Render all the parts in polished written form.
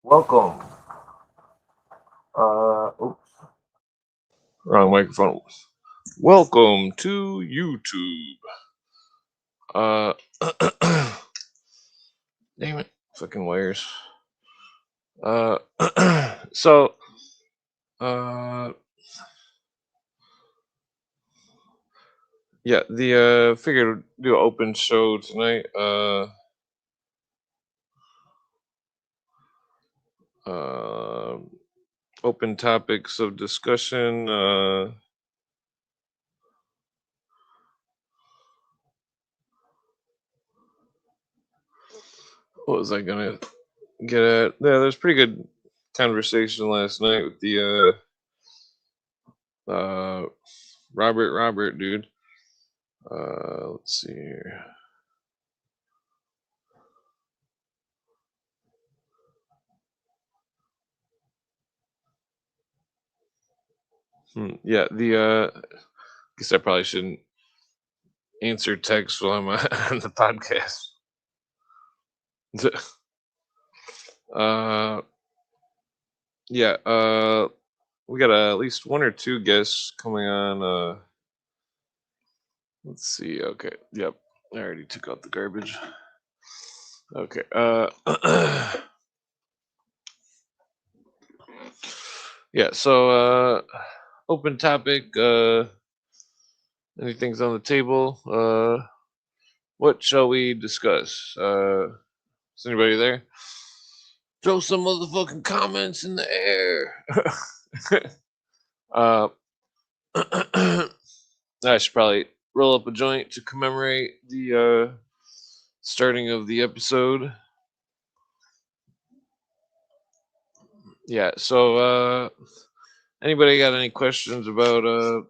Welcome. Oops. Wrong microphone. Welcome to YouTube. Uh, damn it, fucking wires. Uh, so, uh, yeah, the figured do an open show tonight. Uh, Open topics of discussion. What was I gonna get at? Yeah, there's pretty good conversation last night with the Robert dude. Let's see here. Yeah, guess I probably shouldn't answer text while I'm on the podcast. uh, yeah, we got at least one or two guests coming on. Let's see. Okay, yep, I already took out the garbage. Okay. Yeah. So, open topic. Anything's on the table. What shall we discuss? Is anybody there? Throw some motherfucking comments in the air. uh, I should probably roll up a joint to commemorate the starting of the episode. Yeah. So, anybody got any questions about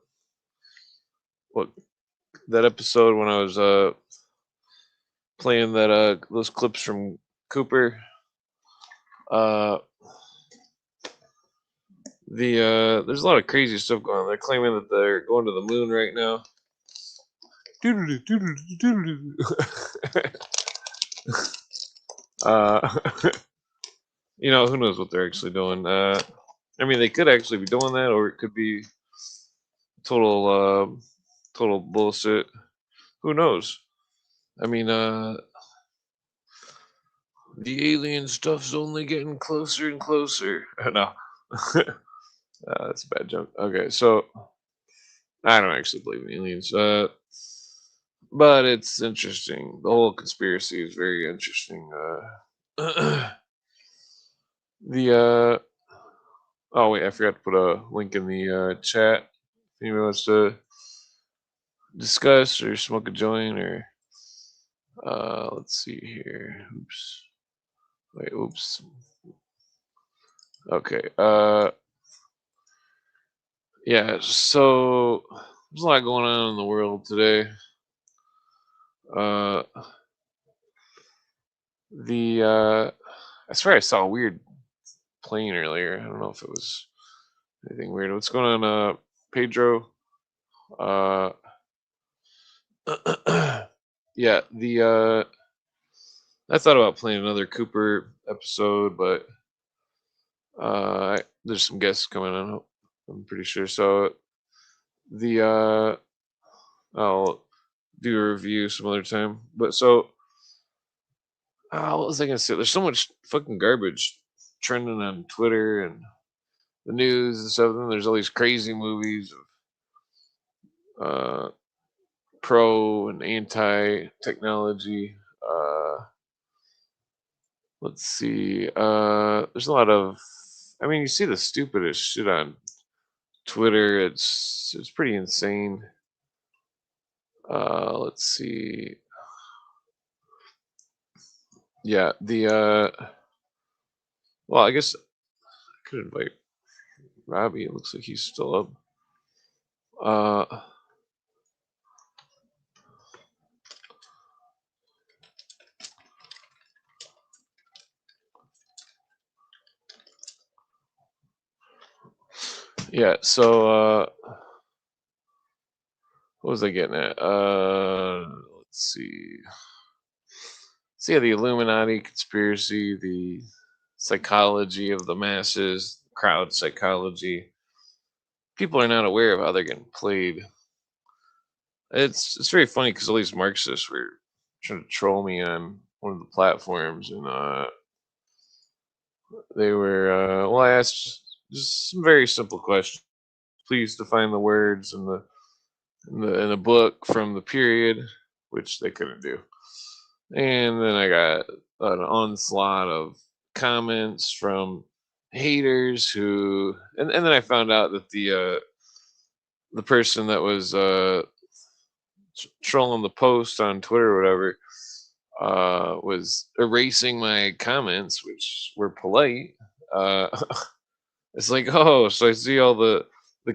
what that episode when I was playing that those clips from Cooper? Uh, there's a lot of crazy stuff going on. They're claiming that they're going to the moon right now. uh, who knows what they're actually doing. I mean, they could actually be doing that, or it could be total, total bullshit. Who knows? I mean, the alien stuff's only getting closer and closer. No, that's a bad joke. Okay, so I don't actually believe in aliens. But it's interesting. The whole conspiracy is very interesting. The oh wait, I forgot to put a link in the chat. If anyone wants to discuss or smoke a joint or let's see here. Oops. Wait, oops. Okay. Yeah, so there's a lot going on in the world today. Uh I swear I saw a weird plane earlier. I don't know if it was anything weird. What's going on, Pedro? Uh yeah, the I thought about playing another Cooper episode, but there's some guests coming on. I'm pretty sure. So the I'll do a review some other time. But so what was I gonna say? There's so much fucking garbage trending on Twitter and the news and stuff. And there's all these crazy movies of pro and anti technology. Let's see. There's a lot of. I mean, you see the stupidest shit on Twitter. It's pretty insane. Let's see. Yeah, the well, I guess I could invite Robbie. It looks like he's still up. Yeah. So what was I getting at? Let's see. So yeah, the Illuminati conspiracy, the psychology of the masses, crowd psychology. People are not aware of how they're getting played. It's very funny because all these Marxists were trying to troll me on one of the platforms, and they were well, I asked just some very simple questions. Please define the words in the book from the period, which they couldn't do. And then I got an onslaught of comments from haters who, and then I found out that the person that was trolling the post on Twitter or whatever was erasing my comments, which were polite. Uh, it's like, oh, so I see all the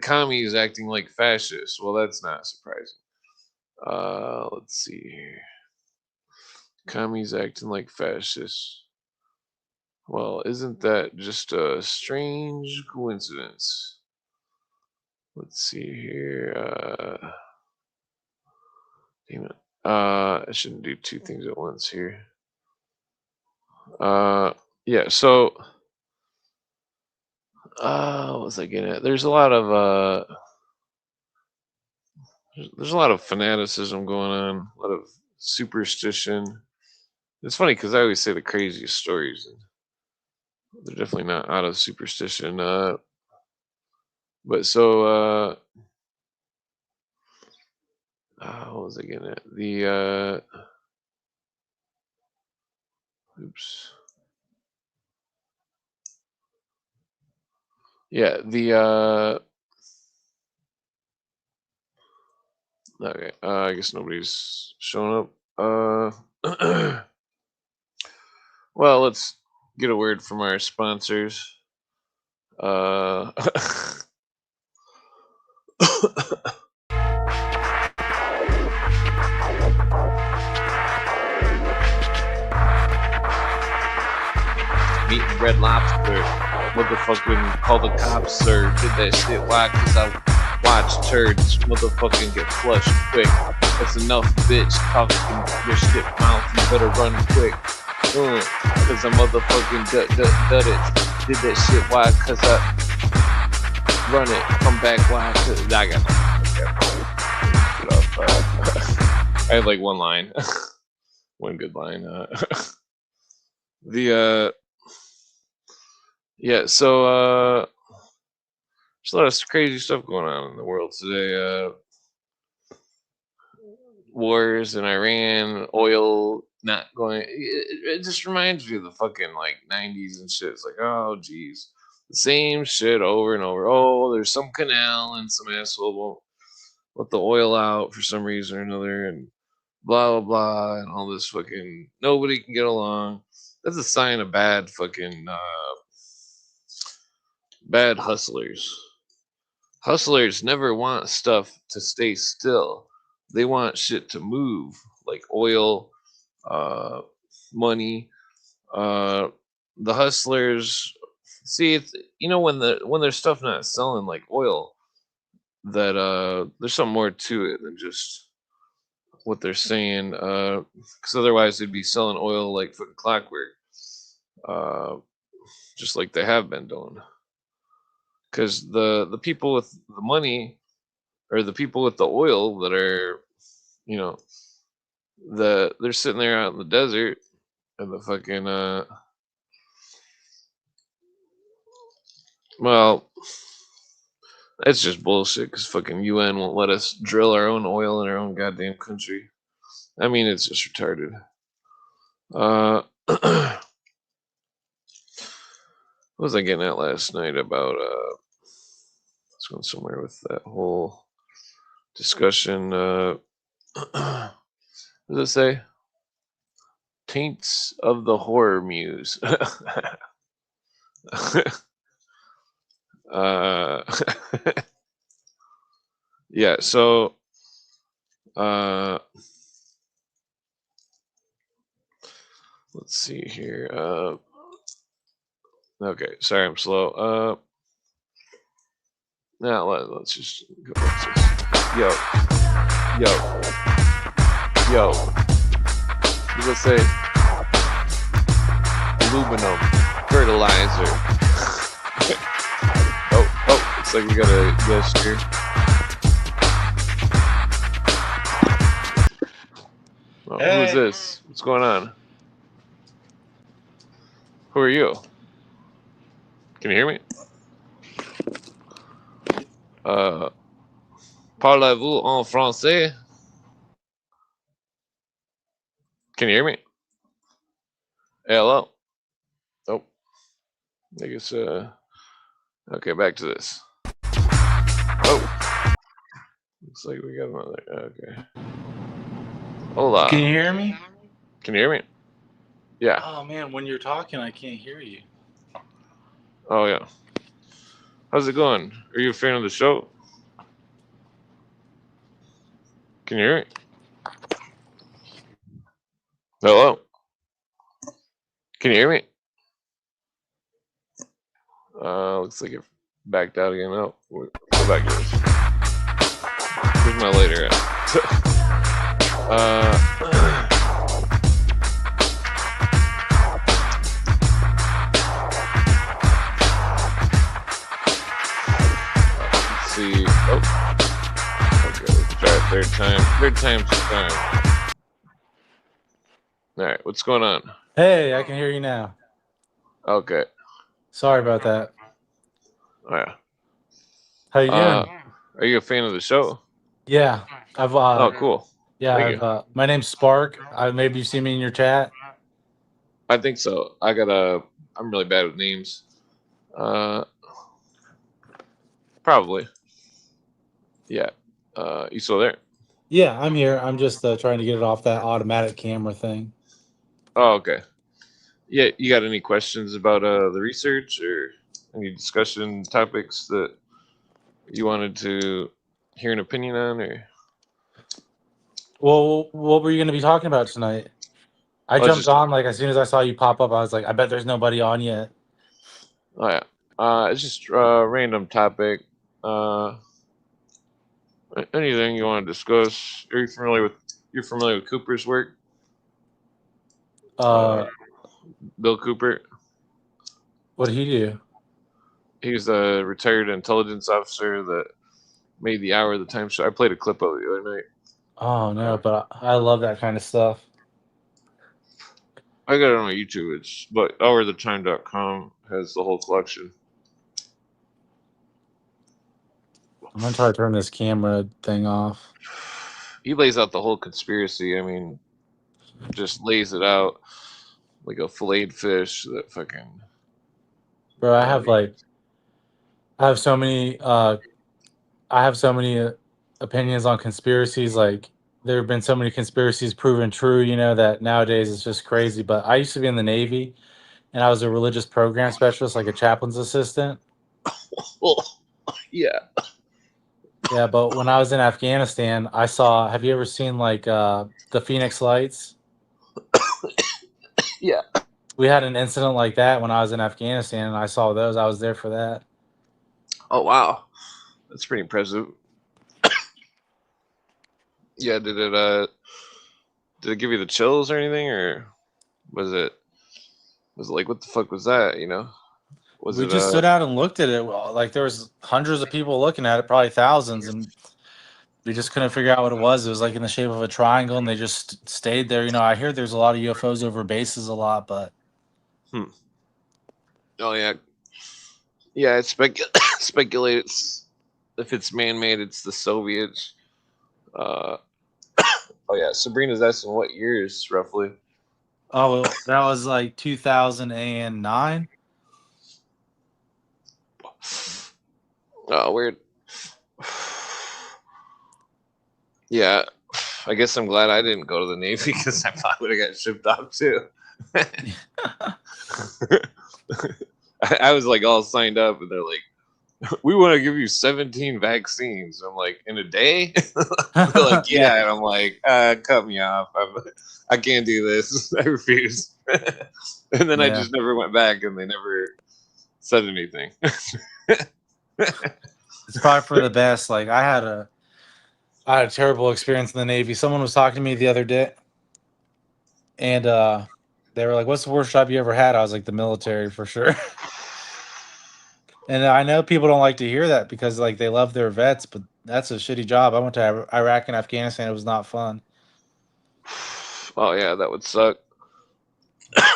commies acting like fascists. Well, that's not surprising. Let's see here. Commies acting like fascists. Well, isn't that just a strange coincidence? Let's see here. Damn it. I shouldn't do two things at once here. Yeah, so what was I getting at? There's a lot of there's a lot of fanaticism going on, a lot of superstition. It's funny because I always say the craziest stories, and they're definitely not out of superstition. But so what was I getting at? The oops. Yeah, the okay. I guess nobody's showing up. Well, let's get a word from our sponsors. Uh, Meeting Red Lobster, motherfucking call the cops, sir. Did that shit. Why? Cause I watched turds motherfucking get flushed quick. That's enough, bitch. Talking your shit mouth. You better run quick. Cause I motherfucking did it. Did that shit. Why? Cause I run it. Come back. Why? Cause I got I had like one line. One good line. Yeah, so there's a lot of crazy stuff going on in the world today. Wars in Iran, oil not going. It just reminds me of the fucking like 90s and shit. It's like, oh, geez. The same shit over and over. Oh, there's some canal and some asshole won't let the oil out for some reason or another, and blah, blah, blah, and all this fucking. Nobody can get along. That's a sign of bad fucking. Bad hustlers. Hustlers never want stuff to stay still. They want shit to move, like oil, money. The hustlers see it's when there's stuff not selling like oil, that there's something more to it than just what they're saying. Because otherwise they'd be selling oil like fucking clockwork, just like they have been doing. Because the people with the money, or the people with the oil that are, you know, they're sitting there out in the desert, and the fucking well, it's just bullshit. Because fucking UN won't let us drill our own oil in our own goddamn country. I mean, it's just retarded. What was I getting at last night about let's go somewhere with that whole discussion. What does it say? Taints of the horror muse. Yeah, so let's see here. Okay, sorry I'm slow. Now let's just go. Yo. Let's say aluminum. fertilizer. Oh, looks like we got a guest here. Oh, who is this? What's going on? Who are you? Can you hear me? Parlez-vous en français? Can you hear me? Hey, hello. Oh, I guess. Okay, back to this. Oh, looks like we got another. Okay. Hola. Can you hear me? Can you hear me? Yeah. Oh man, when you're talking, I can't hear you. Oh yeah. How's it going? Are you a fan of the show? Can you hear me? Hello? Can you hear me? Looks like it backed out again. Oh, go back to this. Where's my lighter at? Let's see. Oh. Okay, let's try it third time. Third time's the charm. Alright, what's going on? Hey, I can hear you now. Okay. Sorry about that. Oh, yeah. How you doing? Are you a fan of the show? Yeah, I've. Oh, cool. Yeah, Thank you. my name's Spark. Maybe you've seen me in your chat. I think so. I'm really bad with names. Probably. Yeah. You still there? Yeah, I'm here. I'm just trying to get it off that automatic camera thing. Oh, okay. Yeah, you got any questions about the research or any discussion topics that you wanted to hear an opinion on, or? Well, what were you going to be talking about tonight? I jumped on like as soon as I saw you pop up. I was like, I bet there's nobody on yet. Oh yeah. It's just a random topic. Anything you want to discuss? Are you familiar with Cooper's work? Bill Cooper. What did he do? He's a retired intelligence officer that made the Hour of the Time show. I played a clip of it the other night. Oh no, but I love that kind of stuff. I got it on my YouTube. But houroftheTime.com has the whole collection. I'm gonna try to turn this camera thing off. He lays out the whole conspiracy. I mean, just lays it out like a filleted fish that fucking. Bro, I have so many opinions on conspiracies. Like there have been so many conspiracies proven true, you know, that nowadays it's just crazy. But I used to be in the Navy and I was a religious program specialist, like a chaplain's assistant. Yeah. Yeah, but when I was in Afghanistan, have you ever seen like the Phoenix Lights? Yeah. We had an incident like that when I was in Afghanistan and I saw those. I was there for that. Oh wow. That's pretty impressive. Yeah, did it give you the chills or anything, or was it like, what the fuck was that, you know? We just stood out and looked at it. Like there was hundreds of people looking at it, probably thousands, and we just couldn't figure out what it was. It was like in the shape of a triangle, and they just stayed there. You know, I hear there's a lot of UFOs over bases a lot, but. Oh yeah. Yeah, it's speculated if it's man-made, it's the Soviets. Oh yeah, Sabrina's asking what years roughly. Oh, well, that was like 2009. Oh, weird. Yeah, I guess I'm glad I didn't go to the Navy because I probably would have got shipped off too. I was like all signed up, and they're like, "We want to give you 17 vaccines." I'm like, "In a day?" They're like, "Yeah," and I'm like, "Cut me off. I can't do this. I refuse." And then I just never went back, and they never said anything. It's probably for the best. Like I had a terrible experience in the Navy. Someone was talking to me the other day, and they were like, "What's the worst job you ever had?" I was like, "The military for sure." And I know people don't like to hear that because like they love their vets, but that's a shitty job. I went to Iraq and Afghanistan. It was not fun. Oh yeah, that would suck.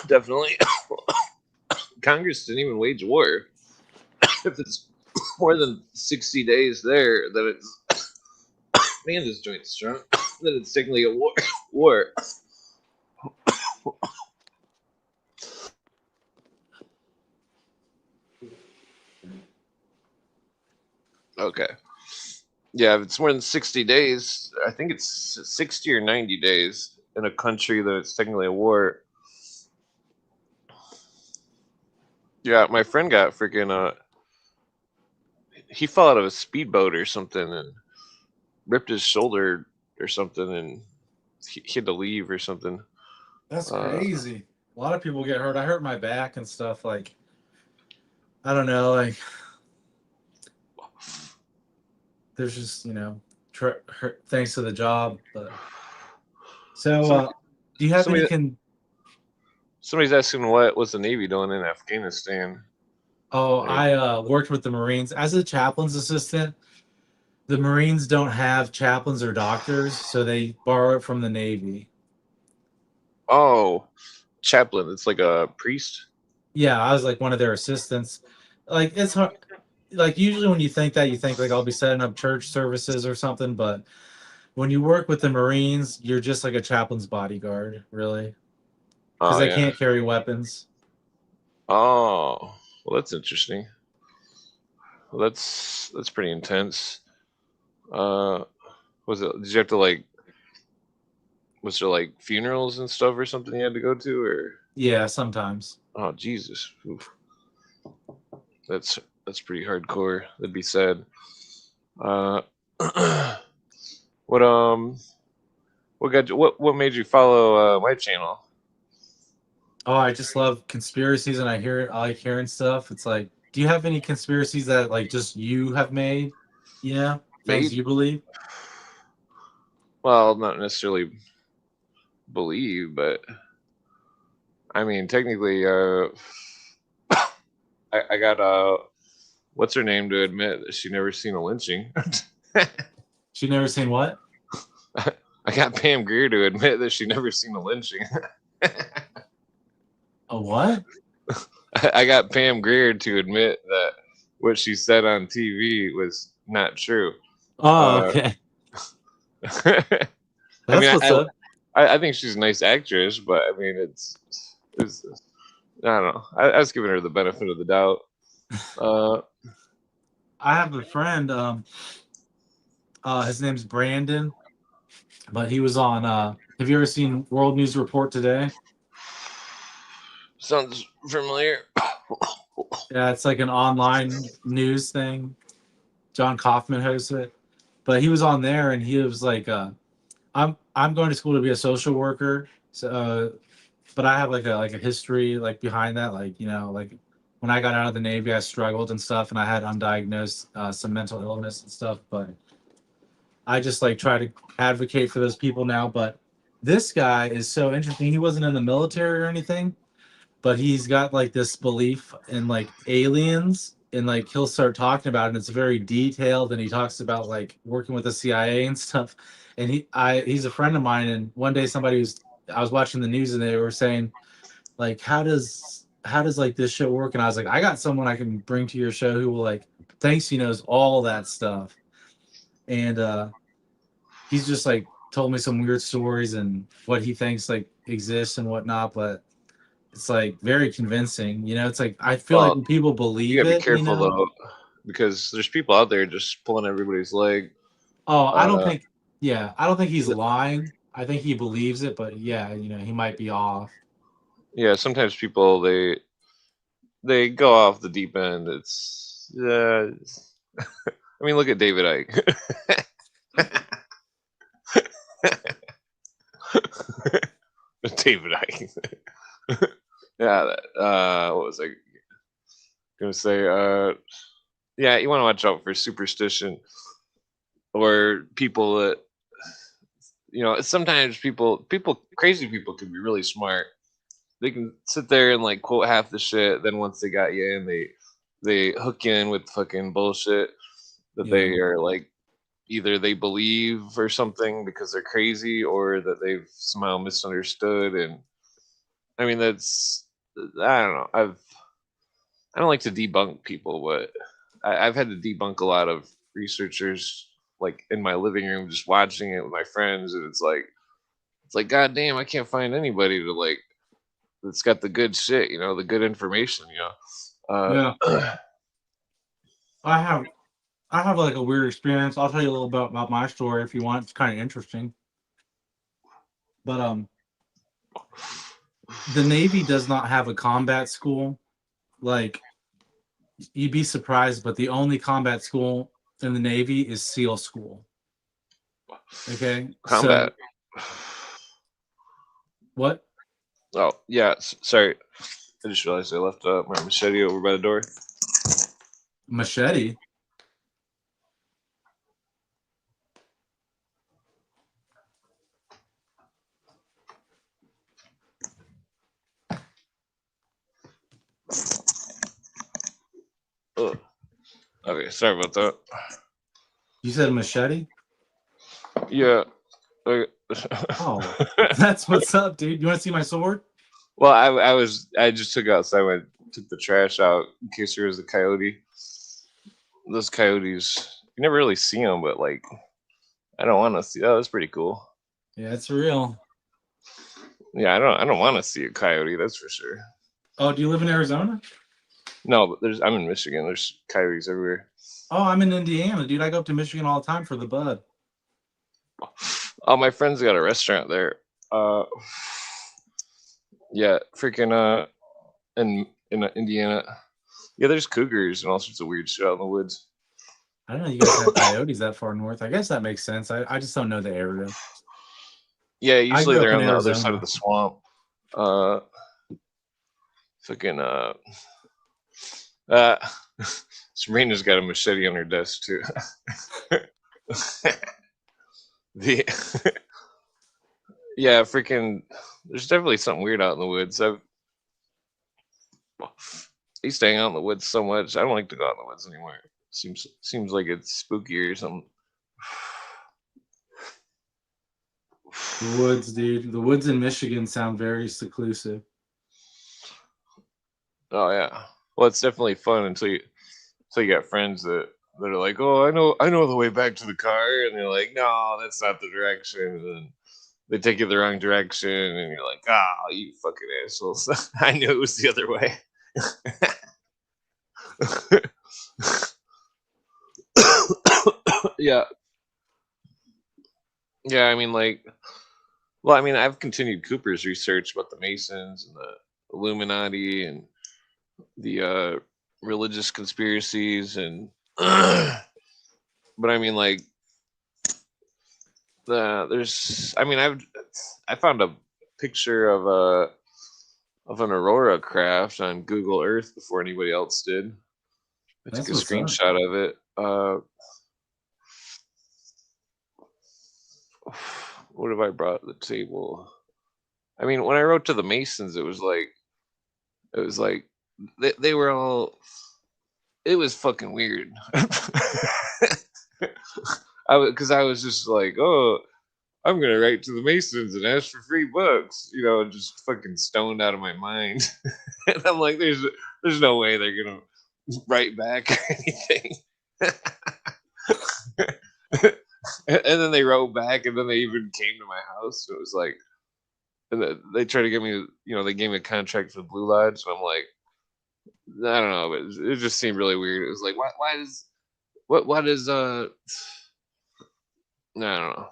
Definitely. Congress didn't even wage war. If it's more than 60 days there, then it's man, this joint's strong. Then it's technically a war. War. Okay. Yeah, if it's more than 60 days, I think it's 60 or 90 days in a country that it's technically a war. Yeah, my friend got freaking he fell out of a speedboat or something and ripped his shoulder or something, and he had to leave or something. That's Uh, crazy. A lot of people get hurt. I hurt my back and stuff. Like, I don't know. Like, there's just thanks to the job. But so, somebody, do you have any somebody, somebody's asking what was the Navy doing in Afghanistan? Oh, Like, I worked with the Marines as a chaplain's assistant. The Marines don't have chaplains or doctors, so they borrow it from the Navy. oh, chaplain. It's like a priest. Yeah, I was like one of their assistants. Like it's hard. Like usually when you think that, you think like I'll be setting up church services or something, but when you work with the Marines, you're just like a chaplain's bodyguard, really, because Oh they yeah. can't carry weapons. Oh, well, that's interesting. Well, that's pretty intense. Uh, was it? Did you have to like? Was there like funerals and stuff or something you had to go to, or? Yeah, sometimes. Oh Jesus, oof. That's pretty hardcore. That'd be sad. Uh, what what got you, what made you follow my channel? Oh, I just love conspiracies, and I like hearing stuff. It's like, do you have any conspiracies that like just you have made? Yeah, things Made you believe. well, not necessarily believe, but I mean technically, I got what's her name to admit that she never seen a lynching. She never seen what? I got Pam Grier to admit that she never seen a lynching. A what? I got Pam Grier to admit that what she said on TV was not true. Oh, Uh, okay. I That's mean, what's up. I think she's a nice actress, but I mean, it's I don't know. I was giving her the benefit of the doubt. Uh, I have a friend. His name's Brandon, but he was on. Have you ever seen World News Report today? sounds familiar. Yeah, it's like an online news thing. John Kaufman hosts it, but he was on there and he was like, I'm going to school to be a social worker. So, but I have like a history like behind that. Like like when I got out of the Navy, I struggled and stuff, and I had undiagnosed some mental illness and stuff. But I just like try to advocate for those people now. But this guy is so interesting. He wasn't in the military or anything, but he's got like this belief in like aliens, and like he'll start talking about it, and it's very detailed, and he talks about like working with the CIA and stuff. And he's a friend of mine, and one day I was watching the news and they were saying like how does like this show work, and I was like, I got someone I can bring to your show who will like thinks he knows all that stuff. And he's just like told me some weird stories and what he thinks like exists and whatnot, but it's like very convincing. It's like I feel like Well, when people you believe gotta be it, careful though, because there's people out there just pulling everybody's leg. Oh, I don't Uh, think, yeah, I don't think he's lying. I think he believes it, but yeah, he might be off. yeah, sometimes people they go off the deep end. It's I mean, look at David Icke. David Icke. Yeah. What was I gonna say? Yeah, you want to watch out for superstition or people that sometimes crazy people can be really smart, they can sit there and like quote half the shit. Then once they got you in, they hook you in with fucking bullshit that Yeah. they are like either they believe or something because they're crazy or that they've somehow misunderstood. And I mean that's I don't know. I don't like to debunk people, but I've had to debunk a lot of researchers like in my living room just watching it with my friends, and it's like god damn, I can't find anybody to like that's got the good shit, the good information, Yeah. Uh, I have I have like a weird experience. I'll tell you a little about my story if you want. It's kind of interesting. But the Navy does not have a combat school. Like, you'd be surprised, but the only combat school in the Navy is SEAL school. Okay, so combat. what? Oh yeah, sorry. I just realized I left my machete over by the door. Machete? Ugh. Okay, sorry about that. You said machete? Yeah. Okay. Oh, that's what's up, dude. You want to see my sword? Well, I just took it outside when I took the trash out in case there was a coyote. Those coyotes, you never really see them, but like, I don't want to see. Oh, that's pretty cool. Yeah, it's real. Yeah, I don't want to see a coyote. That's for sure. Oh, do you live in Arizona? No, but I'm in Michigan. There's coyotes everywhere. Oh, I'm in Indiana, dude. I go up to Michigan all the time for the bud. Oh, my friend's got a restaurant there. Uh, yeah, freaking in Indiana. Yeah, there's cougars and all sorts of weird shit out in the woods. I don't know you guys have coyotes that far north. I guess that makes sense. I just don't know the area. Yeah, I usually grew up they're in on the other side of Arizona. the swamp. Uh, fucking uh, Sabrina's got a machete on her desk too. the yeah, freaking. There's definitely something weird out in the woods. I used to hang out in the woods so much. I don't like to go out in the woods anymore. Seems like it's spooky or something. The woods, dude. The woods in Michigan sound very seclusive. Oh yeah. Well, it's definitely fun until you got friends that are like, oh, I know the way back to the car, and they're like, no, that's not the direction. And then they take you the wrong direction, and you're like, oh, you fucking assholes! I knew it was the other way. Yeah, yeah. I mean, like, well, I mean, I've continued Cooper's research about the Masons and the Illuminati and the religious conspiracies, and but I mean, like, there's, I mean, I found a picture of an aurora craft on Google Earth before anybody else did. I took That's a what's up. screenshot of it. What have I brought to the table? I mean, when I wrote to the Masons, it was like they were all. It was fucking weird. Because I was just like, oh, I'm gonna write to the Masons and ask for free books, just fucking stoned out of my mind. And I'm like, there's no way they're gonna write back or anything. And then they wrote back, and then they even came to my house. So it was like, and they tried to give me, they gave me a contract for the Blue Lodge, and I'm like, I don't know, but it just seemed really weird. It was like, why does what is I don't know,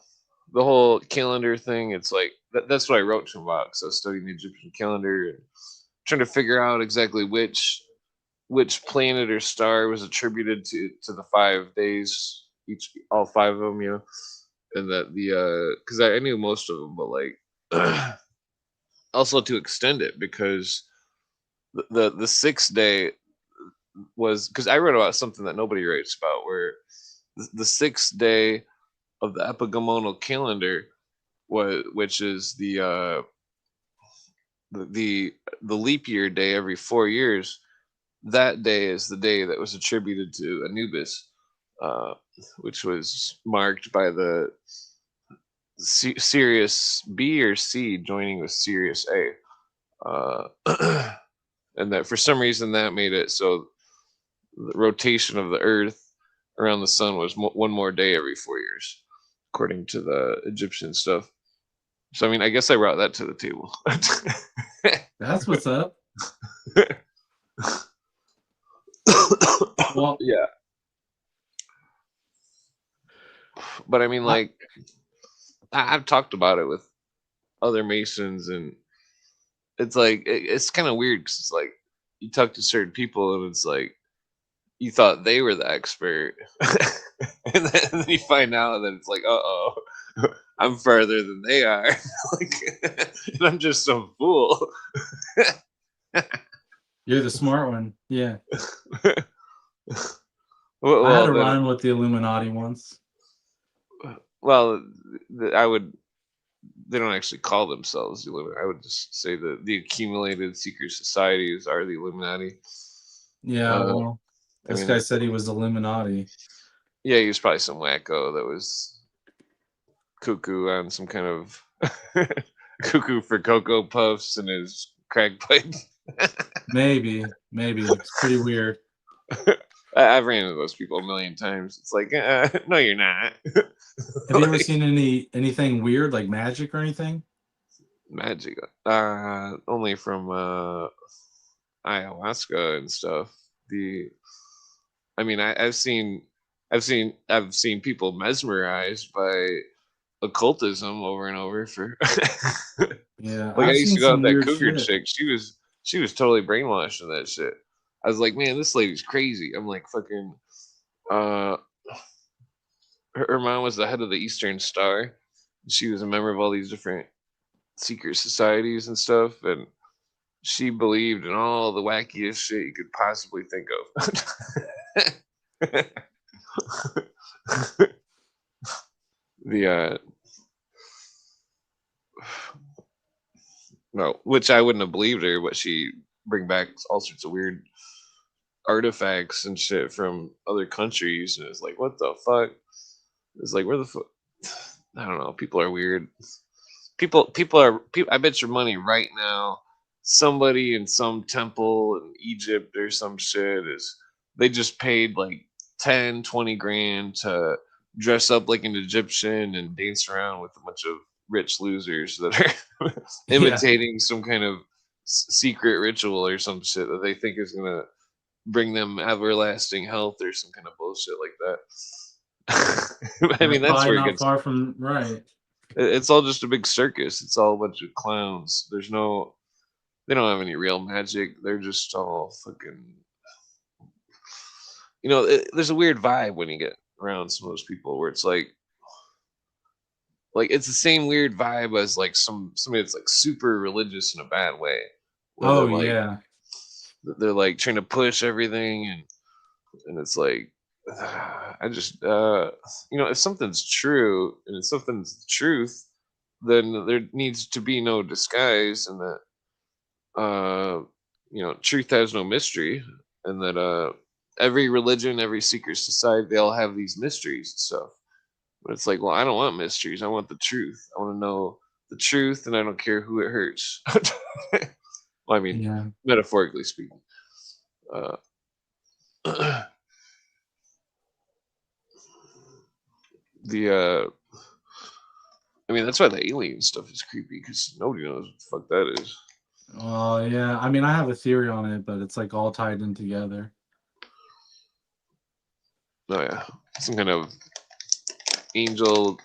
the whole calendar thing. It's like that's what I wrote to him about, because I was studying the Egyptian calendar and trying to figure out exactly which planet or star was attributed to the 5 days, all five of them, and that the because I knew most of them, but like also to extend it, because the sixth day was, because I wrote about something that nobody writes about, where the sixth day of the epagomonal calendar was, which is the the leap year day every 4 years. That day is the day that was attributed to Anubis, uh, which was marked by the Sirius B or C joining with Sirius A, and that for some reason that made it so the rotation of the Earth around the sun was one more day every 4 years, according to the Egyptian stuff. So I mean, I guess I brought that to the table. That's what's up. Well, yeah, but I mean, like, I've talked about it with other Masons, and it's like it's kind of weird because it's like you talk to certain people, and it's like you thought they were the expert, and then you find out that it's like, oh, I'm farther than they are, like, and I'm just some fool. you're the smart one. Yeah. well, I had a then, run with the Illuminati once. well, I would. They don't actually call themselves the Illuminati. I would just say that the accumulated secret societies are the Illuminati. Yeah, well, I this mean, guy said he was Illuminati. yeah, he was probably some wacko that was cuckoo on some kind of cuckoo for Cocoa Puffs and his crack pipe. Maybe. It's pretty weird. I've ran into those people a million times. It's like, no, you're not. Have you ever seen anything weird like magic or anything? Magic? Only from ayahuasca and stuff. I mean, I've seen people mesmerized by occultism over and over for. Yeah, Like, I I've used seen to go out some with that weird cougar shit. chick. She was totally brainwashed in that shit. I was like, man, this lady's crazy. I'm like, fucking. Her mom was the head of the Eastern Star. She was a member of all these different secret societies and stuff, and she believed in all the wackiest shit you could possibly think of. the no, which I wouldn't have believed her, but she bring back all sorts of weird artifacts and shit from other countries, and it's like, what the fuck? It's like, where the fuck? I don't know. People are weird. People are. I bet your money right now, somebody in some temple in Egypt or some shit is. They just paid like 10, 20 grand to dress up like an Egyptian and dance around with a bunch of rich losers that are Yeah. imitating some kind of secret ritual or some shit that they think is gonna bring them everlasting health or some kind of bullshit like that. I mean, that's Probably where it not gets. far from right. It's all just a big circus. It's all a bunch of clowns. They don't have any real magic. They're just all fucking. There's a weird vibe when you get around some of those people where it's like it's the same weird vibe as like somebody that's like super religious in a bad way. Where Oh yeah. they're like trying to push everything, and it's like, I just if something's true and if something's the truth, then there needs to be no disguise, and that truth has no mystery, and that every religion, every secret society, they all have these mysteries and stuff. But it's like, well, I don't want mysteries. I want the truth. I want to know the truth, and I don't care who it hurts. Well, I mean, Yeah. metaphorically speaking. I mean, that's why the alien stuff is creepy, because nobody knows what the fuck that is. Oh yeah. I mean, I have a theory on it, but it's like all tied in together. Oh yeah, some kind of angel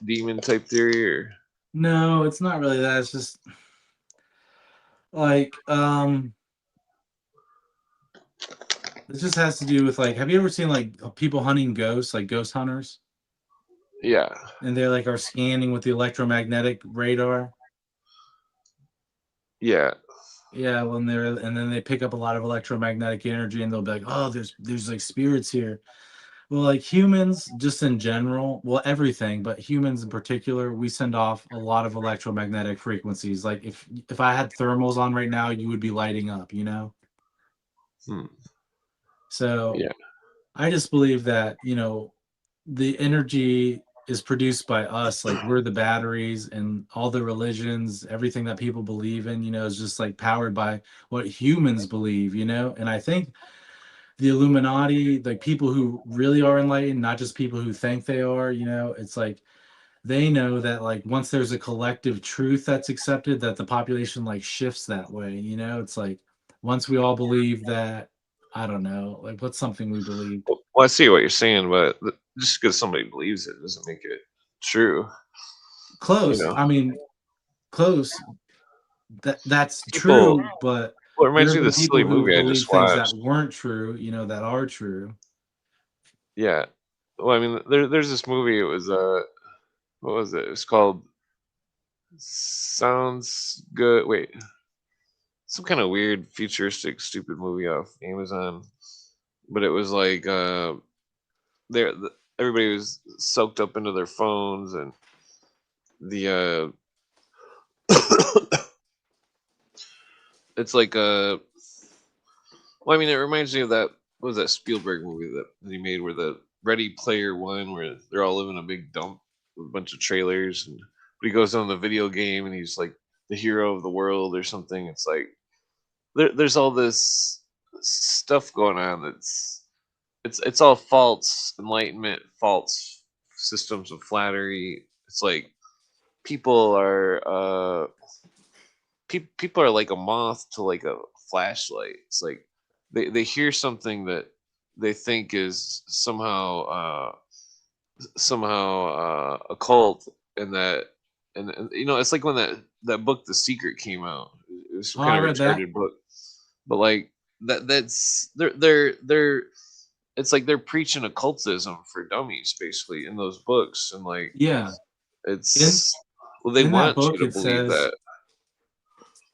demon type theory, or No, it's not really that. It's just like it just has to do with like, have you ever seen like people hunting ghosts, like ghost hunters? yeah, And they like are scanning with the electromagnetic radar. yeah, Yeah, when then they pick up a lot of electromagnetic energy, and they'll be like, "Oh, there's like spirits here." Well, like humans, just in general, well, everything, but humans in particular, we send off a lot of electromagnetic frequencies. Like if I had thermals on right now, you would be lighting up, you know? Hmm. So Yeah. I just believe that, the energy is produced by us, like we're the batteries, and all the religions, everything that people believe in, is just like powered by what humans believe, And I think the Illuminati, like people who really are enlightened, not just people who think they are, it's like they know that like once there's a collective truth that's accepted, that the population like shifts that way, It's like once we all believe that, I don't know, like what's something we believe? Well, I see what you're saying, but just because somebody believes it doesn't make it true. You Close. know, I mean, close. That's people. true, but Well, it there reminds have me of been this silly people who movie I believe just things that watched. weren't true, that are true. Yeah. Well, I mean, there's this movie. It was what was it? It was called Sounds Good. Wait, some kind of weird, futuristic, stupid movie off Amazon. But it was like there, everybody was soaked up into their phones, and the it's like well, I mean, it reminds me of that. What was that Spielberg movie that he made, where the Ready Player One, where they're all living in a big dump with a bunch of trailers, and but he goes on the video game and he's like the hero of the world or something. It's like there's all this stuff going on that's it's all false enlightenment, false systems of flattery. It's like people are people are like a moth to like a flashlight. It's like they hear something that they think is somehow occult, and that and it's like when that book The Secret came out. It was some Oh, kind I of read that. retarded book, but like that's they're it's like they're preaching occultism for dummies basically in those books, and like Yeah. In it's well, they in that want you book to it believe says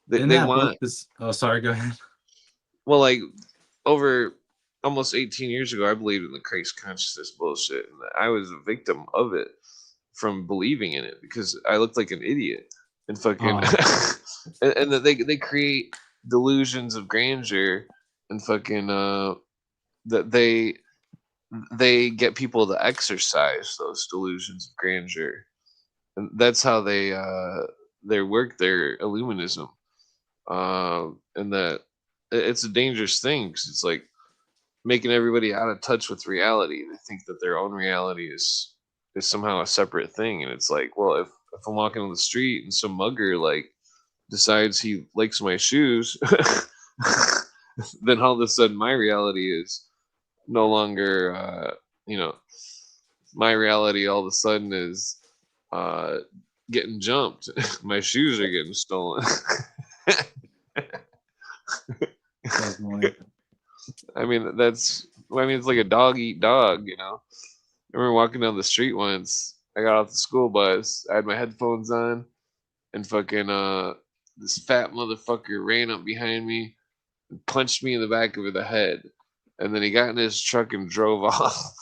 that in they that book want. this oh sorry, go ahead. Well, like over almost 18 years ago, I believed in the Christ consciousness bullshit, and I was a victim of it from believing in it because I looked like an idiot and fucking Oh, and that they create delusions of grandeur and fucking that they get people to exercise those delusions of grandeur, and that's how they work their illuminism, and that it's a dangerous thing because it's like making everybody out of touch with reality. They think that their own reality is somehow a separate thing, and it's like, well, if I'm walking on the street and some mugger like decides he likes my shoes, then all of a sudden my reality is no longer, you know, my reality all of a sudden is uh, getting jumped. My shoes are getting stolen. definitely. I mean, it's like a dog eat dog. I remember walking down the street once. I got off the school bus. I had my headphones on, and fucking this fat motherfucker ran up behind me and punched me in the back of the head. And then he got in his truck and drove off.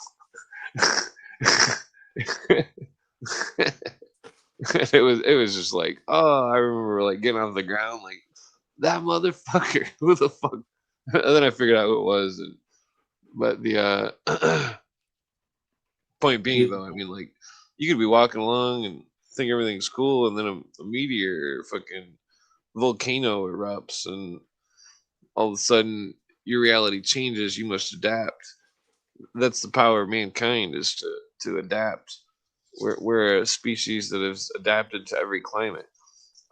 It was just like, oh, I remember like getting off the ground like that motherfucker. Who the fuck? And then I figured out who it was. But the point being, It- though, I mean, like, you could be walking along and think everything's cool, and then a meteor or fucking volcano erupts, and all of a sudden your reality changes. You must adapt. That's the power of mankind, is to adapt. We're a species that has adapted to every climate.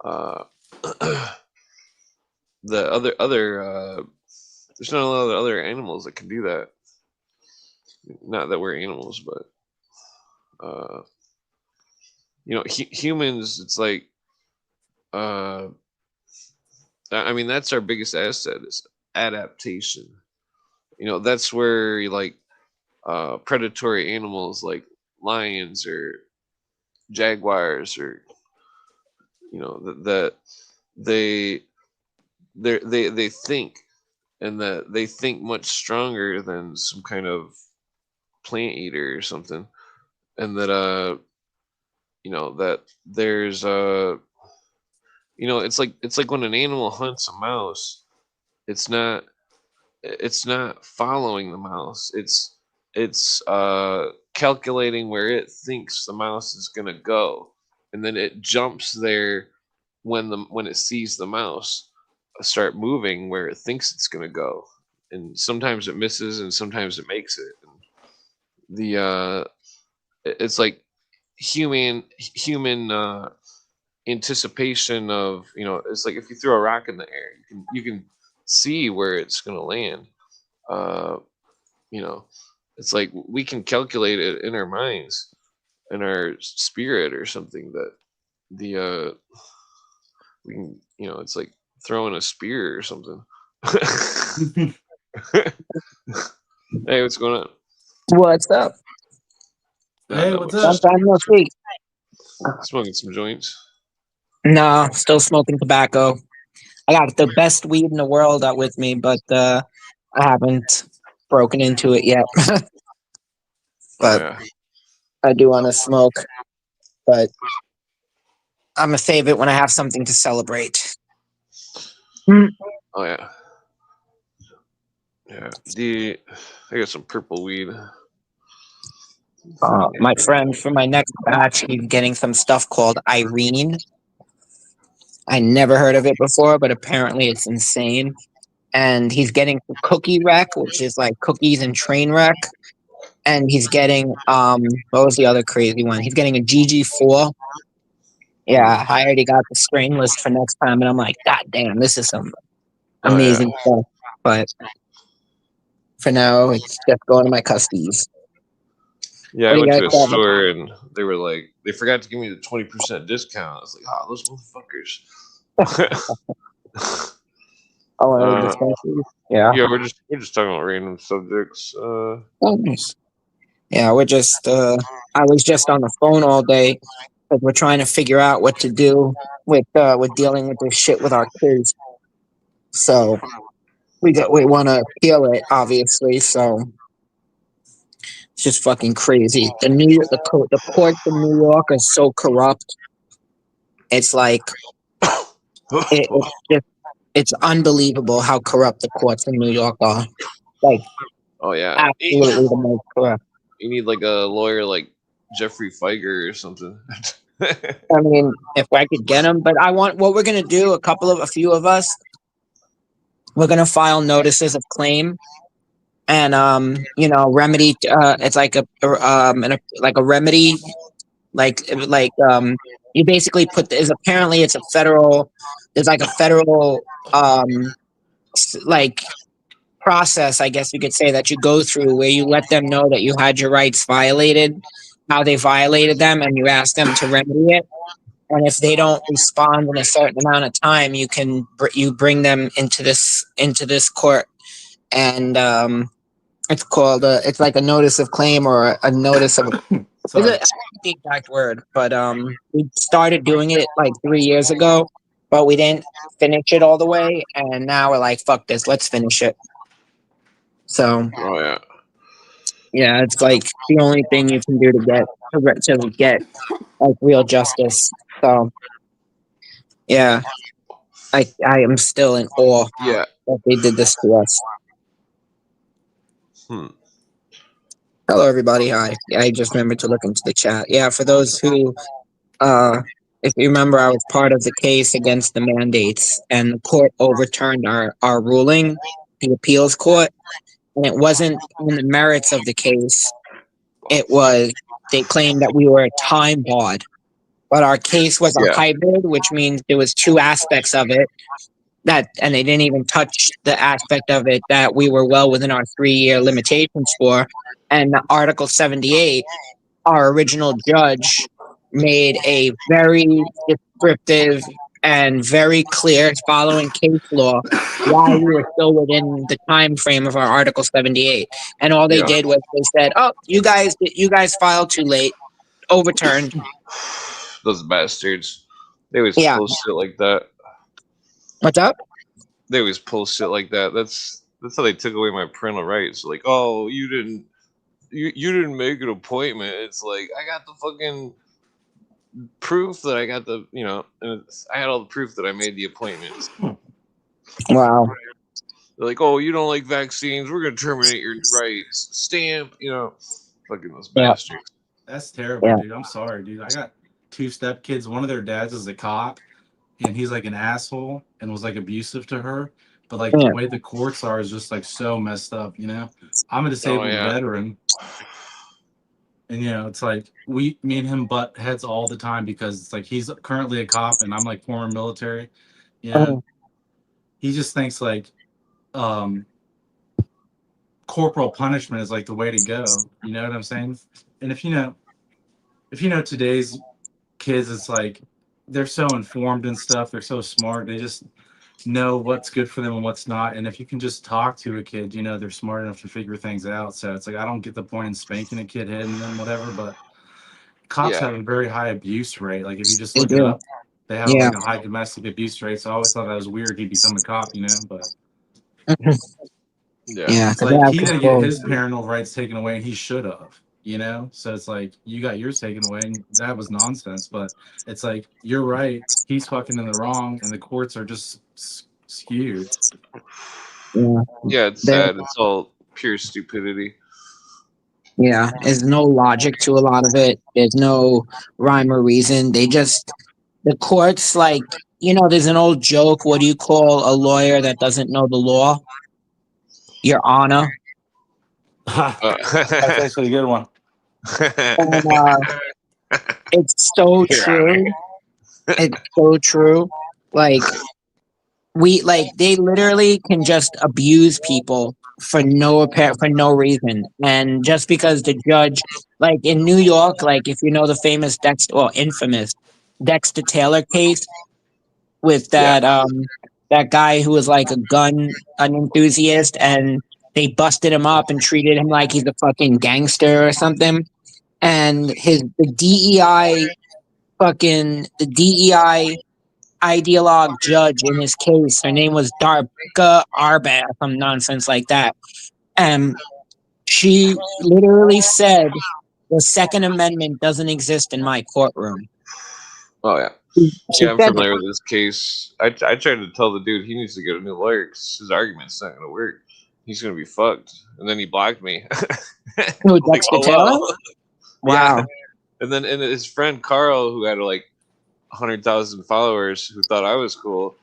Uh, the other there's not a lot of other animals that can do that. Not that we're animals, but uh, humans. It's like uh, I mean, that's our biggest asset is adaptation. That's where like predatory animals like lions or jaguars, or that they they think, and that they think much stronger than some kind of plant eater or something, and that that there's it's like when an animal hunts a mouse, it's not following the mouse. It's calculating where it thinks the mouse is gonna go, and then it jumps there when it sees the mouse start moving where it thinks it's gonna go, and sometimes it misses and sometimes it makes it. And it's like human anticipation of, it's like if you throw a rock in the air, you can see where it's gonna land. uh it's like we can calculate it in our minds, in our spirit or something, that the we can, it's like throwing a spear or something. Hey, what's going on? What's up? Hey, Not what's much. up? Long time no see. Smoking some joints. No, still smoking tobacco. I got the best weed in the world out with me, but I haven't broken into it yet. Oh But yeah. I do want to smoke. But I'm gonna save it when I have something to celebrate. Oh yeah. Yeah. I got some purple weed. My friend for my next batch, he's getting some stuff called Irene. I never heard of it before, but apparently it's insane. And he's getting Cookie Wreck, which is like cookies and train wreck. And he's getting what was the other crazy one? He's getting a GG4. Yeah, I already got the strain list for next time, and I'm like, God damn, this is some amazing stuff. But for now, it's just going to my custies. Yeah, What I do you went to a guys got? store and they were like, they forgot to give me the 20% discount. I was like, oh, those motherfuckers. Oh, Uh, dispensaries? Yeah. yeah, we're just talking about random subjects. Oh, nice. Yeah, we're just. I was just on the phone all day because we're trying to figure out what to do with dealing with this shit with our kids. So we want to appeal it, obviously. So it's just fucking crazy. The courts in New York are so corrupt. It's like it's just it's unbelievable how corrupt the courts in New York are. Like Oh yeah, absolutely the most corrupt. you need like a lawyer like Jeffrey Feiger or something. I mean, if I could get them, but I want what we're gonna do. A few of us, we're gonna file notices of claim, and remedy. It's like like a remedy, like you basically is apparently it's a federal. There's like a federal like process, I guess you could say, that you go through where you let them know that you had your rights violated, how they violated them, and you ask them to remedy it. And if they don't respond in a certain amount of time, you bring them into this court, and it's called it's like a notice of claim or a notice of. Sorry. It's not the exact word, but we started doing it like 3 years ago, but we didn't finish it all the way, and now we're like, fuck this, let's finish it. So Oh yeah. yeah, it's like the only thing you can do to get like real justice. So yeah, I am still in awe Yeah. that they did this to us. Hello, everybody. Hi. I just remembered to look into the chat. Yeah, for those who, if you remember, I was part of the case against the mandates, and the court overturned our ruling, the appeals court, and it wasn't on the merits of the case. It was, they claimed that we were time barred, but our case was a hybrid, which means there was two aspects of it. And they didn't even touch the aspect of it that we were well within our 3-year limitations for. And Article 78, our original judge made a very descriptive and very clear, following case law, why we were still within the time frame of our Article 78. And all they did was they said, "Oh, you guys filed too late, overturned." Those bastards. They always pull shit like that. What's up? They always pull shit like that. That's how they took away my parental rights. Like, oh, you didn't you didn't make an appointment. It's like I got the fucking proof that I got the and I had all the proof that I made the appointments. Wow. They're like, oh, you don't like vaccines? We're gonna terminate your rights. Stamp, fucking those Yeah. bastards. That's terrible, Yeah. dude. I'm sorry, dude. I got 2 stepkids. One of their dads is a cop, and he's like an asshole and was like abusive to her. But like Yeah. the way the courts are is just like so messed up, you know. I'm a disabled yeah. veteran, and it's like me and him butt heads all the time because it's like he's currently a cop and I'm like former military. Oh. He just thinks like corporal punishment is like the way to go. You know what I'm saying? And if you know today's kids, it's like they're so informed and stuff. They're so smart. They just know what's good for them and what's not. And if you can just talk to a kid, they're smart enough to figure things out. So it's like I don't get the point in spanking a kid, hitting them, whatever. But cops have a very high abuse rate. Like if you just look it up, they have like a high domestic abuse rate. So I always thought that was weird. He'd become a cop, but Yeah. it's like he didn't get his parental rights taken away, and he should have. So it's like you got yours taken away, and that was nonsense. But it's like you're right, he's fucking in the wrong, and the courts are just skewed. Yeah, it's sad. It's all pure stupidity. Yeah, there's no logic to a lot of it. There's no rhyme or reason. The courts, like, there's an old joke. What do you call a lawyer that doesn't know the law? Your Honor. That's actually a good one. And, it's so true. It's so true. Like, they literally can just abuse people for no reason, and just because the judge, like in New York, like if you know the famous infamous Dexter Taylor case with that that guy who was like an enthusiast, and they busted him up and treated him like he's a fucking gangster or something, and the DEI ideologue judge in his case, her name was Darka Arba, some nonsense like that. And she literally said, the Second Amendment doesn't exist in my courtroom. Oh, yeah. I'm familiar with this case. I tried to tell the dude he needs to get a new lawyer because his argument's not going to work. He's going to be fucked. And then he blocked me. Who, Dexter Taylor? Wow. Yeah. And then his friend Carl, who had like 100,000 followers, who thought I was cool,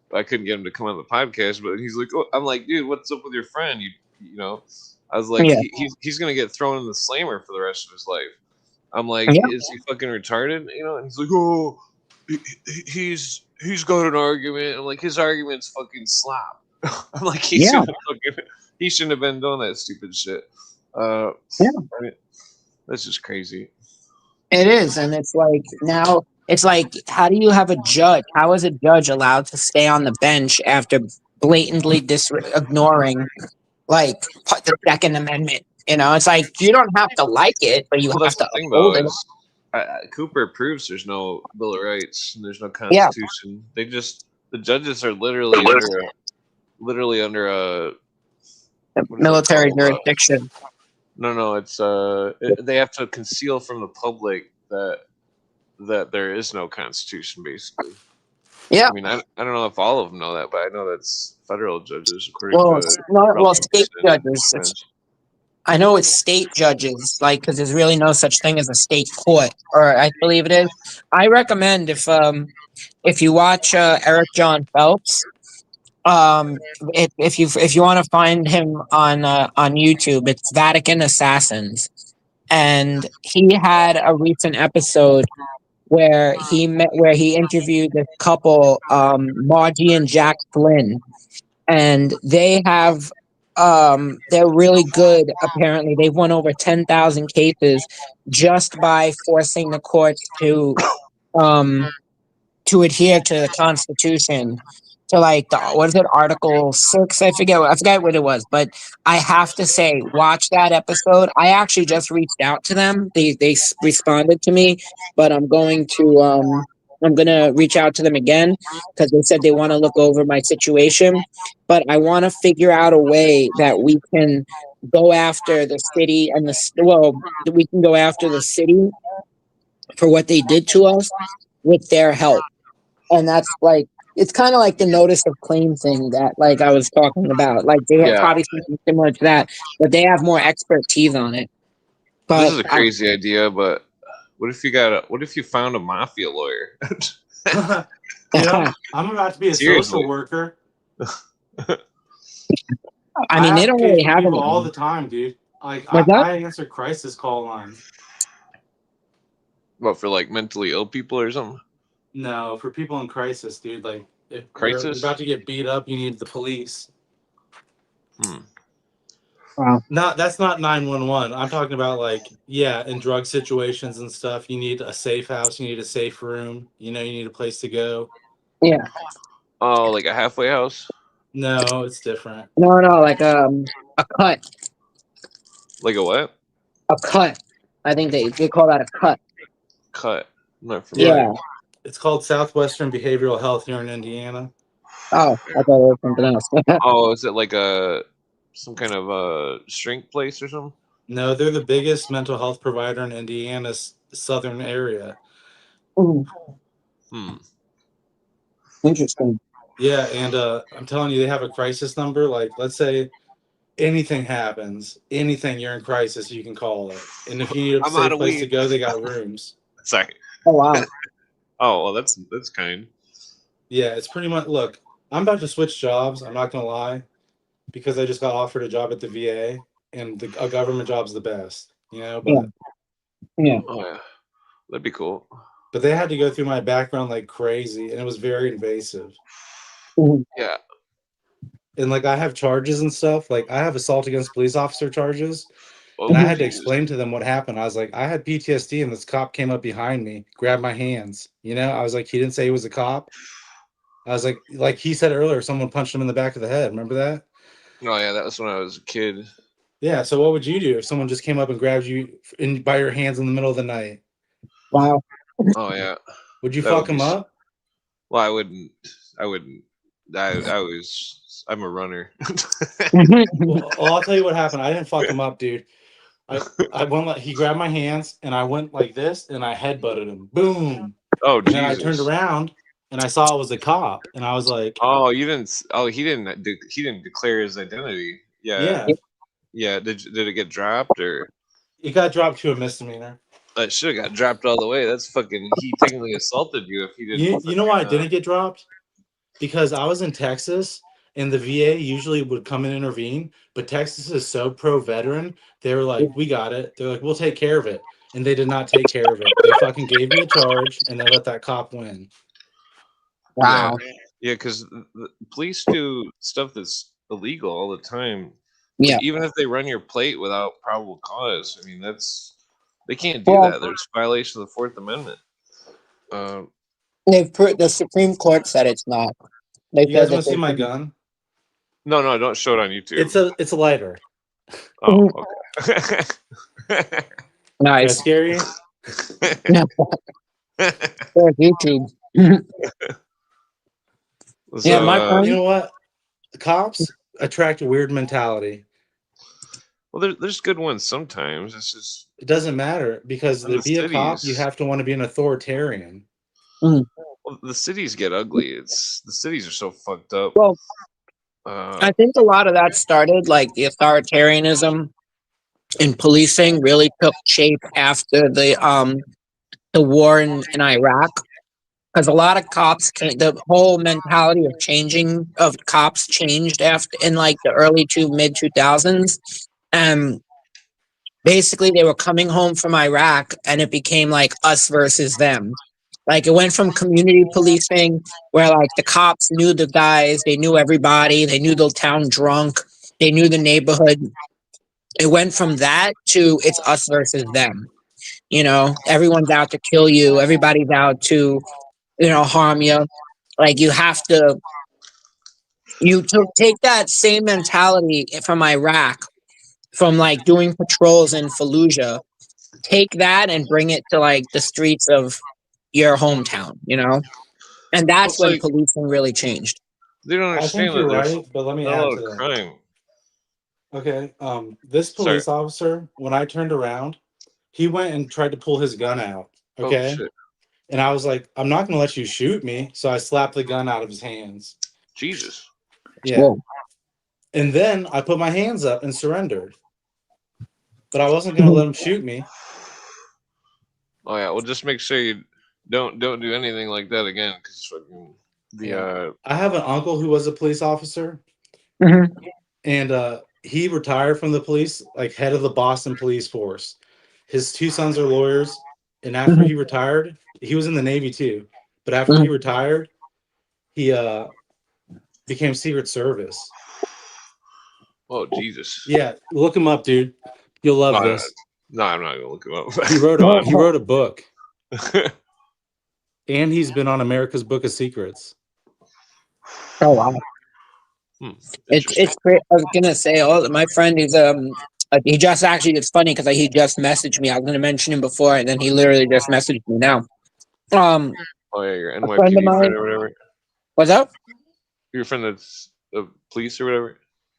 but I couldn't get him to come on the podcast. But he's like, I'm like, dude, what's up with your friend? I was like, he's gonna get thrown in the slammer for the rest of his life. I'm like, is he fucking retarded? And he's like, oh, he's got an argument. I'm like, his argument's fucking slop. I'm like, he shouldn't have been doing that stupid shit. I mean, that's just crazy. It is, and it's like now. It's like, how do you have a judge? How is a judge allowed to stay on the bench after blatantly ignoring, like, the Second Amendment? It's like, you don't have to like it, but you have to uphold it. Cooper proves there's no Bill of Rights and there's no Constitution. Yeah. The judges are literally under a military jurisdiction. No, it's they have to conceal from the public that there is no Constitution, basically. Yeah. I mean, I don't know if all of them know that, but I know that's federal judges. State judges. I know it's state judges, like, because there's really no such thing as a state court, or I believe it is. I recommend if you watch Eric John Phelps, if you want to find him on YouTube, it's Vatican Assassins, and he had a recent episode where he interviewed this couple, Margie and Jack Flynn, and they have they're really good. Apparently, they've won over 10,000 cases just by forcing the courts to adhere to the Constitution. To like what is it, Article 6? I forget what it was, but I have to say, watch that episode. I actually just reached out to them. They responded to me, but I'm gonna reach out to them again because they said they want to look over my situation. But I want to figure out a way that we can go after the city and we can go after the city for what they did to us with their help. And that's like, it's kind of like the notice of claim thing that like I was talking about. Like they have Yeah, probably something similar to that, but they have more expertise on it. this But is a crazy idea, but what if you found a mafia lawyer? I'm about to be a Seriously. social worker. I mean, they don't really advocate for have people all anything. the time, dude. Like What's that? I answer crisis call lines. What, for like mentally ill people or something? No, for people in crisis, dude. Like if you're Crisis? about to get beat up, you need the police. Wow. No, that's not 911. I'm talking about like, yeah, in drug situations and stuff, you need a safe house, you need a safe room, you need a place to go. Yeah. Oh, like a halfway house? No, it's different. No, like a cut. Like a what? A cut. I think they call that a cut. Cut. I'm not familiar. Yeah. It's called Southwestern Behavioral Health here in Indiana. Oh, I thought it was something else. Oh, is it like some kind of a shrink place or something? No, they're the biggest mental health provider in Indiana's southern area. Interesting. Yeah, and I'm telling you, they have a crisis number. Like, let's say anything happens, anything you're in crisis, you can call it. And if you need a I'm out safe of place to weed. go, they got rooms. Sorry. Oh wow. Oh, well, that's kind. Yeah, it's pretty much. Look, I'm about to switch jobs. I'm not gonna lie, because I just got offered a job at the VA, and a government job's the best. But Yeah. Oh yeah, that'd be cool. but they had to go through my background like crazy, and it was very invasive. Yeah. And like I have charges and stuff. Like I have assault against police officer charges. Oh, And I had to Jesus. explain to them what happened. I was like, I had PTSD, and this cop came up behind me, grabbed my hands. I was like, he didn't say he was a cop. I was like he said earlier, someone punched him in the back of the head. Remember that? Oh yeah, that was when I was a kid. Yeah. So what would you do if someone just came up and grabbed you by your hands in the middle of the night? Wow. Oh yeah. Would you That fuck would him be up? Well, I wouldn't. I'm a runner. Well, I'll tell you what happened. I didn't fuck him up, dude. I went like he grabbed my hands, and I went like this, and I headbutted him. Boom. Oh, And then I turned Jesus. around, and I saw it was a cop, and I was like, Oh, you didn't. Oh, he didn't. He didn't declare his identity. Yeah. yeah. Yeah. Did it get dropped or? It got dropped to a misdemeanor. That should have got dropped all the way. That's fucking. He technically assaulted you if he didn't. You know why I didn't get dropped? Because I was in Texas, and the VA usually would come and intervene, but Texas is so pro-veteran, they were like, we got it. They're like, we'll take care of it. And they did not take care of it. They fucking gave me a charge, and they let that cop win. Wow. Yeah, because the police do stuff that's illegal all the time. Yeah. Like, even if they run your plate without probable cause, I mean they can't do Well, that. There's violation of the Fourth Amendment. the Supreme Court said it's not. They You guys said want to see that my gun? No, don't show it on YouTube. It's a lighter. Oh, okay. Does nice. that scare you? There's YouTube. So, Yeah, my friend. You know what? The cops attract a weird mentality. well, there's good ones sometimes. It's just It doesn't matter, because in to the be a cop, you cities. have to want to be an authoritarian. Well, the cities get ugly. The cities are so fucked up. Well, I think a lot of that started like the authoritarianism in policing really took shape after the war in Iraq, because a lot of cops the whole mentality of changing of cops changed after in like the early to mid 2000s, and basically they were coming home from Iraq, and it became like us versus them. Like it went from community policing where like the cops knew the guys, they knew everybody, they knew the town drunk, they knew the neighborhood. It went from that to it's us versus them. Everyone's out to kill you, everybody's out to, harm you. Like take that same mentality from Iraq, from like doing patrols in Fallujah, take that and bring it to like the streets of your hometown, and that's when like, policing really changed. they don't I understand think you're that there's right, but let me not a add lot to of that. crime. Okay. This Sorry. police officer, when I turned around, he went and tried to pull his gun out. Oh Okay. shit. And I was like, I'm not gonna let you shoot me. So I slapped the gun out of his hands. Jesus. Yeah. Whoa. And then I put my hands up and surrendered. But I wasn't gonna let him shoot me. Oh yeah. Well, just make sure you don't do anything like that again, because fucking the I have an uncle who was a police officer, Mhm. and he retired from the police, like head of the Boston police force. His two sons are lawyers, and after he retired, he was in the Navy too. But after he retired, he became Secret Service. oh Jesus. Yeah, look him up, dude. You'll love No, this. no, I'm not gonna look him up. He wrote Oh. he wrote a book, and he's been on America's Book of Secrets. Oh wow. Interesting. It's great. I was gonna say, my friend is he just actually, it's funny because he just messaged me. I was gonna mention him before, and then he literally just messaged me now. Oh yeah, your A friend of NYPD mine. friend or whatever. What's up? Your friend that's the police or whatever.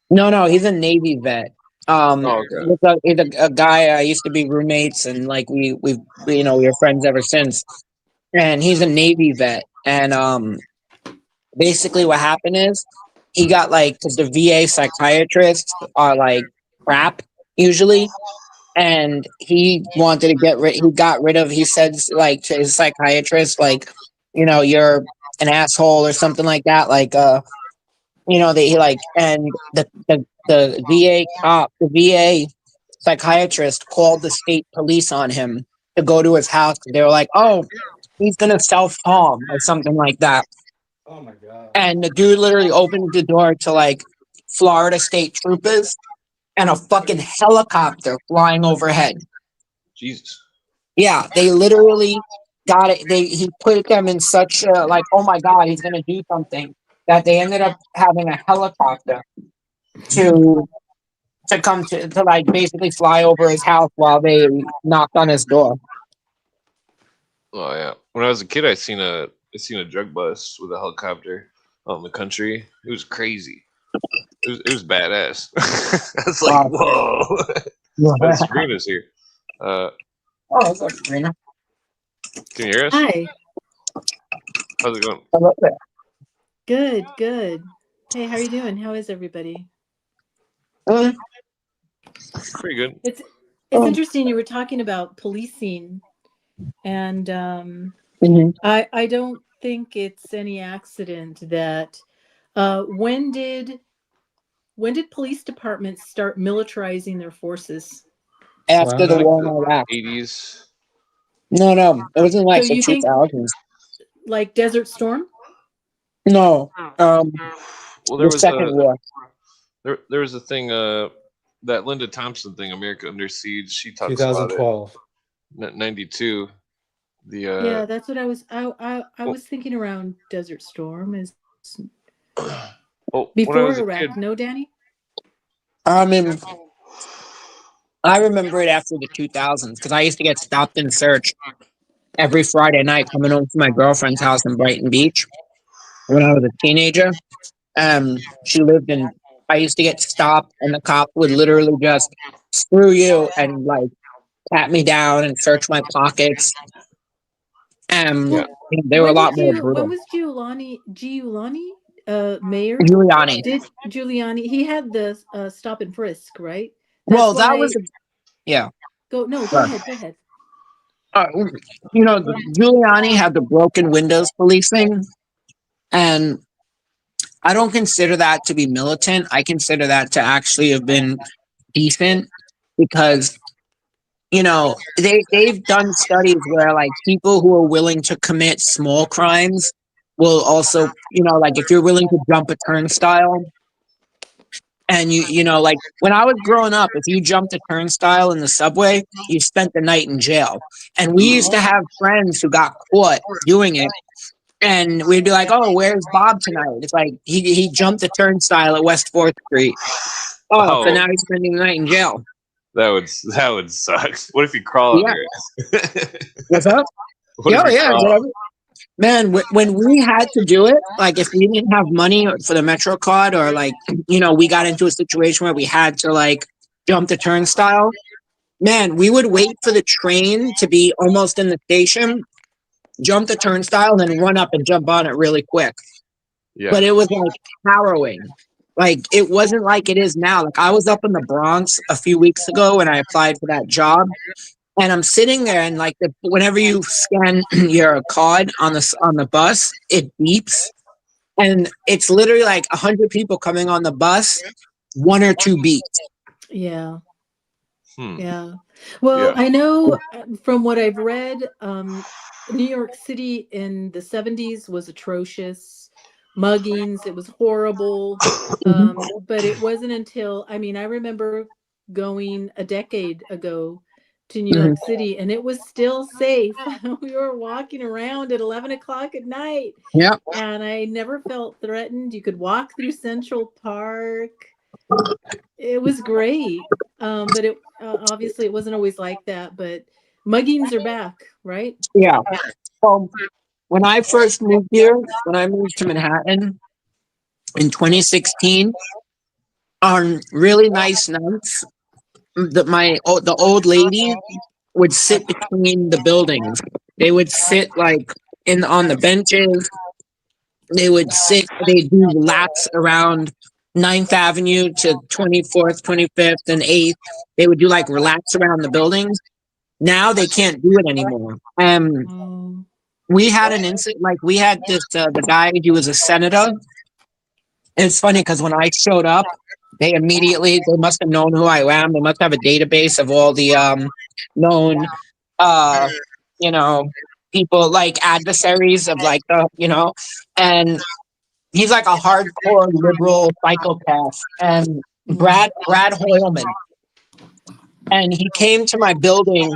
No, he's a Navy vet. Oh, okay. He's a guy I used to be roommates, and like we're friends ever since. And he's a Navy vet, and basically what happened is he got like, because the VA psychiatrists are like crap usually, and he wanted to get rid. He got rid of. He said like to his psychiatrist, like, you're an asshole or something like that. Like that he like, and the VA cop, the VA psychiatrist called the state police on him to go to his house. They were like, oh, he's gonna self-harm or something like that. Oh my god. And the dude literally opened the door to like Florida State Troopers and a fucking helicopter flying overhead. Jesus. Yeah, they literally got it. He put them in such a, like, oh my god, he's gonna do something, that they ended up having a helicopter to come to like basically fly over his house while they knocked on his door. Oh yeah. When I was a kid, I seen a drug bust with a helicopter out in the country. It was crazy. It was badass. I was like, whoa. But Sabrina's here. Oh, what's up, Sabrina? Can you hear us? Hi. How's it going? I love it. Good. Hey, how are you doing? How is everybody? Pretty good. It's interesting. You were talking about policing, and I don't think it's any accident that when did police departments start militarizing their forces? After the war in Iraq. 80s. No, it wasn't like So the you think 2000s. like Desert Storm? No, Well, there the was second war. there was a thing that Linda Thompson thing, America Under Siege. She talks about it. 2012. 92. Yeah, that's what I was was thinking around Desert Storm is Well, when I before was a Iraq. kid, No, Danny? I remember it after the 2000s because I used to get stopped and searched every Friday night coming home from my girlfriend's house in Brighton Beach when I was a teenager. She lived in. I used to get stopped, and the cop would literally just screw you and like pat me down and search my pockets. Yeah. They were a lot more brutal. When was Giuliani mayor? Giuliani. Did Giuliani? He had the stop and frisk, right? Well, that was yeah. Go ahead. Giuliani had the broken windows policing, and I don't consider that to be militant. I consider that to actually have been decent because, they've done studies where like people who are willing to commit small crimes will also, like if you're willing to jump a turnstile and like when I was growing up, if you jumped a turnstile in the subway, you spent the night in jail. And we used to have friends who got caught doing it. And we'd be like, oh, where's Bob tonight? It's like he jumped the turnstile at West 4th Street. So now he's spending the night in jail. That would suck. What if you crawl under it? What's up? Man, when we had to do it, like if we didn't have money for the Metro card, or like, we got into a situation where we had to like jump the turnstile, man, we would wait for the train to be almost in the station, jump the turnstile, then run up and jump on it really quick. Yeah. But it was like harrowing. Like it wasn't like it is now. Like I was up in the Bronx a few weeks ago when I applied for that job, and I'm sitting there, and like whenever you scan your card on the bus, it beeps, and it's literally like 100 people coming on the bus, 1 or 2 beeps. Yeah. Hmm. Yeah. Well, Yeah. I know from what I've read, New York City in the 70s was atrocious. Muggings, it was horrible. But it wasn't until, I remember going a decade ago to New York City, and it was still safe. We were walking around at 11 o'clock at night, Yeah. and I never felt threatened. You could walk through Central Park. It was great. But it obviously it wasn't always like that. But muggings are back, right? Yeah. So when I first moved here, when I moved to Manhattan in 2016, on really nice nights, the old lady would sit between the buildings. They would sit like on the benches. They would sit. They do laps around 9th Avenue to 24th, 25th, and 8th. They would do like laps around the buildings. Now they can't do it anymore. We had an incident. Like we had this the guy. He was a senator. It's funny because when I showed up, they must have known who I am. They must have a database of all the known people, like adversaries of like and he's like a hardcore liberal psychopath. And Brad Hoylman, and he came to my building,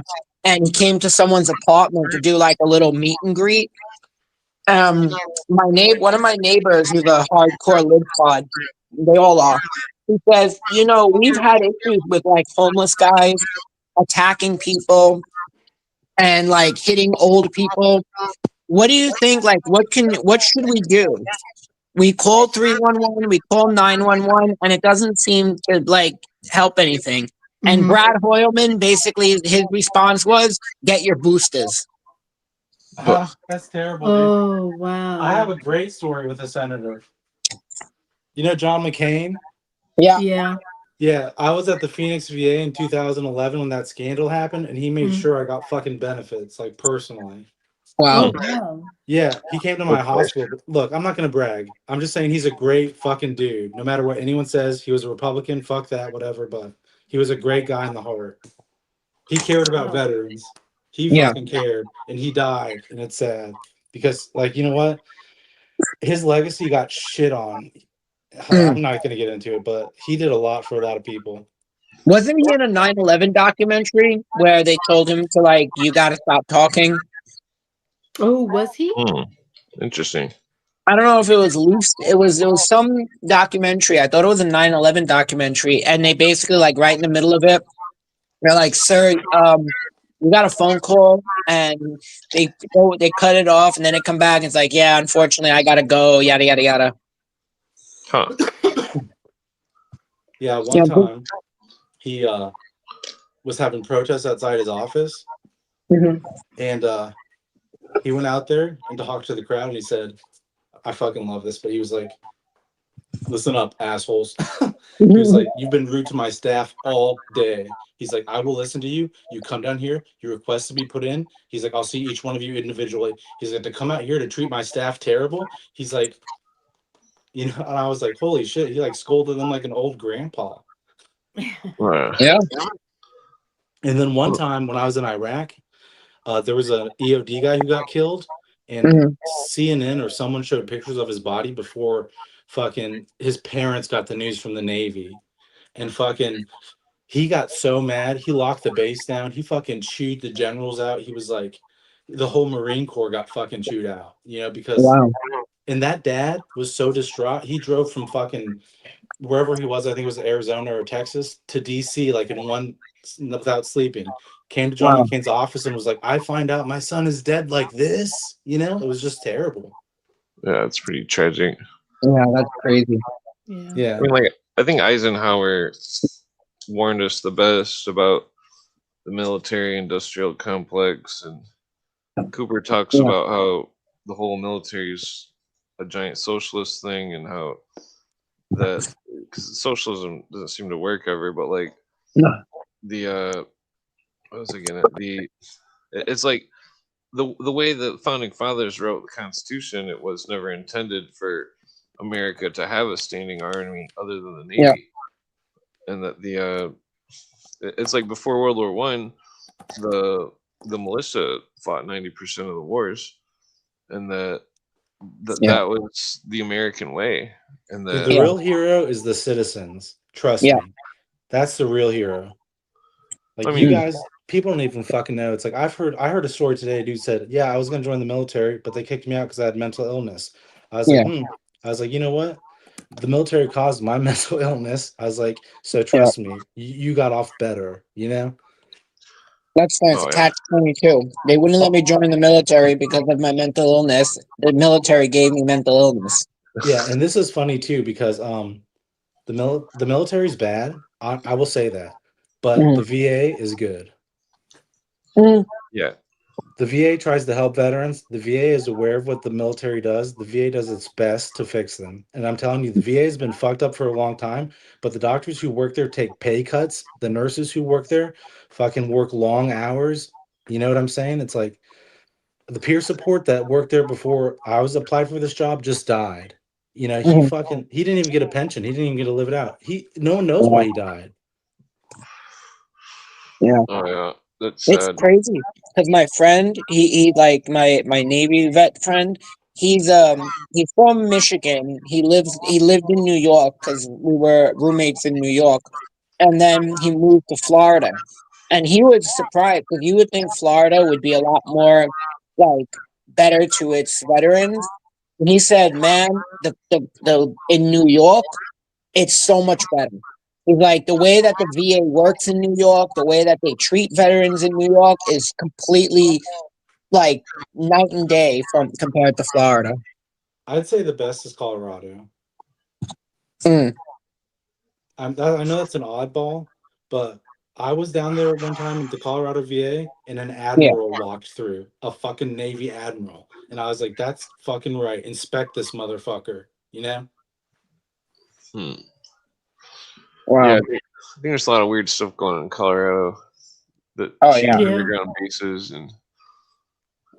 and he came to someone's apartment to do like a little meet and greet. One of my neighbors, who's a hardcore lib pod, they all are. He says, we've had issues with like homeless guys attacking people and like hitting old people. What do you think? Like, what should we do? We call 311, we call 911, and it doesn't seem to like help anything. And Brad Hoylman, basically, his response was, "Get your boosters." That's terrible. Dude. Oh, wow. I have a great story with a senator. You know John McCain? Yeah. Yeah. Yeah, I was at the Phoenix VA in 2011 when that scandal happened, and he made sure I got fucking benefits, like personally. Wow. Oh, wow. Yeah, he came to my hospital. Look, I'm not going to brag. I'm just saying he's a great fucking dude. No matter what anyone says, he was a Republican, fuck that, whatever, but he was a great guy in the heart. He cared about veterans. He fucking cared, and he died, and it's sad. Because, like, you know what? His legacy got shit on. I'm not going to get into it, but he did a lot for a lot of people. Wasn't he in a 9/11 documentary where they told him to, like, you got to stop talking? Oh, was he? Interesting. I don't know if it was loose. It was some documentary. I thought it was a 9/11 documentary, and they basically, like, right in the middle of it, they're like, "Sir, we got a phone call," and they cut it off, and then they come back and it's like, "Yeah, unfortunately, I gotta go." Yada yada yada. Huh. Yeah, one time he was having protests outside his office, and he went out there and talked to the crowd, and he said, "I fucking love this," but he was like, "Listen up, assholes." He was like, "You've been rude to my staff all day." He's like, "I will listen to you. You come down here, you request to be put in." He's like, "I'll see each one of you individually." He's like, "To come out here to treat my staff terrible." He's like, and I was like, holy shit. He like scolded them like an old grandpa. Yeah. And then one time when I was in Iraq, there was an EOD guy who got killed, and CNN or someone showed pictures of his body before fucking his parents got the news from the Navy. And fucking he got so mad, he locked the base down. He fucking chewed the generals out. He was like, the whole Marine Corps got fucking chewed out, because and that dad was so distraught. He drove from fucking wherever he was, I think it was Arizona or Texas, to DC like in one without sleeping. came to John Wow. McCain's office and was like, I find out my son is dead like this. You know, it was just terrible. Yeah, it's pretty tragic. Yeah, that's crazy. Yeah. Yeah. I mean, like, I think Eisenhower warned us the best about the military-industrial complex, and Cooper talks Yeah. about how the whole military is a giant socialist thing, and how that because socialism doesn't seem to work ever, but like No. the what was it gonna it's like the way the founding fathers wrote the Constitution, it was never intended for America to have a standing army other than the Navy. Yeah. And that it's like before World War One, the militia fought 90% of the wars, and Yeah. that was the American way. And Dude, that the Yeah. real hero is the citizens. Trust Yeah. me. That's the real hero. Like, I you mean- guys, people don't even fucking know. It's like I heard a story today. A dude said, "Yeah, I was gonna join the military, but they kicked me out because I had mental illness." I was Yeah. like, I was like, you know what? The military caused my mental illness. I was like, so trust me, you got off better. You know? That's nice. Oh, yeah. Catch 22. They wouldn't let me join the military because of my mental illness. The military gave me mental illness. Yeah, and this is funny too because the military's bad. I will say that, but Mhm. the VA is good. yeah, The VA tries to help veterans. The VA is aware of what the military does. The VA does its best to fix them. And I'm telling you, the VA has been fucked up for a long time, but the doctors who work there take pay cuts. The nurses who work there fucking work long hours. You know what I'm saying? It's like the peer support that worked there before I was applied for this job just died. You know, Mhm. he didn't even get a pension. He didn't even get to live it out. No one knows why he died. oh yeah, that's It's sad. crazy because my friend, he like my Navy vet friend. He's from Michigan. He lived in New York because we were roommates in New York, and then he moved to Florida, and he was surprised because you would think Florida would be a lot more like better to its veterans. And he said, "Man, the in New York, it's so much better." It's like the way that the VA works in New York, the way that they treat veterans in New York is completely like night and day from compared to Florida. I'd say the best is Colorado. Mm. I know that's an oddball, but I was down there one time at the Colorado VA, and an admiral walked through, a fucking Navy admiral, and I was like, "That's fucking right. Inspect this motherfucker." You know? Hmm. Wow. Yeah, I think there's a lot of weird stuff going on in Colorado. That Oh, huge yeah. Yeah. underground bases, and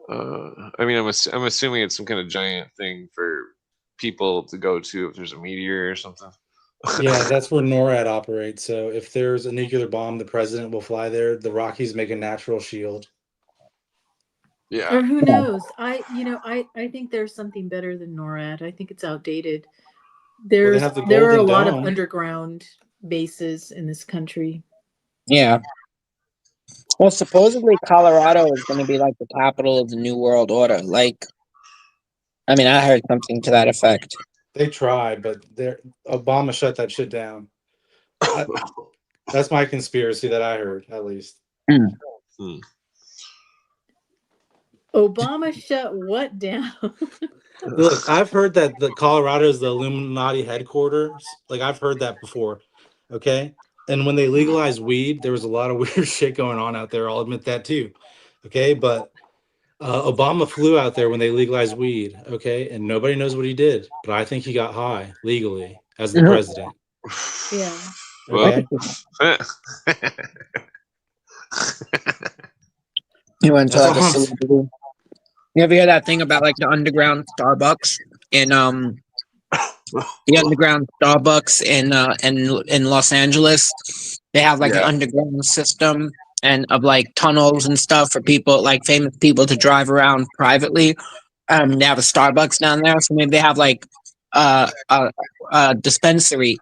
I mean, I'm assuming it's some kind of giant thing for people to go to if there's a meteor or something. Yeah, that's where NORAD operates. So if there's a nuclear bomb, the president will fly there. The Rockies make a natural shield. Yeah, Or who knows? I think there's something better than NORAD. I think it's outdated. Well, they have the There are a Golden lot of Dome. underground bases in this country. Yeah. Well, supposedly Colorado is going to be like the capital of the New World Order. Like, I mean, I heard something to that effect. They tried, but Obama shut that shit down. That's my conspiracy that I heard, at least. Hmm. Obama shut what down? Look, I've heard that the Colorado is the Illuminati headquarters. Like, I've heard that before. Okay. And when they legalized weed, there was a lot of weird shit going on out there. I'll admit that too. Okay. But Obama flew out there when they legalized weed. Okay. And nobody knows what he did. But I think he got high legally as the president. Yeah. Okay. Well, He went to That's like a all I'm celebrity. You ever hear that thing about like the underground Starbucks in in Los Angeles? They have like an Yeah. underground system and of like tunnels and stuff for people like famous people to drive around privately. They have a Starbucks down there, so maybe they have like a dispensary.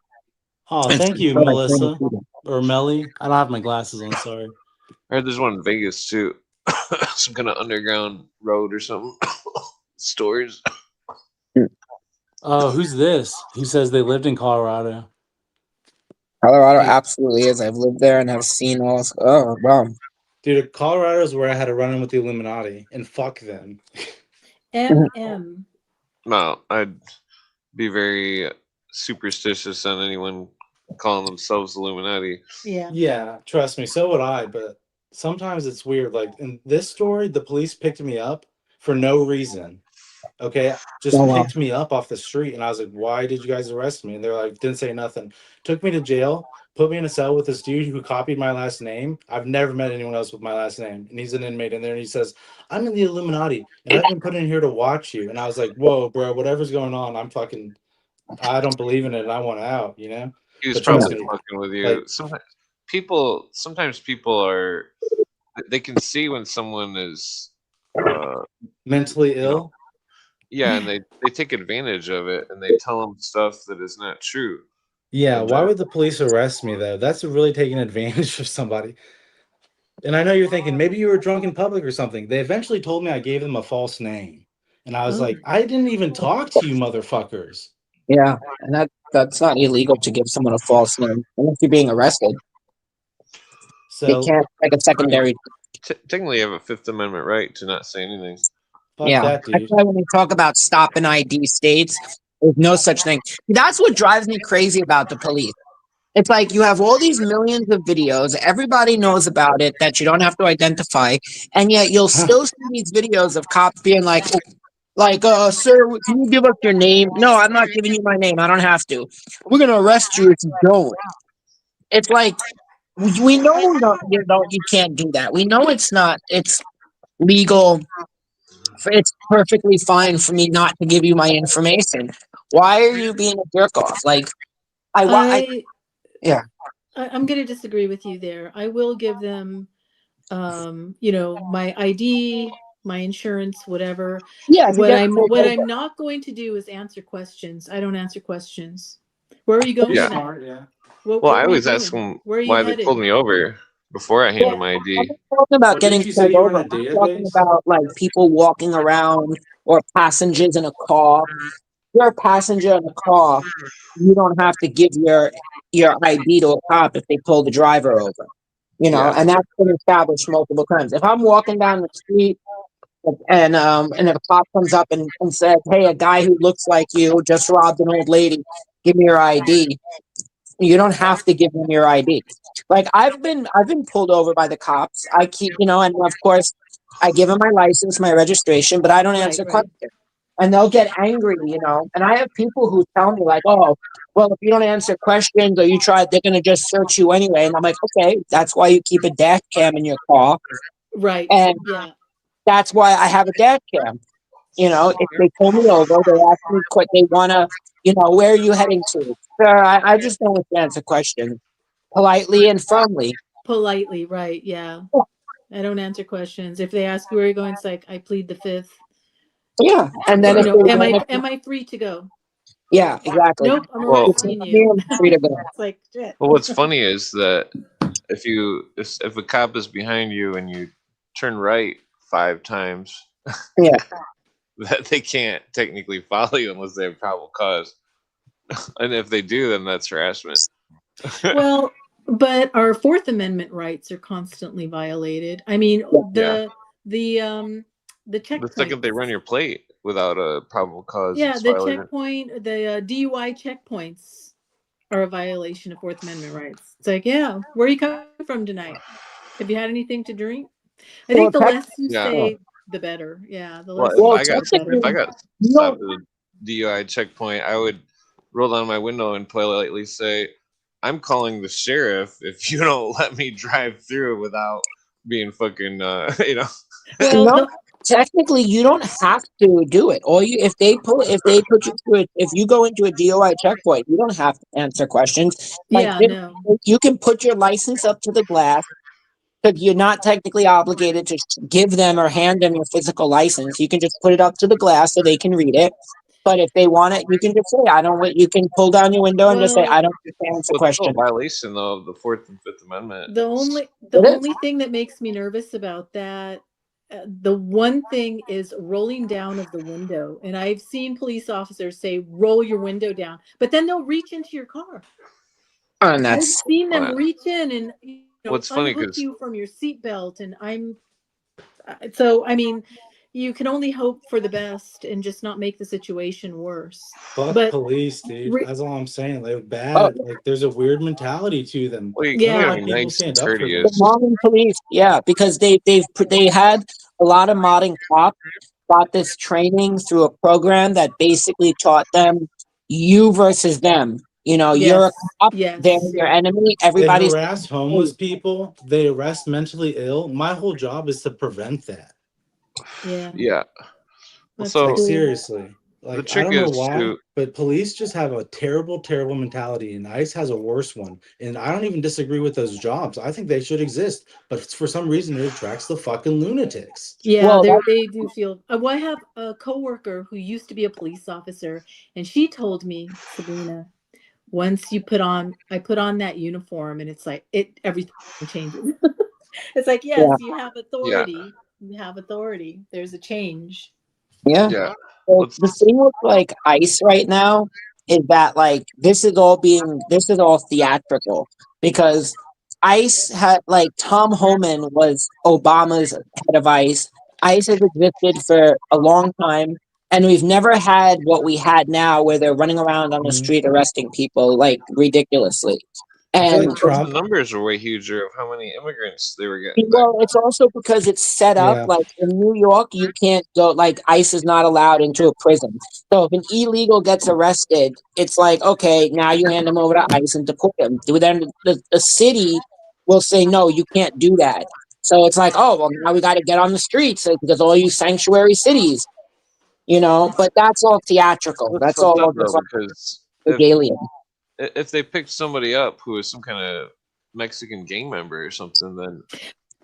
Oh, thank you, for, like, Melissa famous people. or Melly. I don't have my glasses on. Sorry. I heard there's one in Vegas too. Some kind of underground road or something. Stores. Oh, who's this? Who says they lived in Colorado? Colorado absolutely is. I've lived there and have seen all. Oh wow. Dude, Colorado is where I had to run in with the Illuminati, and fuck them. MM. No, I'd be very superstitious on anyone calling themselves Illuminati. Yeah. Yeah, trust me, so would I, but sometimes it's weird. Like in this story, the police picked me up for no reason. Okay, just Oh, wow. picked me up off the street, and I was like, "Why did you guys arrest me?" And they're like, "Didn't say nothing." Took me to jail, put me in a cell with this dude who copied my last name. I've never met anyone else with my last name, and he's an inmate in there. And he says, "I'm in the Illuminati, and I've been put in here to watch you." And I was like, "Whoa, bro, whatever's going on, I don't believe in it, and I want out." You know? He was But trust probably me, fucking with you. like Sometimes people are, they can see when someone is, mentally you know, ill. yeah, and they take advantage of it and they tell them stuff that is not true. Yeah, And why would the police arrest me though? That's really taking advantage of somebody. And I know you're thinking maybe you were drunk in public or something. They eventually told me I gave them a false name. And I was Oh. like, I didn't even talk to you motherfuckers. Yeah, and that's not illegal to give someone a false name unless you're being arrested. They So can't like a secondary. technically you have a Fifth Amendment right to not say anything. fuck Yeah, that, that's dude. why when we talk about stop and ID states, there's no such thing. That's what drives me crazy about the police. It's like you have all these millions of videos, everybody knows about it that you don't have to identify, and yet you'll still see these videos of cops being like, sir, can you give us your name? No, I'm not giving you my name. I don't have to. We're gonna arrest you if you don't. It's like we know you can't do that. We know it's not. It's legal. It's perfectly fine for me not to give you my information. Why are you being a jerk off? Like yeah. I'm going to disagree with you there. I will give them, my ID, my insurance, whatever. Yeah, if you get pulled What over. I'm not going to do is answer questions. I don't answer questions. Where are you going Yeah. with that? Smart, yeah. What Well, were I you always doing? ask them Where are you why they headed? pulled me over before I hand them my ID. I'm not talking about Oh, getting didn't you say pulled you were in over. a I'm talking database? about like people walking around or passengers in a car. If you're a passenger in a car, you don't have to give your ID to a cop if they pull the driver over. Yeah. And that's been established multiple times. If I'm walking down the street and if a cop comes up and says, "Hey, a guy who looks like you just robbed an old lady, give me your ID," you don't have to give them your ID. Like I've been pulled over by the cops. I keep, and of course I give them my license, my registration, but I don't answer Right. questions. And they'll get angry, And I have people who tell me like, "Oh, well, if you don't answer questions or you try, they're gonna just search you anyway." And I'm like, "Okay, that's why you keep a dash cam in your car, Right. and Yeah. that's why I have a dash cam." If they pull me over, they ask me what they wanna, where are you heading to? Sir, I just don't want to answer questions politely and firmly. Politely. Right. Yeah. I don't answer questions. If they ask where you're going, it's like, I plead the fifth. Yeah, and then Right. Am I free to go? yeah, exactly. Nope, I'm Well- arresting It's you. free to go. It's like shit. Well, what's funny is that if a cop is behind you and you turn right 5 times, Yeah. that they can't technically follow you unless they have probable cause. And if they do, then that's harassment. Well, but our Fourth Amendment rights are constantly violated. I mean, Yeah. the The checkpoint. second they run your plate without a probable cause, Yeah, it's the violated. checkpoint, the DUI checkpoints are a violation of Fourth Amendment rights. It's like, yeah, where are you coming from tonight? Have you had anything to drink? I think the less you Yeah. say, the better. Yeah, the Well, less if Well, I got technically, if I got stopped at a DUI checkpoint, I would roll down my window and politely say, "I'm calling the sheriff if you don't let me drive through without being fucking, Well, no, technically, you don't have to do it. Or if they put you through it, if you go into a DOI checkpoint, you don't have to answer questions. yeah, no. You can put your license up to the glass. But you're not technically obligated to give them or hand them your physical license. You can just put it up to the glass so they can read it. But if they want it, you can just say, "I don't want." You can pull down your window and just say, Well, "I don't want to answer Well, it's still a questions." violation though of the Fourth and Fifth Amendment. The only thing that makes me nervous about that, the one thing is rolling down of the window. And I've seen police officers say, "Roll your window down," but then they'll reach into your car. And I've that's seen them What? reach in and what's funny unhook because you from your seatbelt, and so I mean, you can only hope for the best and just not make the situation worse. Fuck But police, dude. re- That's all I'm saying. They're Oh, bad. Like there's a weird mentality to them. well, you I don't know gotta yeah, why be people nice and stand up for the them. courteous. modern police, yeah, because they had a lot of modern cops got this training through a program that basically taught them you versus them. You know, you're a yes, cop, they're yes, your enemy. They Everybody's harass homeless people. They arrest mentally ill. My whole job is to prevent that. yeah, Yeah. Well, that's so Like cool. seriously. the Like I trick don't know is why, to but police just have a terrible, terrible mentality, and ICE has a worse one. And I don't even disagree with those jobs. I think they should exist, but for some reason it attracts the fucking lunatics. Yeah, well, they do feel. Well, I have a coworker who used to be a police officer, and she told me, Sabrina, once I put on that uniform, and it's like everything changes. It's like, yes, yeah, you have yeah, authority. You have authority. There's a change. yeah. yeah. So Let's the thing with like ICE right now is that like this is all theatrical because ICE had like Tom Homan was Obama's head of ICE. ICE has existed for a long time, and we've never had what we had now, where they're running around on the Mhm. street arresting people like ridiculously. I feel And like plus the Trump. numbers are way huger of how many immigrants they were getting back. well, it's also because it's set up Yeah. like in New York, you can't go, like, ICE is not allowed into a prison. So if an illegal gets arrested, it's like, okay, now you hand them over to ICE and deport them. Then the city will say, no, you can't do that. So it's like, oh, well, now we got to get on the streets because all you sanctuary cities, but that's all theatrical. It's That's fucked up all just though like because regalia. if they picked somebody up who was some kind of Mexican gang member or something, then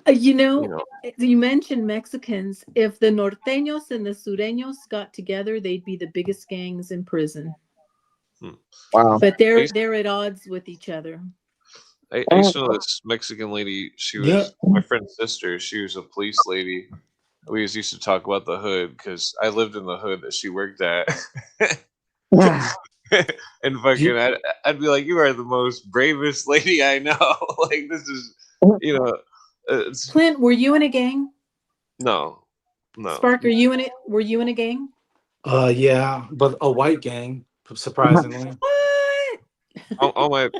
You you know, know, you mentioned Mexicans. If the norteños and the sureños got together, they'd be the biggest gangs in prison. Wow. But I they're used, they're at odds with each other. I used to know this Mexican lady. She Yeah. was my friend's sister. She was a police lady. We used to talk about the hood because I lived in the hood that she worked at. And fucking, You, I'd be like, "You are the most bravest lady I know." Like this is, you know, it's Clint, were you in a gang? no. Spark, were you in a gang? yeah, but a white gang, surprisingly. What? All my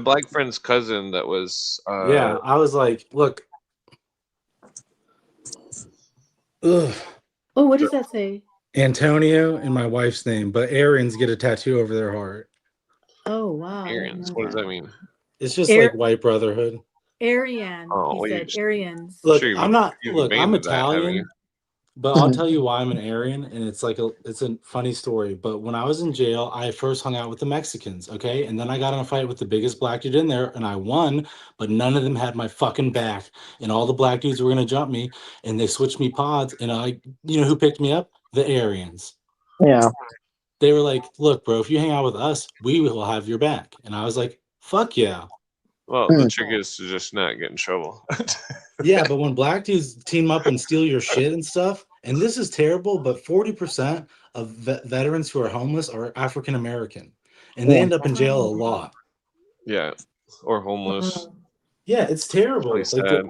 black friend's cousin that was Yeah, I was like, look, ugh, Oh, what does that say? Antonio and my wife's name, but Aryans get a tattoo over their heart. Oh, wow, I didn't Arians. know What does that that. mean? It's just like white brotherhood. Aryan, Oh, he well, said. Aryans. Look, sure you've I'm evaded that, haven't you? Italian, but I'll tell you why I'm an Aryan, and it's a funny story. But when I was in jail, I first hung out with the Mexicans, okay? And then I got in a fight with the biggest black dude in there, and I won, but none of them had my fucking back. And all the black dudes were gonna jump me, and they switched me pods, and you know who picked me up? The Aryans. Yeah. They were like, look, bro, if you hang out with us, we will have your back. And I was like, fuck yeah. Well, the trick is to just not get in trouble. Yeah, but when black dudes team up and steal your shit and stuff, and this is terrible, but 40% of veterans who are homeless are African American, and they Yeah. end up in jail a lot. Yeah, or homeless. Wow. Yeah, it's terrible. Really Like sad.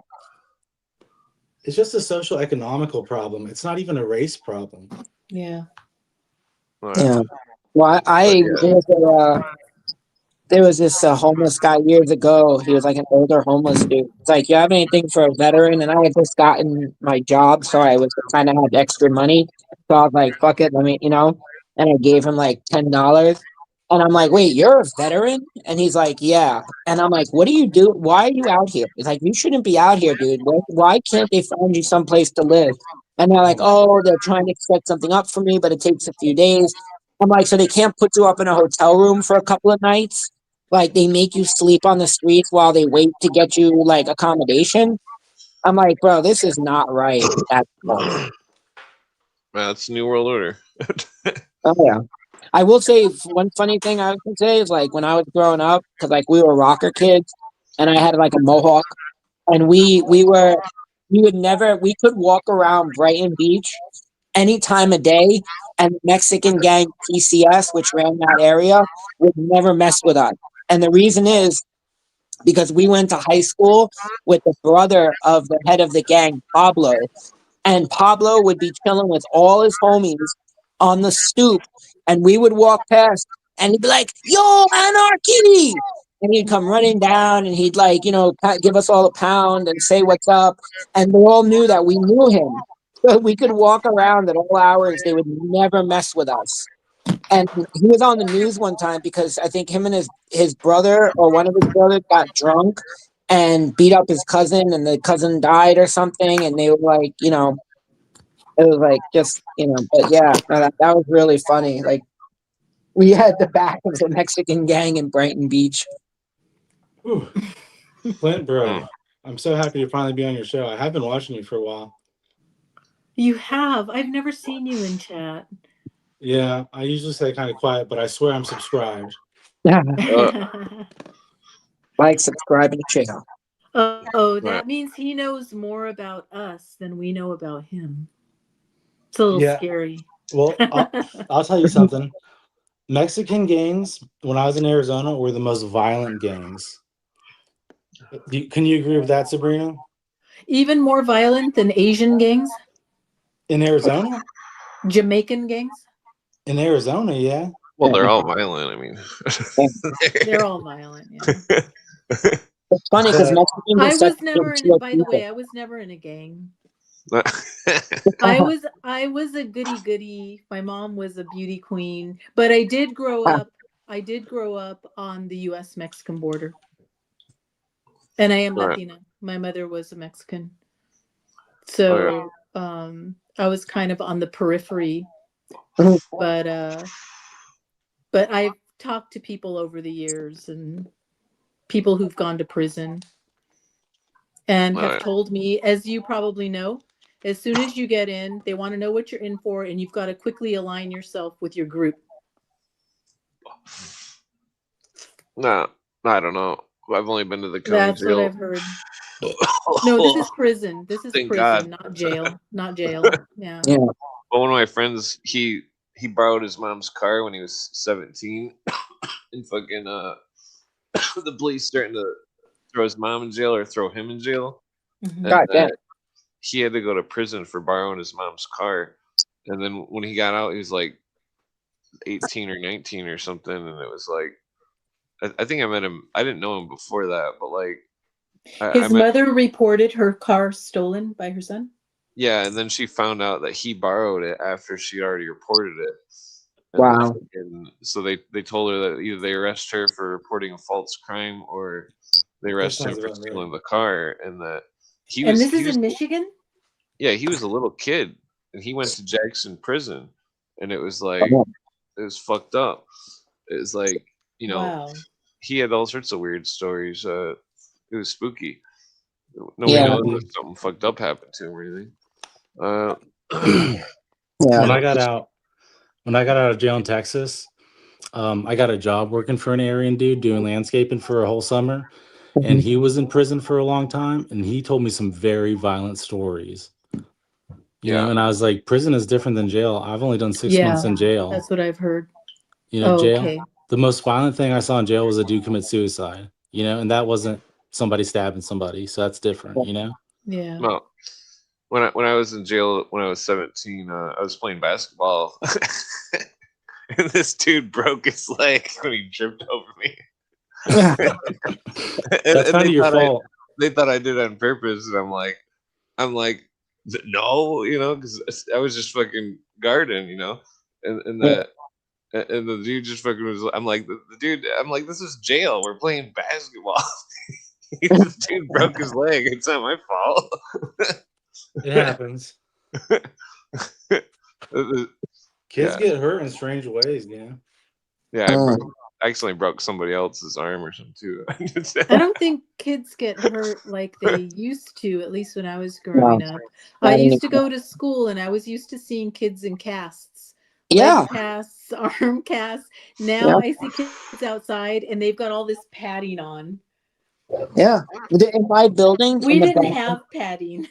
it's just a social economical problem. It's not even a race problem. Yeah. Yeah. Well, But there was this homeless guy years ago. He was like an older homeless dude. It's like, you have anything for a veteran? And I had just gotten my job, so I was kind of had extra money. So I was like, fuck it, let me, and I gave him like $10. And I'm like, wait, you're a veteran? And he's like, yeah. And I'm like, what do you do? Why are you out here? He's like, you shouldn't be out here, dude. Why can't they find you someplace to live? And they're like, oh, they're trying to set something up for me, but it takes a few days. I'm like, so they can't put you up in a hotel room for a couple of nights? Like, they make you sleep on the streets while they wait to get you like accommodation? I'm like, bro, this is not right at all. That's New World Order. Oh yeah. I will say one funny thing I can say is like when I was growing up, because like we were rocker kids, and I had like a mohawk, and we could walk around Brighton Beach any time of day, and Mexican gang PCS, which ran that area, would never mess with us. And the reason is because we went to high school with the brother of the head of the gang, Pablo. And Pablo would be chilling with all his homies on the stoop, and we would walk past, and he'd be like, "Yo, anarchy!" And he'd come running down, and he'd like, give us all a pound and say what's up, and they all knew that we knew him, so we could walk around at all hours. They would never mess with us. And he was on the news one time because I think him and his brother or one of his brothers got drunk and beat up his cousin, and the cousin died or something, and they were like, it was like just, but yeah, no, that was really funny. Like, we had the back of the Mexican gang in Brighton Beach. Whew. Clint, bro, I'm so happy to finally be on your show. I have been watching you for a while. You have? I've never seen you in chat. Yeah, I usually stay kind of quiet, but I swear I'm subscribed. Yeah. Like, subscribe, and share. That means he knows more about us than we know about him. It's a little scary. Well, I'll tell you something. Mexican gangs, when I was in Arizona, were the most violent gangs. Can you agree with that, Sabrina? Even more violent than Asian gangs? In Arizona? Jamaican gangs? In Arizona, yeah. Well, they're all violent. I mean, they're all violent. Yeah. It's funny because Mexicans. By the way, I was never in a gang. I was a goody. My mom was a beauty queen, but I did grow up on the US-Mexican border. And I am Latina. My mother was a Mexican. So I was kind of on the periphery. But I've talked to people over the years, and people who've gone to prison, and have told me, as you probably know, as soon as you get in, they want to know what you're in for, and you've got to quickly align yourself with your group. No, I don't know. I've only been to the county That's jail. what I've heard. No, this is prison. This is Thank prison, God. not jail. Not jail. Yeah. Well, one of my friends, he borrowed his mom's car when he was 17, and fucking the police starting to throw his mom in jail or throw him in jail. Mm-hmm. And, he had to go to prison for borrowing his mom's car, and then when he got out, he was like 18 or 19 or something, and it was like, I think I met him. I didn't know him before that, but like, his mother reported her car stolen by her son. Yeah, and then she found out that he borrowed it after she'd already reported it. Wow. And so they told her that either they arrest her for reporting a false crime or they arrest him for stealing the car, and that he was. And this is in Michigan? Yeah, he was a little kid, and he went to Jackson prison, and it was like, it was fucked up. It was like, he had all sorts of weird stories. It was spooky. Nobody knows if something fucked up happened to him or anything. When I got out of jail in Texas, I got a job working for an Aryan dude doing landscaping for a whole summer, and he was in prison for a long time, and he told me some very violent stories. You know, and I was like, prison is different than jail. I've only done 6 months in jail. That's what I've heard. Jail. Okay. The most violent thing I saw in jail was a dude commit suicide. And that wasn't somebody stabbing somebody, so that's different. Yeah. Well, when I was in jail when I was 17, I was playing basketball, and this dude broke his leg when he tripped over me. That's kind of your fault. They thought I did it on purpose, and I'm like, no, because I was just fucking guarding, and the dude just fucking was. I'm like, the dude. I'm like, this is jail. We're playing basketball. This dude broke his leg. It's not my fault. It happens. Kids get hurt in strange ways, Yeah, I accidentally broke somebody else's arm or something too. I don't think kids get hurt like they used to, at least when I was growing up. I used to go to school, and I was used to seeing kids in casts. Leg casts, arm casts. Now I see kids outside, and they've got all this padding on. Yeah. In my building, we didn't have padding.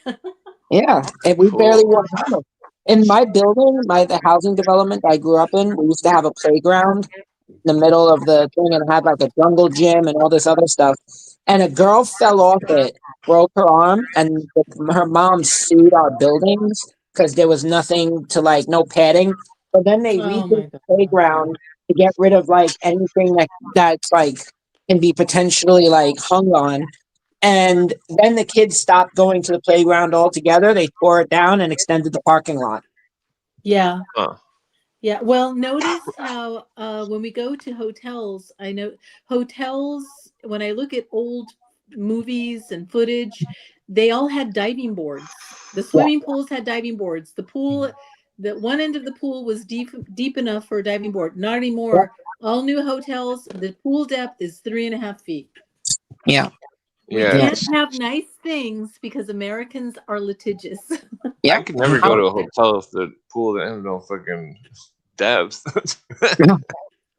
Yeah, and we barely wore helmets. In my building, the housing development I grew up in, we used to have a playground in the middle of the thing, and had like a jungle gym and all this other stuff. and a girl fell off it, broke her arm, and her mom sued our buildings because there was nothing to like, no padding. But then they Oh redid my the god. playground to get rid of like anything that's like can be potentially like hung on. And then the kids stopped going to the playground altogether. They tore it down and extended the parking lot. Yeah. Huh. Yeah. Well, notice how when we go to hotels, I know hotels, when I look at old movies and footage, they all had diving boards. The swimming pools had diving boards. The pool, the one end of the pool was deep enough for a diving board. Not anymore. All new hotels, the pool depth is 3.5 feet. Yeah. We Yeah. can't have nice things because Americans are litigious. Yeah. I could never go to a hotel if the pool didn't have no fucking depth.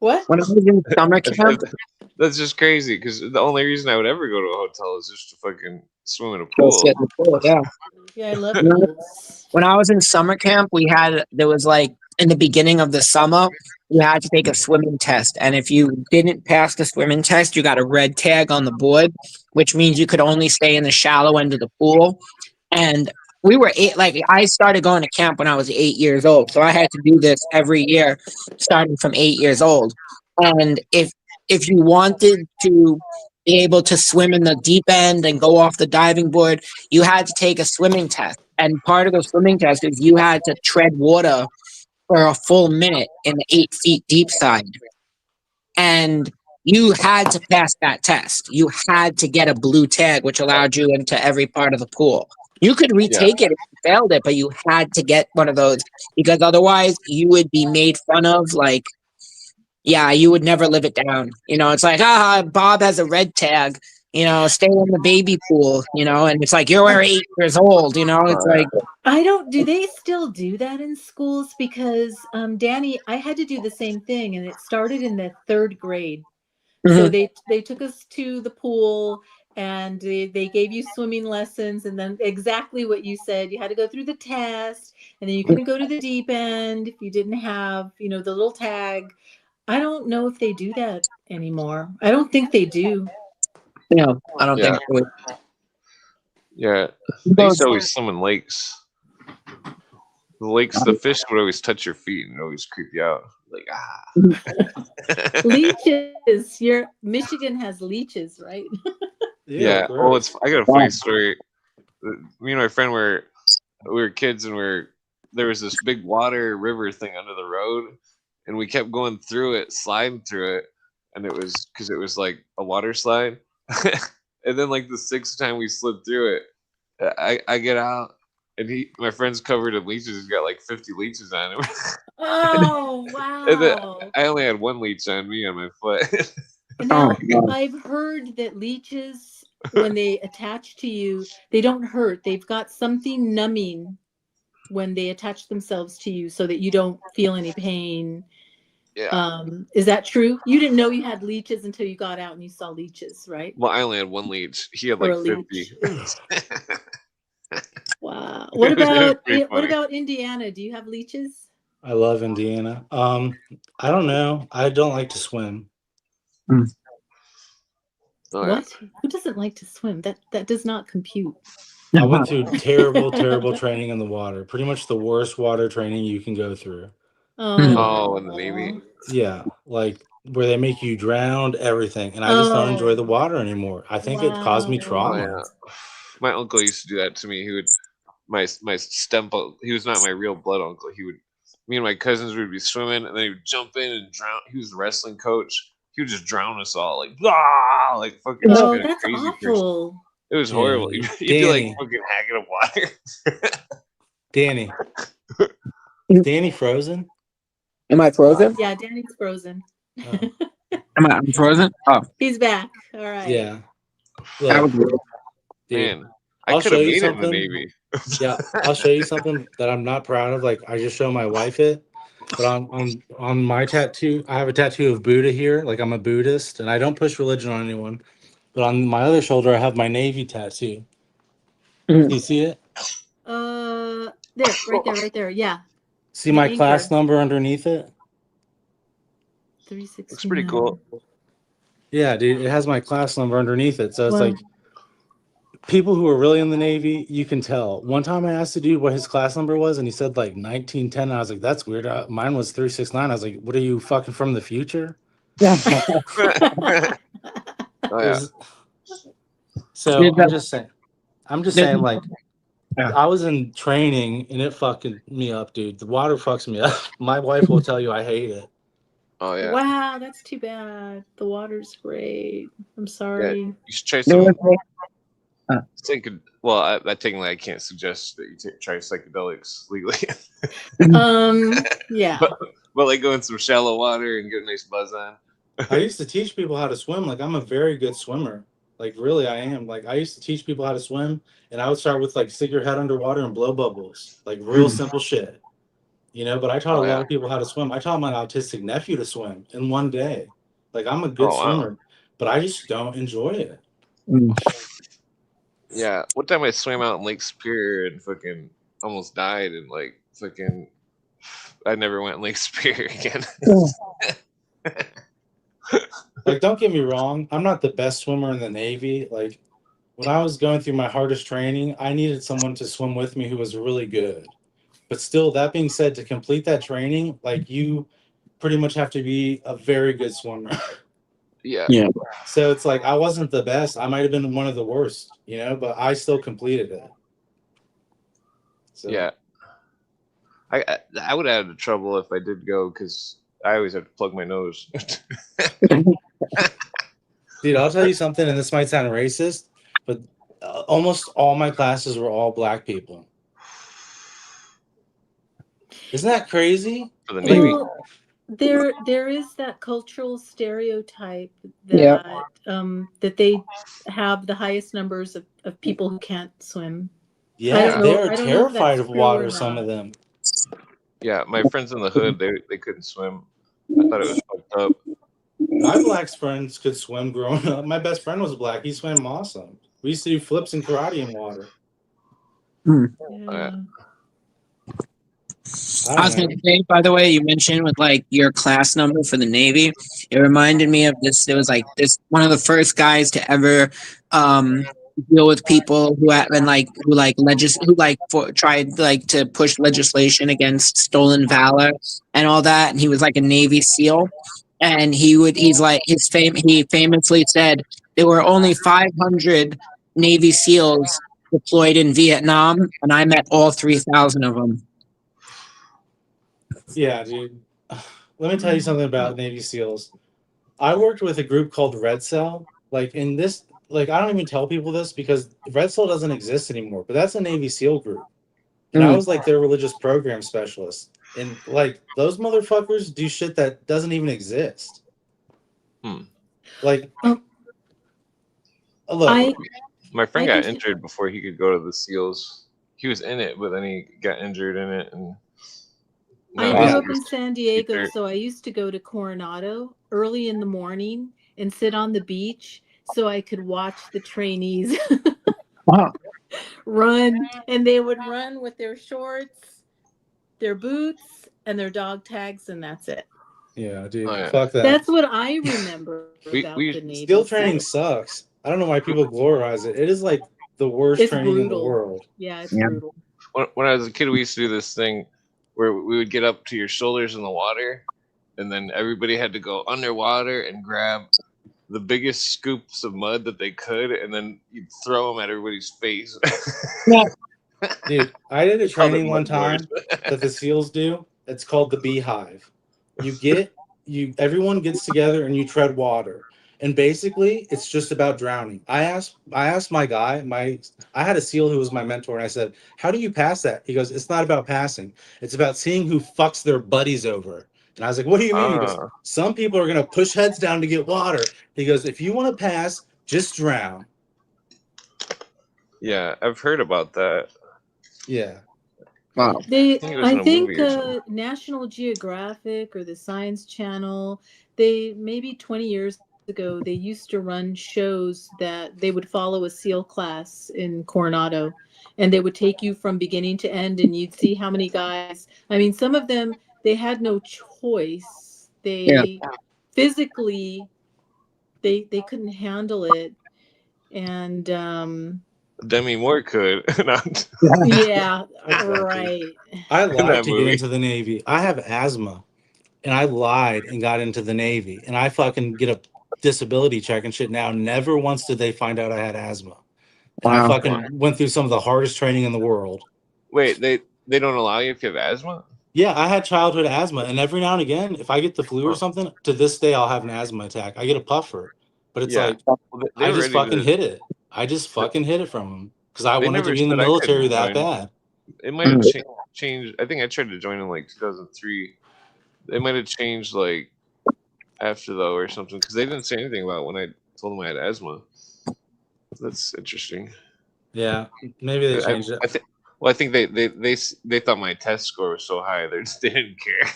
What? When I was in summer camp, That's just crazy because the only reason I would ever go to a hotel is just to fucking swim in a go pool. sit in the pool. Yeah. Yeah, I love Yeah. pools. When I was in summer camp, there was like in the beginning of the summer, you had to take a swimming test. And if you didn't pass the swimming test, you got a red tag on the board, which means you could only stay in the shallow end of the pool. And we were I started going to camp when I was 8 years old. So I had to do this every year, starting from 8 years old. And if you wanted to be able to swim in the deep end and go off the diving board, you had to take a swimming test. And part of the swimming test is you had to tread water for a full minute in the 8 feet deep side. And you had to pass that test. You had to get a blue tag, which allowed you into every part of the pool. You could retake it if you failed it, but you had to get one of those because otherwise you would be made fun of. Like, yeah, you would never live it down. It's like, Bob has a red tag. Stay in the baby pool. And it's like you're 8 years old. It's like, Do they still do that in schools? Because Danny, I had to do the same thing, and it started in the 3rd grade. So they took us to the pool, and they gave you swimming lessons, and then exactly what you said, you had to go through the test, and then you couldn't go to the deep end if you didn't have, the little tag. I don't know if they do that anymore. I don't think they do. I don't think. Yeah, they used to always swim in lakes. The lakes, the fish would always touch your feet and always creep you out. Like, Leeches. Michigan has leeches, right? Yeah. Well, I got a funny story. Me and my friend we were kids, and there was this big water river thing under the road, and we kept going through it, sliding through it, and it was because it was like a water slide. And then like the 6th time we slid through it, I get out, and my friend's covered in leeches. He's got like 50 leeches on him. Oh, wow. And then I only had 1 leech on me on my foot. Now, I've heard that leeches, when they attach to you, they don't hurt. They've got something numbing when they attach themselves to you so that you don't feel any pain. Yeah. Is that true? You didn't know you had leeches until you got out and you saw leeches, right? Well, I only had 1 leech. He had Or like a 50. Wow. It was pretty What funny. about Indiana? Do you have leeches? I love Indiana. I don't know. I don't like to swim. Oh, yeah. What? Who doesn't like to swim? That does not compute. I went through terrible training in the water. Pretty much the worst water training you can go through. Oh, in the Navy. Yeah, like where they make you drown, everything. And I just don't enjoy the water anymore. I think it caused me Oh, trauma. yeah. My uncle used to do that to me. He would my step. He was not my real blood uncle. Me and my cousins would be swimming, and then he would jump in and drown. He was the wrestling coach. He would just drown us all, like like fucking. Oh, that's awful. It was horrible. You'd be like fucking hacking up water. Danny. Danny frozen? Am I frozen? Yeah, Danny's frozen. Oh. Am I frozen? Oh, he's back. All right. Yeah. that was Look, weird. dude, Man, I could have made it in the something. Navy. Yeah, I'll show you something that I'm not proud of. Like I just show my wife it, but on my tattoo, I have a tattoo of Buddha here. Like I'm a Buddhist, and I don't push religion on anyone. But on my other shoulder, I have my Navy tattoo. Mhm. You see it? There, right there. Yeah. See my class number underneath it? 369. Looks pretty cool. Yeah, dude, it has my class number underneath it. So it's Wow. like people who are really in the Navy, you can tell. One time I asked a dude what his class number was, and he said like 1910. And I was like, that's weird. Mine was 369. I was like, what are you fucking from the future? Oh yeah. So Dude, I'm just saying. I'm just There's- saying, like, Yeah. I was in training and it fucking me up, dude. The water fucks me up. My wife will tell you I hate it. Oh yeah. Wow, that's too bad. The water's great. I'm sorry. You should try there some was well, I technically I can't suggest that you try psychedelics legally. Yeah. but like go in some shallow water and get a nice buzz on. I used to teach people how to swim. Like, I'm a very good swimmer. Like, really, I am. Like, I used to teach people how to swim, and I would start with like stick your head underwater and blow bubbles, like real simple shit. But I taught Oh, a yeah. lot of people how to swim. I taught my autistic nephew to swim in one day. Like, I'm a good Oh, wow. swimmer, but I just don't enjoy it. Yeah. One time I swam out in Lake Superior and fucking almost died and like fucking I never went in Lake Superior again. Like, don't get me wrong, I'm not the best swimmer in the Navy. Like, when I was going through my hardest training, I needed someone to swim with me who was really good. But still, that being said, to complete that training, like, you pretty much have to be a very good swimmer. Yeah. Yeah. So it's like I wasn't the best. I might have been one of the worst, but I still completed it. So Yeah. I would have had trouble if I did go because I always have to plug my nose. dude, I'll tell you something, and this might sound racist, but almost all my classes were all black people. Isn't that crazy? For the Navy. Well, there is that cultural stereotype that Yeah. that they have the highest numbers of people who can't swim. Yeah, don't know- they're I don't know if terrified that's of true water, or some not. of them. Yeah, my friends in the hood, they couldn't swim. I thought it was fucked up. My black friends could swim growing up. My best friend was black. He swam awesome. We used to do flips and karate in water. Yeah. I was going to say, by the way, you mentioned with like your class number for the Navy. It reminded me of this. It was like this one of the first guys to ever deal with people who tried like to push legislation against stolen valor and all that. And he was like a Navy SEAL, and he famously said there were only 500 Navy SEALs deployed in Vietnam, and I met all 3,000 of them. Yeah, dude. Let me tell you something about Navy SEALs. I worked with a group called Red Cell. Like, in this, like, I don't even tell people this because Red Cell doesn't exist anymore, but that's a Navy SEAL group. And I was like their religious program specialist. And like, those motherfuckers do shit that doesn't even exist. Like, look, My friend I got can- injured before he could go to the SEALs. He was in it, but then he got injured in it, and I now grew he's up in just- San Diego, Peter. so I used to go to Coronado early in the morning and sit on the beach so I could watch the trainees Wow. run. And they would run with their shorts, their boots, and their dog tags, and that's it. yeah, dude, Oh, yeah. fuck that. That's what I remember about we- the Navy. SEAL training sucks. I don't know why people glorize it. It is like the worst It's training in the brutal. world. Yeah, it's Yeah. brutal. When I was a kid, we used to do this thing where we would get up to your shoulders in the water, and then everybody had to go underwater and grab the biggest scoops of mud that they could, and then you'd throw them at everybody's face. Dude, I did a Called it training one mud wars. time that the SEALs do. It's called the Beehive. Everyone gets together and you tread water. And basically it's just about drowning. I asked my guy, I had a SEAL who was my mentor, and I said, how do you pass that? He goes, it's not about passing. It's about seeing who fucks their buddies over. And I was like, what do you mean? He goes, Ah. some people are gonna push heads down to get water. He goes, if you want to pass, just drown. Yeah, I've heard about that. Yeah. Wow. think it was in I a think movie or something. National Geographic or the Science Channel, they maybe 20 years ago, they used to run shows that they would follow a SEAL class in Coronado, and they would take you from beginning to end, and you'd see how many guys. I mean, some of them, they had no choice. They physically they couldn't handle it, and Demi Moore could. Not yeah, Exactly. right. I in lied that to get movie. into the Navy. I have asthma, and I lied and got into the Navy, and I fucking get a disability check and shit now. Never once did they find out I had asthma, and I Wow. fucking went through some of the hardest training in the world. Wait, they don't allow you if you have asthma? Yeah, I had childhood asthma, and every now and again, if I get the flu or something, to this day I'll have an asthma attack. I get a puffer, but it's Yeah. like Well, they I were just ready fucking to. hit it. I just fucking hit it from them because I They wanted to never be in the said I military couldn't that join. bad. It might have changed. I think I tried to join in like 2003. They might have changed like after though or something because they didn't say anything about when I told them I had asthma. That's interesting. Yeah, maybe they changed it. I think they thought my test score was so high they just didn't care.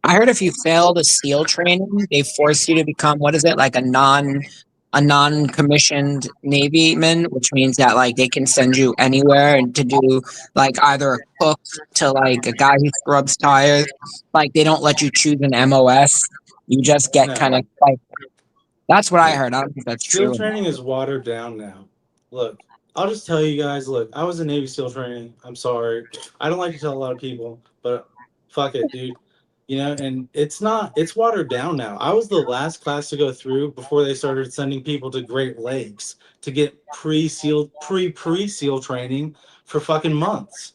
I heard if you fail the SEAL training, they force you to become, what is it, like a non-commissioned Navyman, which means that like they can send you anywhere and to do like either a cook to like a guy who scrubs tires. Like they don't let you choose an MOS. You just get No. kind of like, that's what I heard. I don't think that's SEAL true. training is watered down now. Look, I'll just tell you guys. Look, I was in Navy SEAL training. I'm sorry. I don't like to tell a lot of people, but fuck it, dude. You know, and it's watered down now. I was the last class to go through before they started sending people to Great Lakes to get pre-SEAL training for fucking months.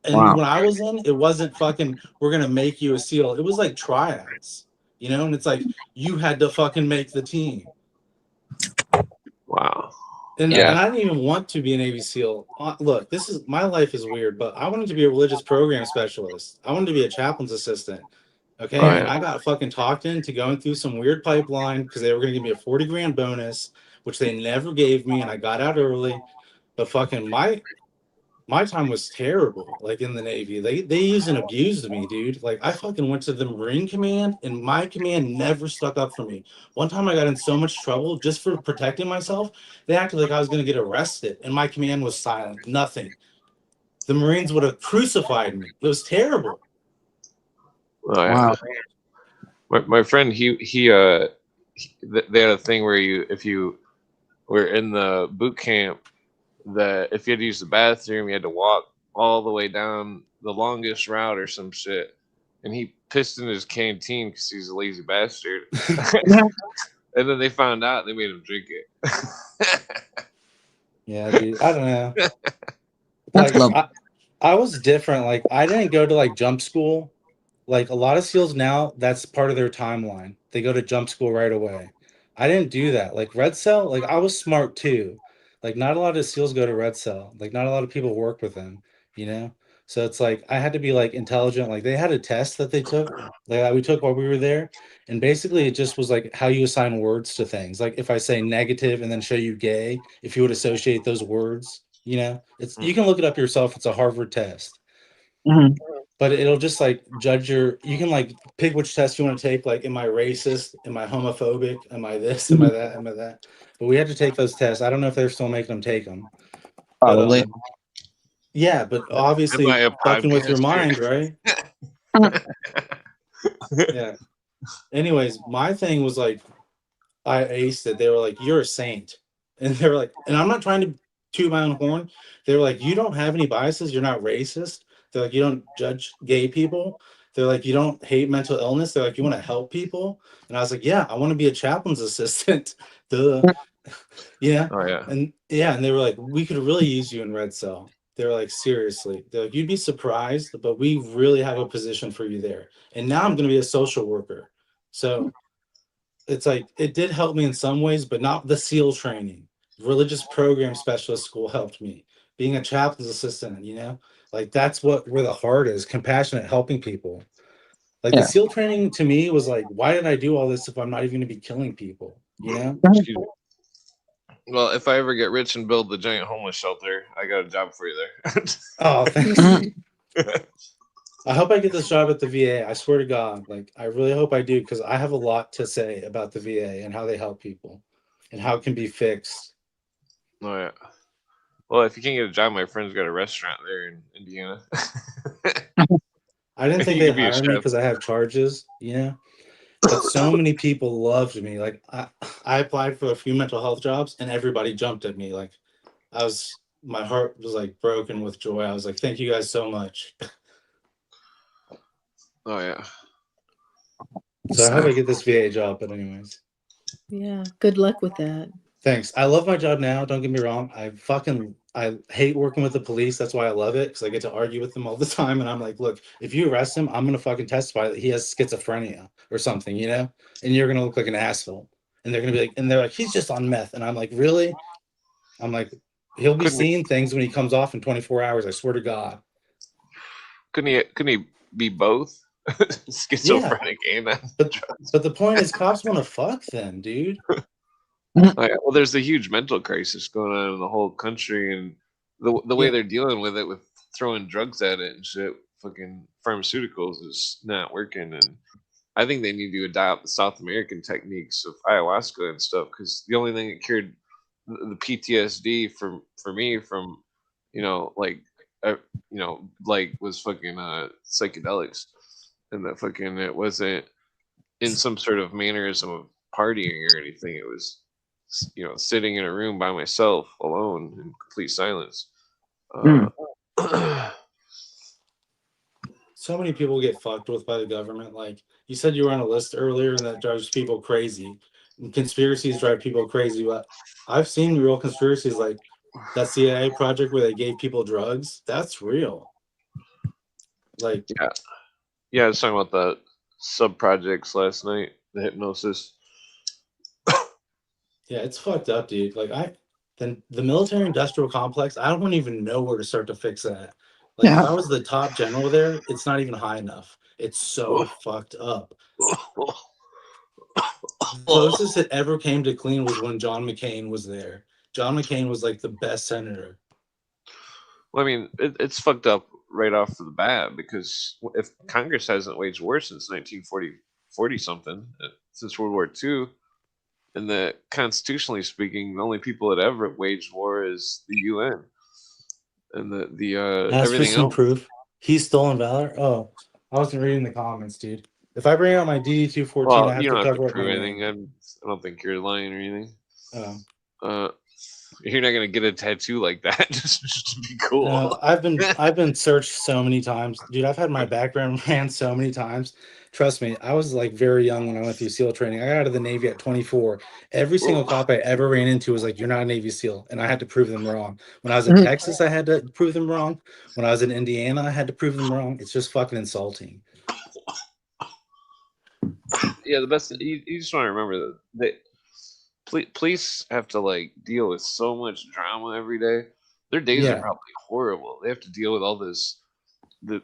And Wow. when I was in, it wasn't fucking we're gonna make you a SEAL. It was like tryouts, you know, and it's like you had to fucking make the team. Wow. And, Yeah. and I didn't even want to be a Navy SEAL. Look, my life is weird, but I wanted to be a religious program specialist. I wanted to be a chaplain's assistant. Okay. Right. And I got fucking talked into going through some weird pipeline because they were going to give me a 40 grand bonus, which they never gave me. And I got out early. But fucking my time was terrible, like in the Navy. They used and abused me, dude. Like I fucking went to the Marine Command and my command never stuck up for me. One time I got in so much trouble just for protecting myself, they acted like I was gonna get arrested and my command was silent, nothing. The Marines would have crucified me. It was terrible. Oh, yeah. Wow. My friend, they had a thing where if you were in the boot camp, that if you had to use the bathroom, you had to walk all the way down the longest route or some shit. And he pissed in his canteen because he's a lazy bastard. And then they found out, they made him drink it. Yeah, dude. I don't know. That's Like lovely. I was different. Like I didn't go to like jump school. Like a lot of SEALs now, that's part of their timeline. They go to jump school right away. I didn't do that. Like Red Cell, like I was smart too. Like not a lot of SEALs go to Red Cell. Like not a lot of people work with them, you know? So it's like I had to be like intelligent. Like they had a test that they took, like that we took while we were there. And basically it just was like how you assign words to things. Like if I say negative and then show you gay, if you would associate those words, you know, it's you can look it up yourself. It's a Harvard test. Mhm. But it'll just like judge you can like pick which test you want to take. Like, am I racist? Am I homophobic? Am I this? Am I that? Am I that? But we had to take those tests. I don't know if they're still making them take them. Probably. But, yeah, but obviously Am I a fucking with your podcaster? mind, right? Yeah. Anyways, my thing was like, I aced it. They were like, "You're a saint," and they were like, and I'm not trying to toot my own horn. They were like, "You don't have any biases. You're not racist." They're like, "You don't judge gay people." They're like, "You don't hate mental illness." They're like, "You want to help people." And I was like, "Yeah, I want to be a chaplain's assistant." Duh. Yeah. Oh, yeah. And they were like, "We could really use you in Red Cell." They were like, "Seriously." They're like, "You'd be surprised, but we really have a position for you there." And now I'm going to be a social worker. So it's like it did help me in some ways, but not the SEAL training. Religious program specialist school helped me. Being a chaplain's assistant, you know, like that's where the heart is, compassionate, helping people. Like Yeah. the SEAL training to me was like, why did I do all this if I'm not even going to be killing people? You know? Excuse me. Well, if I ever get rich and build the giant homeless shelter, I got a job for you there. Oh, thanks. I hope I get this job at the VA. I swear to God, like I really hope I do because I have a lot to say about the VA and how they help people and how it can be fixed. Oh, yeah. Well, if you can't get a job, my friend's got a restaurant there in Indiana. I didn't think You they'd could be a hire me chef. because I have charges, you know. but so many people loved me. Like I applied for a few mental health jobs, and everybody jumped at me. Like my heart was like broken with joy. I was like, thank you guys so much. Oh yeah. So I hope I get this VA job. But anyways, Yeah. Good luck with that. thanks. I love my job now. Don't get me wrong. I hate working with the police. That's why I love it, because I get to argue with them all the time. And I'm like, look, if you arrest him, I'm gonna fucking testify that he has schizophrenia or something, you know? And you're gonna look like an asshole. And they're gonna be like, and they're like, he's just on meth. And I'm like, really? I'm like, he'll be Couldn't- seeing things when he comes off in 24 hours. I swear to God. Couldn't he be both? Schizophrenic and But the point is, cops want to fuck them, dude. Oh, yeah. Well, there's a huge mental crisis going on in the whole country, and the way Yeah. they're dealing with it, with throwing drugs at it and shit, fucking pharmaceuticals is not working. And I think they need to adopt the South American techniques of ayahuasca and stuff, because the only thing that cured the PTSD for me from, like was fucking psychedelics, and that fucking it wasn't in some sort of mannerism of partying or anything. It was sitting in a room by myself alone in complete silence. So many people get fucked with by the government. Like you said, you were on a list earlier, and that drives people crazy. And conspiracies drive people crazy. But I've seen real conspiracies, like that CIA project where they gave people drugs. That's real. Like, Yeah, I was talking about the sub projects last night, the hypnosis. yeah, it's fucked up, dude. Like then the military industrial complex, I don't even know where to start to fix that. Like if I was the top general there, it's not even high enough. It's so fucked up. The closest it ever came to clean was when John McCain was there. John McCain was like the best senator. Well, I mean, it's fucked up right off the bat, because if Congress hasn't waged war since 1940 something, since World War II, and that constitutionally speaking, the only people that ever waged war is the UN, and the Ask everything for some else. proof. He's stolen valor. Oh, I wasn't reading the comments, dude. If I bring out my DD-214, I Well, have you to don't have cover to up my prove anything. name. I don't think you're lying or anything. Oh. You're not gonna get a tattoo like that just to be cool. No, I've been searched so many times, dude. I've had my background ran so many times. Trust me, I was like very young when I went through SEAL training. I got out of the Navy at 24. Every single cop I ever ran into was like, "You're not a Navy SEAL," and I had to prove them wrong. When I was in Texas, I had to prove them wrong. When I was in Indiana, I had to prove them wrong. It's just fucking insulting. Yeah, the best. You just want to remember that police have to like deal with so much drama every day. Their days are probably horrible. They have to deal with all this, the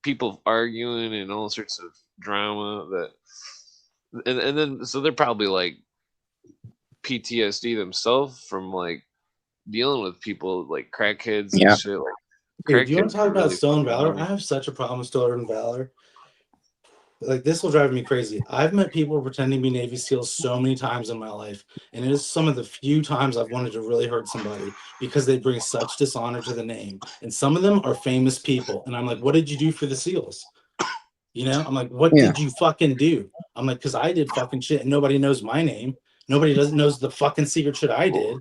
people arguing and all sorts of drama and then so they're probably like PTSD themselves from like dealing with people like crackheads and shit. Like, dude, do you want to talk about really stolen fucking valor? annoying. I have such a problem with stolen valor. Like this will drive me crazy. I've met people pretending to be Navy SEALs so many times in my life, and it is some of the few times I've wanted to really hurt somebody because they bring such dishonor to the name. And some of them are famous people, and I'm like, "What did you do for the SEALs?" You know, I'm like, "What did you fucking do?" I'm like, "Because I did fucking shit, and nobody knows my name. Nobody knows the fucking secret shit I did."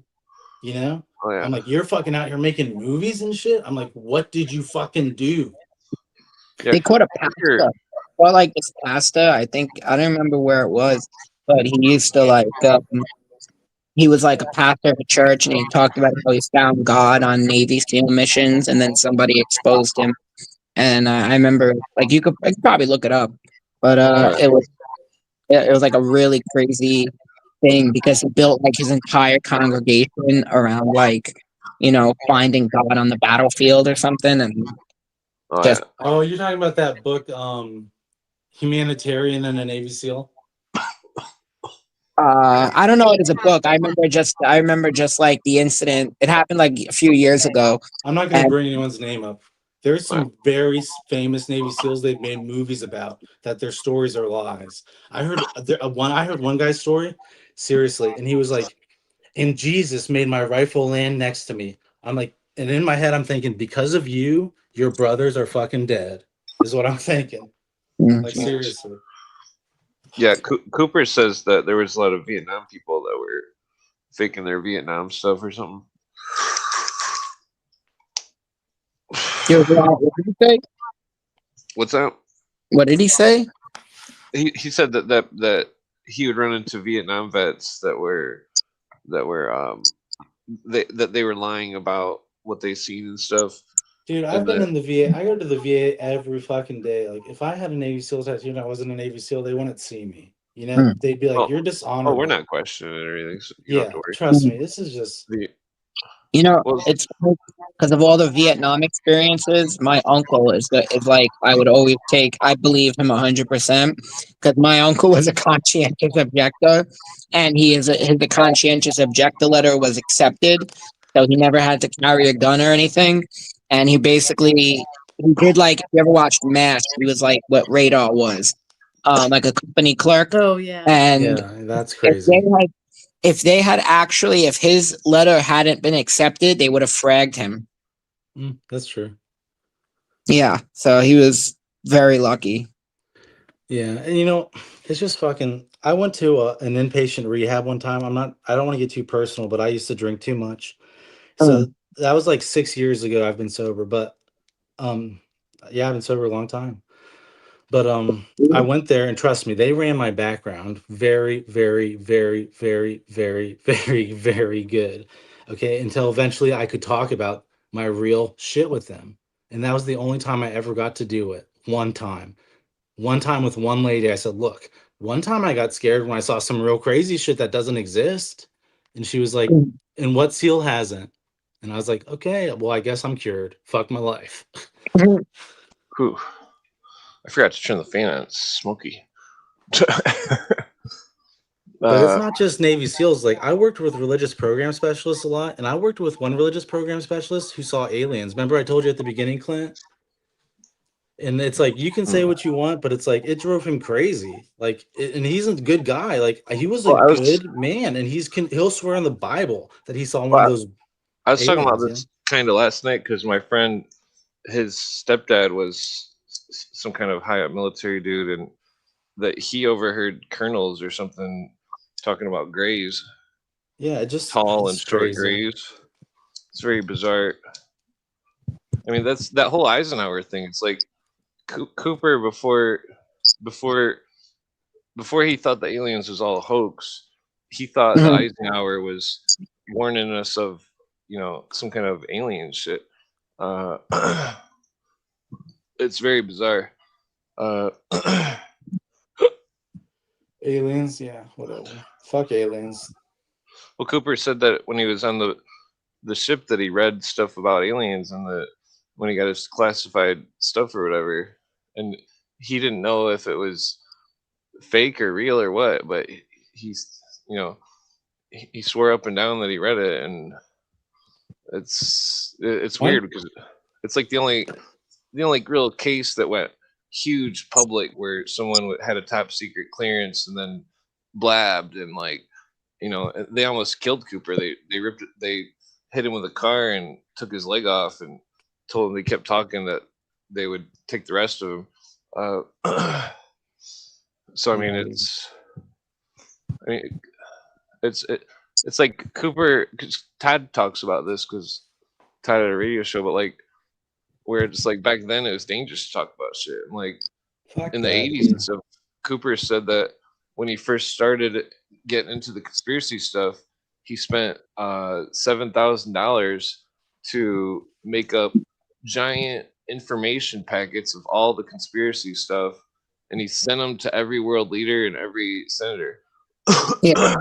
You know, Oh, yeah. I'm like, "You're fucking out here making movies and shit." I'm like, "What did you fucking do?" Yeah, They caught a pastor, or like this pastor. I think I don't remember where it was, but he used to like. He was like a pastor of a church, and he talked about how he found God on Navy SEAL missions, and then somebody exposed him. And I remember, like, you could probably look it up, but it was like a really crazy thing because he built like his entire congregation around like finding God on the battlefield or something, and just Oh, you're talking about that book, Humanitarian and a Navy SEAL? I don't know it as a book. I remember just like the incident. It happened like a few years ago. I'm not going to bring anyone's name up. There's some very famous Navy SEALs they've made movies about that their stories are lies. I heard one guy's story, seriously, and he was like, "And Jesus made my rifle land next to me." I'm like, and in my head, I'm thinking, because of you, your brothers are fucking dead, is what I'm thinking. Like, seriously. Yeah, Cooper says that there was a lot of Vietnam people that were faking their Vietnam stuff or something. What did he say? What's that? What did he say? He said that he would run into Vietnam vets that were they were lying about what they seen and stuff. Dude, I've been in the VA. I go to the VA every fucking day. Like, if I had a Navy SEAL tattoo and I wasn't a Navy SEAL, they wouldn't see me. You know, they'd be like, Oh, "You're Oh, dishonorable." we're not questioning it or anything. So you don't have Yeah, to worry. trust me. This is just. You know, Well, it's because of all the Vietnam experiences. My uncle is like I would always take. I believe him 100% because my uncle was a conscientious objector, and his conscientious objector letter was accepted, so he never had to carry a gun or anything. And he basically he did like if you ever watched MASH, he was like what Radar was, like a company clerk, Oh yeah. and Yeah, that's if they crazy. had if his letter hadn't been accepted, they would have fragged him. That's true. Yeah, so he was very lucky. Yeah, and it's just fucking. I went to an inpatient rehab one time. I don't want to get too personal, but I used to drink too much. So that was like 6 years ago. I've been sober, but yeah, I've been sober a long time. But I went there, and trust me, they ran my background very, very, very, very, very, very, very good. Okay, until eventually I could talk about my real shit with them, and that was the only time I ever got to do it. One time with one lady, I said, "Look, one time I got scared when I saw some real crazy shit that doesn't exist," and she was like, "And what SEAL hasn't?" And I was like, "Okay, well, I guess I'm cured. Fuck my life." whew. I forgot to turn the fan on. It's smoky. But it's not just Navy SEALs. Like, I worked with religious program specialists a lot, and I worked with one religious program specialist who saw aliens. Remember I told you at the beginning, Clint? And it's like, you can say what you want, but it's like, it drove him crazy. Like, and he's a good guy. Like, he was a good man, and he'll swear on the Bible that he saw one of those. I was talking about aliens, this kind of last night because my friend, his stepdad was some kind of high up military dude, and that he overheard colonels or something talking about grays. Yeah, it just tall and it's short crazy. grays. It's very bizarre. I mean, that's that whole Eisenhower thing. It's like Cooper before he thought the aliens was all a hoax. He thought that Eisenhower was warning us of some kind of alien shit. It's very bizarre. Aliens, yeah, whatever. Fuck aliens. Well, Cooper said that when he was on the ship that he read stuff about aliens and when he got his classified stuff or whatever, and he didn't know if it was fake or real or what, but he's he swore up and down that he read it, and it's weird because it's like the only real case that went huge public where someone had a top secret clearance and then blabbed and they almost killed Cooper. They hit him with a car and took his leg off and told him they kept talking that they would take the rest of him. So I mean, it's like Cooper. Cause Todd talks about this because Todd had a radio show, but like where it's like back then it was dangerous to talk about shit. And like in the 80s and stuff, Cooper said that when he first started getting into the conspiracy stuff, he spent $7,000 to make up giant information packets of all the conspiracy stuff, and he sent them to every world leader and every senator. Yeah.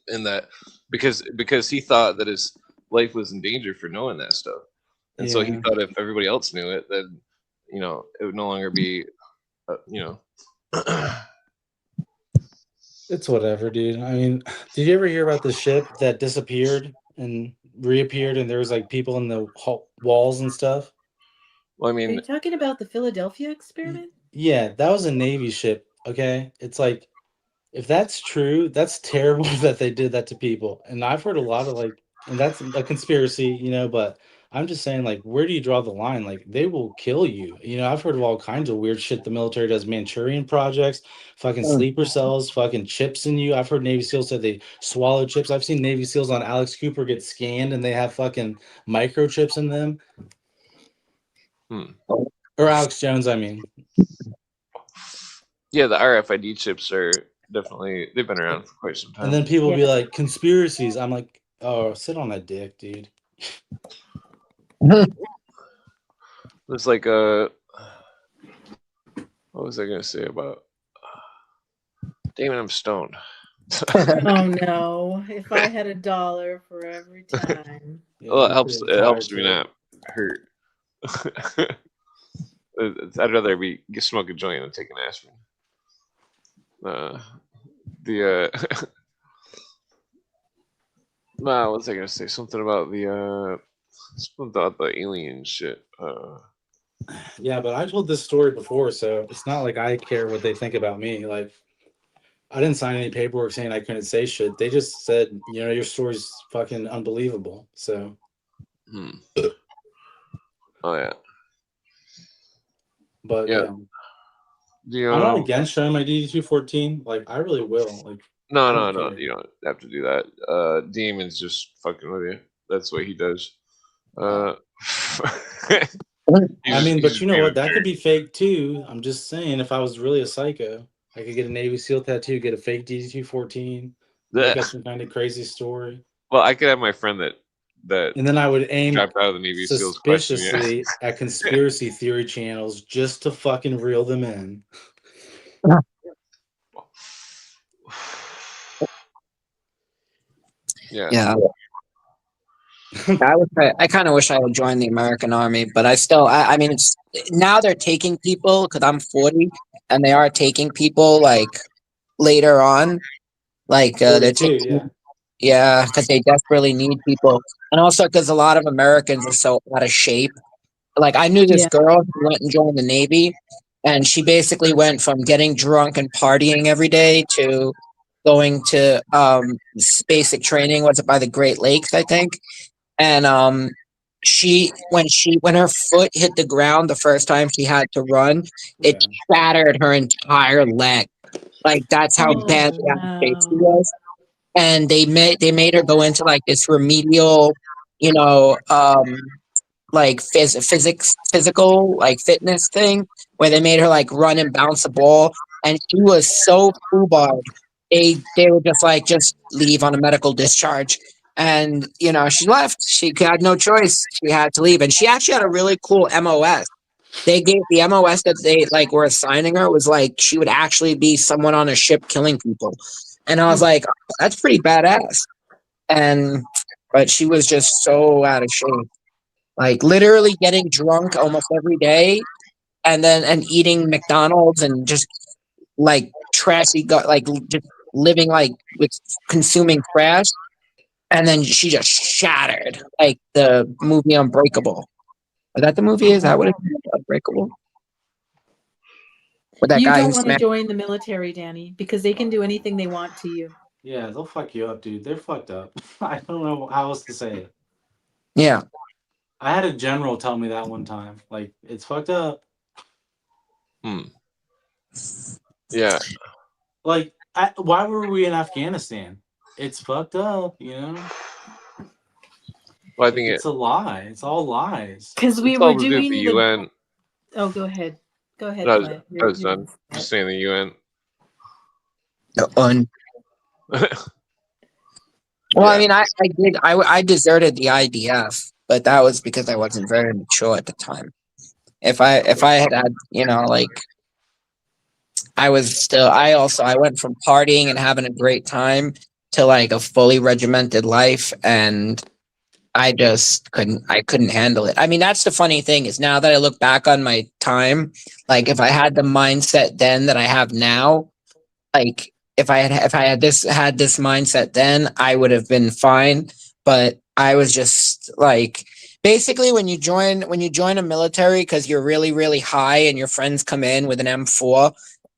And that because he thought that his life was in danger for knowing that stuff, and so he thought if everybody else knew it, then it would no longer be It's whatever, dude. I mean, did you ever hear about the ship that disappeared and reappeared, and there was like people in the walls and stuff? Well, I Are you mean, talking about the Philadelphia experiment? Yeah, that was a Navy ship. Okay, it's like, if that's true, that's terrible that they did that to people. And I've heard a lot of and that's a conspiracy, but I'm just saying, like, where do you draw the line? Like, they will kill you. You know, I've heard of all kinds of weird shit the military does, Manchurian projects, fucking sleeper cells, fucking chips in you. I've heard Navy SEALs said they swallow chips. I've seen Navy SEALs on Alex Cooper get scanned and they have fucking microchips in them. Hmm. Or Alex Jones, I mean. Yeah, the RFID chips are definitely, they've been around for quite some time. And then people be Yeah. like, conspiracies. I'm like, oh, sit on that dick, dude. It's like what was I gonna say about? Damn it, I'm stoned. Oh no! If I had $1 for every time. Yeah, Well, I'm it helps. pretty It helps tired, me too. not hurt. I'd rather smoke a joint than take an aspirin. Nah, what was I gonna say? Something about the alien shit. Yeah, but I told this story before, so it's not like I care what they think about me. Like, I didn't sign any paperwork saying I couldn't say shit. They just said, you know, your story's fucking unbelievable. So, Oh yeah. but Yeah. I'm not against showing my DD-214. Like, I really will. Like, I No, don't care. you don't have to do that. Demon's just fucking with you. That's what he does. I He's mean, but just you know being a what? That jerk. could be fake too. I'm just saying, if I was really a psycho, I could get a Navy SEAL tattoo, get a fake DD-214, make up some kind of crazy story. Well, I could have my friend that And then I would aim dropped out of the Navy SEALs question. Yeah. suspiciously at conspiracy theory channels just to fucking reel them in. Yeah. Yeah. I kind of wish I would join the American Army, but I mean, it's now they're taking people because I'm 40, and they are taking people like later on, like they're 42, taking, yeah. because they desperately need people, and also because a lot of Americans are so out of shape. Like I knew this Yeah. girl who went and joined the Navy, and she basically went from getting drunk and partying every day to going to basic training. Was it by the Great Lakes, I think? And when her foot hit the ground the first time she had to run, it shattered her entire leg. Like that's how Oh, badly out of shape she wow. was. And they made her go into like this remedial, you know, like physical like fitness thing where they made her like run and bounce a ball, and she was so foobarred. They were just like, just leave on a medical discharge. And you know, she left. She had no choice. She had to leave. And she actually had a really cool MOS. They gave the MOS that they like were assigning her was like she would actually be someone on a ship killing people. And I was like, oh, that's pretty badass. And but she was just so out of shape. Like literally getting drunk almost every day and eating McDonald's and just like trashy just living like with consuming trash. And then she just shattered like the movie Unbreakable. Is that the movie? Is that what it's Unbreakable? With that You guy who don't want to smashed. join the military, Danny, because they can do anything they want to you. Yeah, they'll fuck you up, dude. They're fucked up. I don't know how else to say it. Yeah. I had a general tell me that one time. Like, it's fucked up. Yeah. Like, why were we in Afghanistan? It's fucked up, you know? Well, I think It's a lie. It's all lies. Because we it's were all to do with doing the the. UN. Oh, go ahead. Go ahead, I Clay. was done. Just saying the UN. Well, I Yeah. mean, I deserted the IDF, but that was because I wasn't very mature at the time. If I had, you know, like I went from partying and having a great time to like a fully regimented life, and I couldn't handle it. I mean, that's the funny thing is now that I look back on my time, like if I had the mindset then that I have now, like if I had this mindset then, I would have been fine. But I was just like, basically when you join a military because you're really, really high and your friends come in with an M4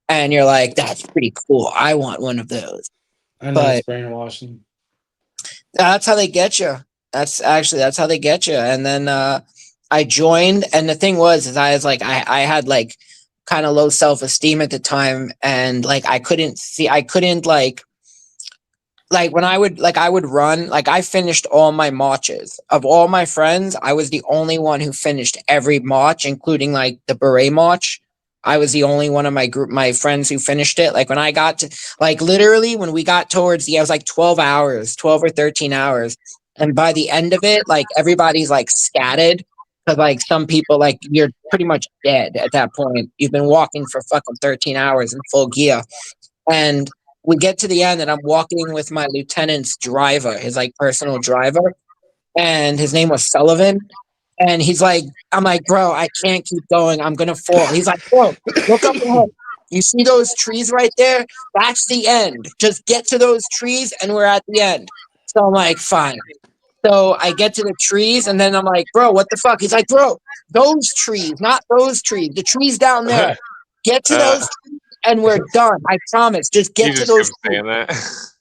and you're like, that's pretty cool. I want one of those. I know But it's brainwashing. that's how they get you. That's how they get you. And then I joined, and the thing was is I was like I had like kind of low self-esteem at the time, and like I couldn't like when I would run, like I finished all my marches. Of all my friends, I was the only one who finished every march, including like the beret march. I was the only one of my friends who finished it. Like when I got to, like literally when we got towards the, I was like 12 hours, 12 or 13 hours. And by the end of it, like everybody's like scattered. Cause like some people, like you're pretty much dead at that point. You've been walking for fucking 13 hours in full gear. And we get to the end, and I'm walking with my lieutenant's driver, his like personal driver, and his name was Sullivan. And he's like, I'm like, bro, I can't keep going. I'm gonna fall. He's like, bro, look up ahead. You see those trees right there? That's the end. Just get to those trees, and we're at the end. So I'm like, fine. So I get to the trees, and then I'm like, bro, what the fuck? He's like, bro, those trees, not those trees. The trees down there. Get to those trees, and we're done. I promise. Just He get to just those kept trees. saying that.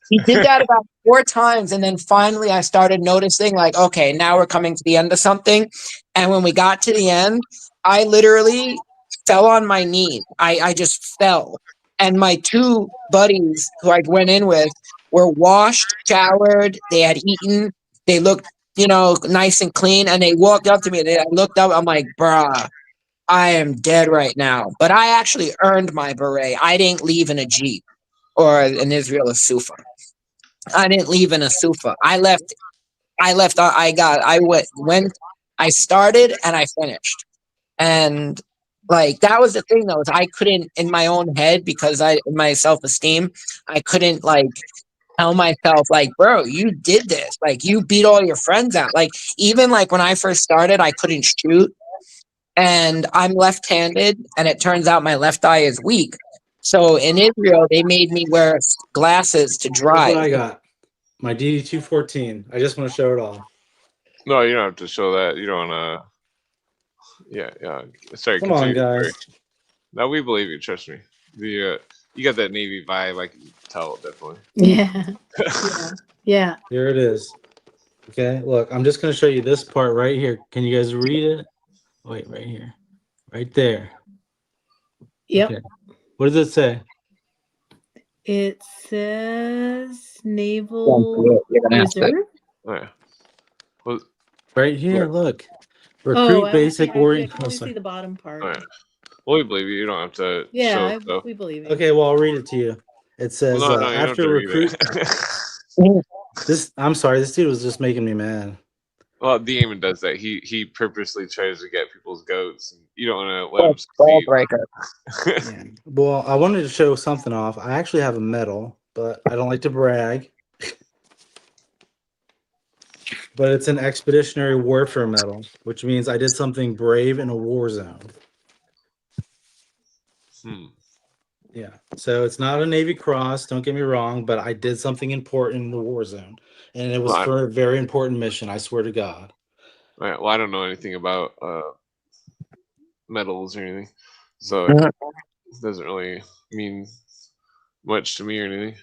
He did that about 4 times, and then finally I started noticing, like, okay, now we're coming to the end of something. And when we got to the end, I literally fell on my knees. I just fell. And my 2 buddies who I went in with were washed, showered, they had eaten, they looked, nice and clean, and they walked up to me, and I looked up, I'm like, bruh, I am dead right now. But I actually earned my beret. I didn't leave in a Jeep or in Israel a Sufa. I didn't leave in a Sufa. I left. I started and I finished. And like, that was the thing though, is I couldn't, in my own head, because my self-esteem, I couldn't like tell myself like, bro, you did this. Like you beat all your friends out. Like even like when I first started, I couldn't shoot, and I'm left-handed, and it turns out my left eye is weak. So in Israel, they made me wear glasses to Here's what I drive. got. My DD-214. I just want to show it off. No, you don't have to show that. You don't want to. Yeah. Sorry, Come on, continue. guys. No, we believe you. Trust me. You got that Navy vibe. I can tell, definitely. Yeah. Yeah. Here it is. Okay, look, I'm just going to show you this part right here. Can you guys read it? Wait, right here. Right there. Yep. Okay. What does it say? It says Naval You're gonna have to. Reserve. Oh, yeah. Well, Right here, look. Oh, Recruit I basic can orient. only see the bottom part. oh, yeah. Well, we believe you. You don't have to show Yeah, stuff. we believe it. Okay, well, I'll read it to you. It says, Well, no, you don't have after to read recruit. it. I'm sorry, this dude was just making me mad. Well, Demon does that. He purposely tries to get people's goats. And you don't want to let him Ball succeed. breaker. Yeah. Well, I wanted to show something off. I actually have a medal, but I don't like to brag. But it's an expeditionary warfare medal, which means I did something brave in a war zone. Yeah. So it's not a Navy Cross, don't get me wrong, but I did something important in the war zone. And it was Well, for a very important mission, I swear to God. Right. Well, I don't know anything about medals or anything, so Mhm. it doesn't really mean much to me or anything.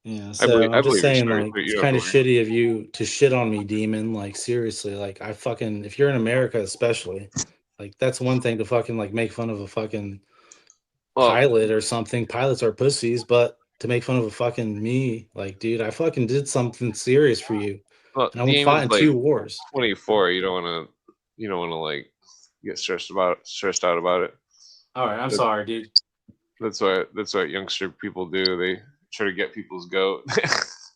Yeah, I so believe I'm just your saying, story, like, but you it's don't kind of have to worry. shitty of you to shit on me, Demon. Like, seriously, like, if you're in America, especially, like, that's one thing to fucking, like, make fun of a fucking Well, pilot or something. Pilots are pussies, but to make fun of a fucking me, like, dude, I fucking did something serious for you. And I went fight in Demon's like 2 wars. 24. You don't want to like get stressed out about it. All right, I'm But- sorry, dude. That's what youngster people do. They try to get people's goat.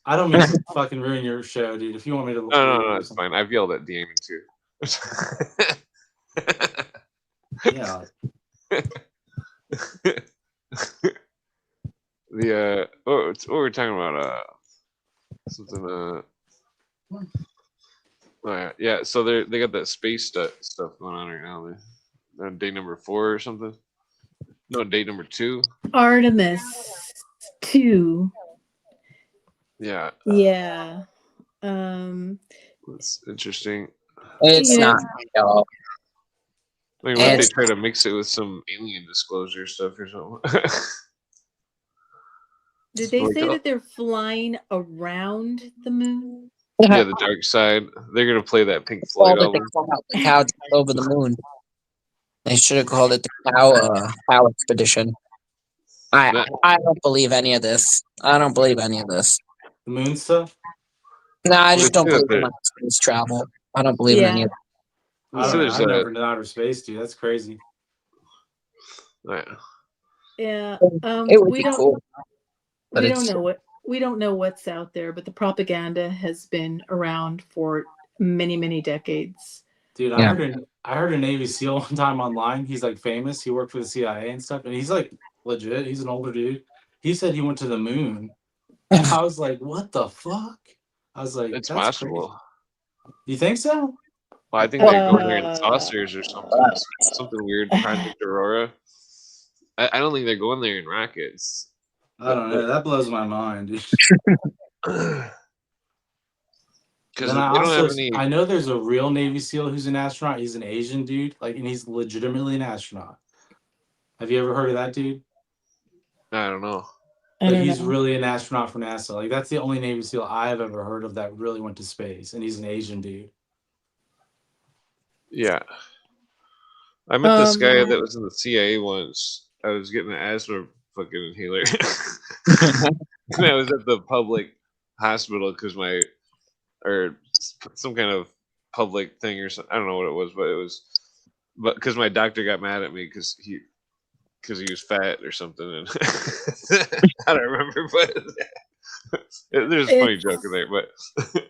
I don't mean to fucking ruin your show, dude. If you want me to No, it's fine. I've yelled at Demon too. Yeah. What we're talking about something oh yeah, so they got that space stuff going on right now. They're on day number 4 or something. No, day number 2. Artemis 2. Yeah, Yeah. that's interesting. It's You know- not at all. I mean, what if they It's- try to mix it with some alien disclosure stuff or something? Did they Like, say that they're flying around the moon? Yeah, the Dark Side. They're gonna play that Pink Called Floyd it album. the cow jumped over the moon. They should have called it the cow expedition. That- I don't believe any of this. I don't believe any of this. The moon stuff. No, I Well, just they don't say that believe in space travel. I don't believe in any Yeah. of I So don't know. there's I've a- never done outer space, dude. That's crazy. yeah. Yeah. it. Would We be don't cool. But we it's don't know what's out there, but the propaganda has been around for many, many decades. Dude, Yeah. I heard a Navy SEAL one time online. He's like famous. He worked for the CIA and stuff, and he's like legit. He's an older dude. He said he went to the moon, and I was like, "What the fuck?" I was like, It's "That's possible. crazy." You think so? Well, I think they're going there in Uh, saucers or something. Something weird. Project Aurora. I don't think they're going there in rockets. I don't know. That blows my mind, dude. Because Then they I don't also have any. I know there's a real Navy SEAL who's an astronaut. He's an Asian dude, like, and he's legitimately an astronaut. Have you ever heard of that dude? I don't know. I Like, don't he's know. really an astronaut for NASA. Like, that's the only Navy SEAL I've ever heard of that really went to space, and he's an Asian dude. Yeah. I met this guy Um, that was in the CIA once. I was getting an asthma fucking inhaler. And I was at the public hospital because some kind of public thing or something. I don't know what it was, but because my doctor got mad at me because he was fat or something, and I don't remember, but there's a funny joke in there. But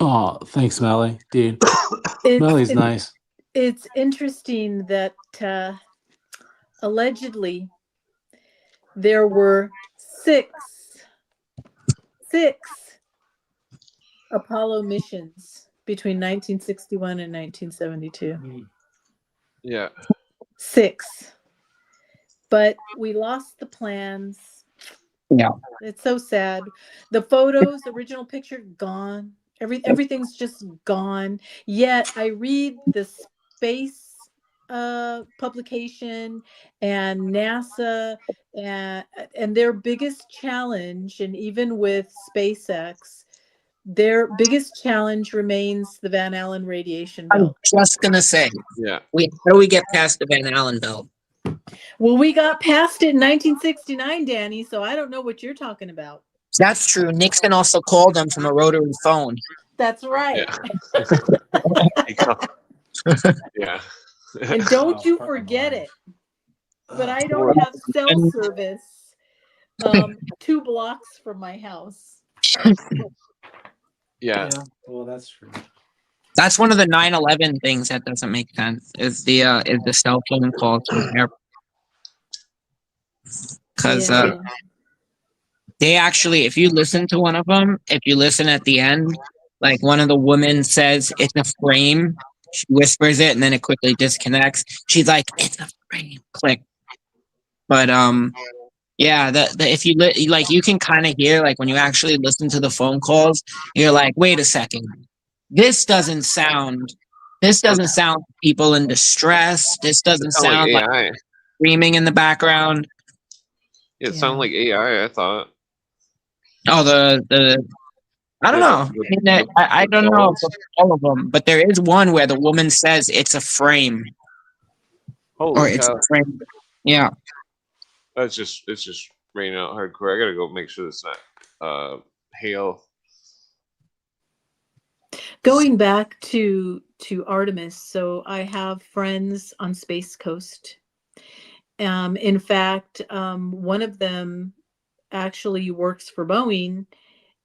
Oh, thanks, Melly, dude. it's, nice. it's interesting that allegedly there were six Apollo missions between 1961 and 1972. yeah, 6. But we lost the plans. Yeah. It's so sad. The photos, the original picture, gone. Everything's just gone. Yet I read the space publication and NASA and their biggest challenge, and even with SpaceX, their biggest challenge remains the Van Allen radiation I'm belt. just gonna say, yeah. how do we get past the Van Allen belt? Well, we got past it in 1969, Danny, so I don't know what you're talking about. That's true. Nixon also called them from a rotary phone. That's right. Yeah. Yeah. And don't Oh, you fucking forget Lord. it. But I don't have cell service 2 blocks from my house. Yeah. Well, that's true. That's one of the 9/11 things that doesn't make sense. Is the cell phone calls from there? Because Yeah. they actually, if you listen to one of them, if you listen at the end, like one of the women says it's a frame. She whispers it and then it quickly disconnects. She's like, "It's a frame." Click. But yeah, the if you like, you can kind of hear, like, when you actually listen to the phone calls, you're like, wait a second, this doesn't sound like people in distress. This doesn't It sounded sound like like AI. screaming in the background. It sounded like AI. I thought. Oh, the I don't know. I don't know for all of them, but there is one where the woman says it's a frame, or Holy it's cow! a frame. Yeah. It's just raining out hardcore. I gotta go make sure it's not hail. Going back to Artemis, so I have friends on Space Coast. In fact, one of them actually works for Boeing,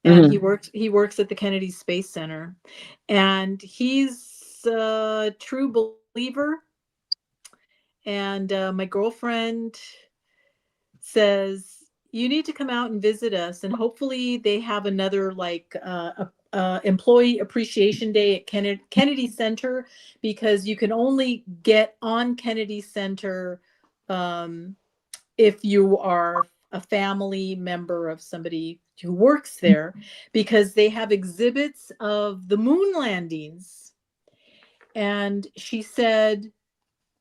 and he works at the Kennedy Space Center, and he's a true believer. And my girlfriend says, you need to come out and visit us, and hopefully they have another employee appreciation day at Kennedy Center, because you can only get on Kennedy Center if you are a family member of somebody who works there, because they have exhibits of the moon landings. And she said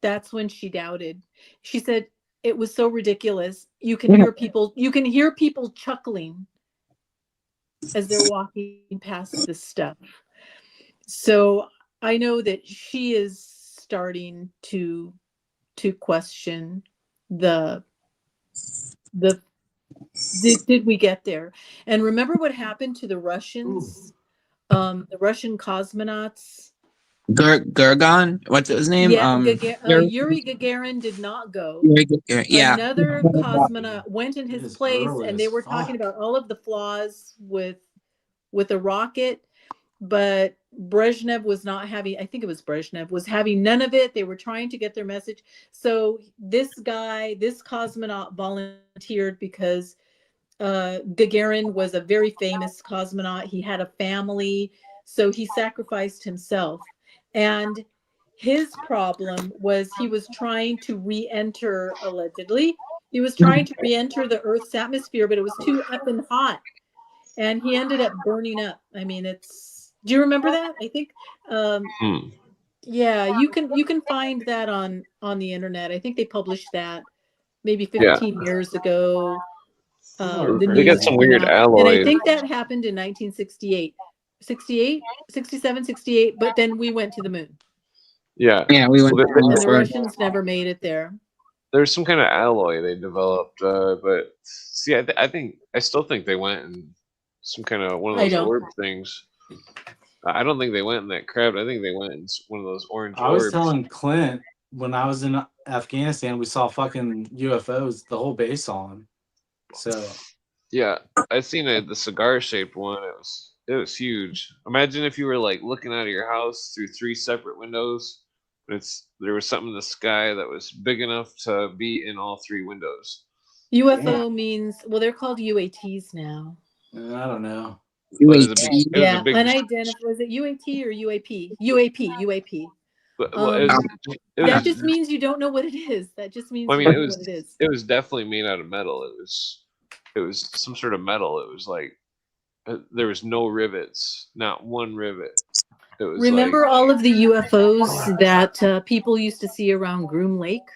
that's when she doubted. She said it was so ridiculous. You can hear people chuckling as they're walking past this stuff. So I know that she is starting to question the the did we get there? And remember what happened to the Russians? The Russian cosmonauts. Gurgon, what's his name? Yeah, Yuri, Yuri Gagarin did not go. Yuri Gagarin, yeah. Another cosmonaut went in It his is place, early and they as were talking fuck. about all of the flaws with a rocket, but Brezhnev was not having, I think it was Brezhnev, was having none of it. They were trying to get their message. So this guy, this cosmonaut volunteered because Gagarin was a very famous cosmonaut. He had a family, so he sacrificed himself. And his problem was he was trying to re-enter, allegedly. He was trying to re-enter the Earth's atmosphere, but it was too effing hot. And he ended up burning up. I mean, do you remember that? I think Hmm. yeah, you can find that on the internet. I think they published that maybe Yeah, 15 years ago. The they got news some came weird out, and I alloys. think that happened in 1968, 68, 67, 68. But then we went to the moon, Yeah, Yeah, we went well, and the for Russians never made it there. there's some kind of alloy they developed, but see, I still think they went in some kind of one of I those don't. orb things. I don't think they went in that crab. I think they went in one of those orange I was orbs. telling Clint when I was in Afghanistan, we saw fucking UFOs. The whole base saw them. So Yeah, I seen the cigar shaped one. It was huge. Imagine if you were like looking out of your house through 3 separate windows. There was something in the sky that was big enough to be in all 3 windows. UFO means, well, they're called UATs now. I don't know. But it was a UAT. big. It was Yeah, a big. unidentified. Was it UAT or UAP? UAP. Well, it was. It That was. just means you don't know what it is. That just means Well, I you mean, don't know what it is. it was definitely made out of metal. It was some sort of metal. It was like there was no rivets, not one rivet. It was Remember like, all of the UFOs that people used to see around Groom Lake?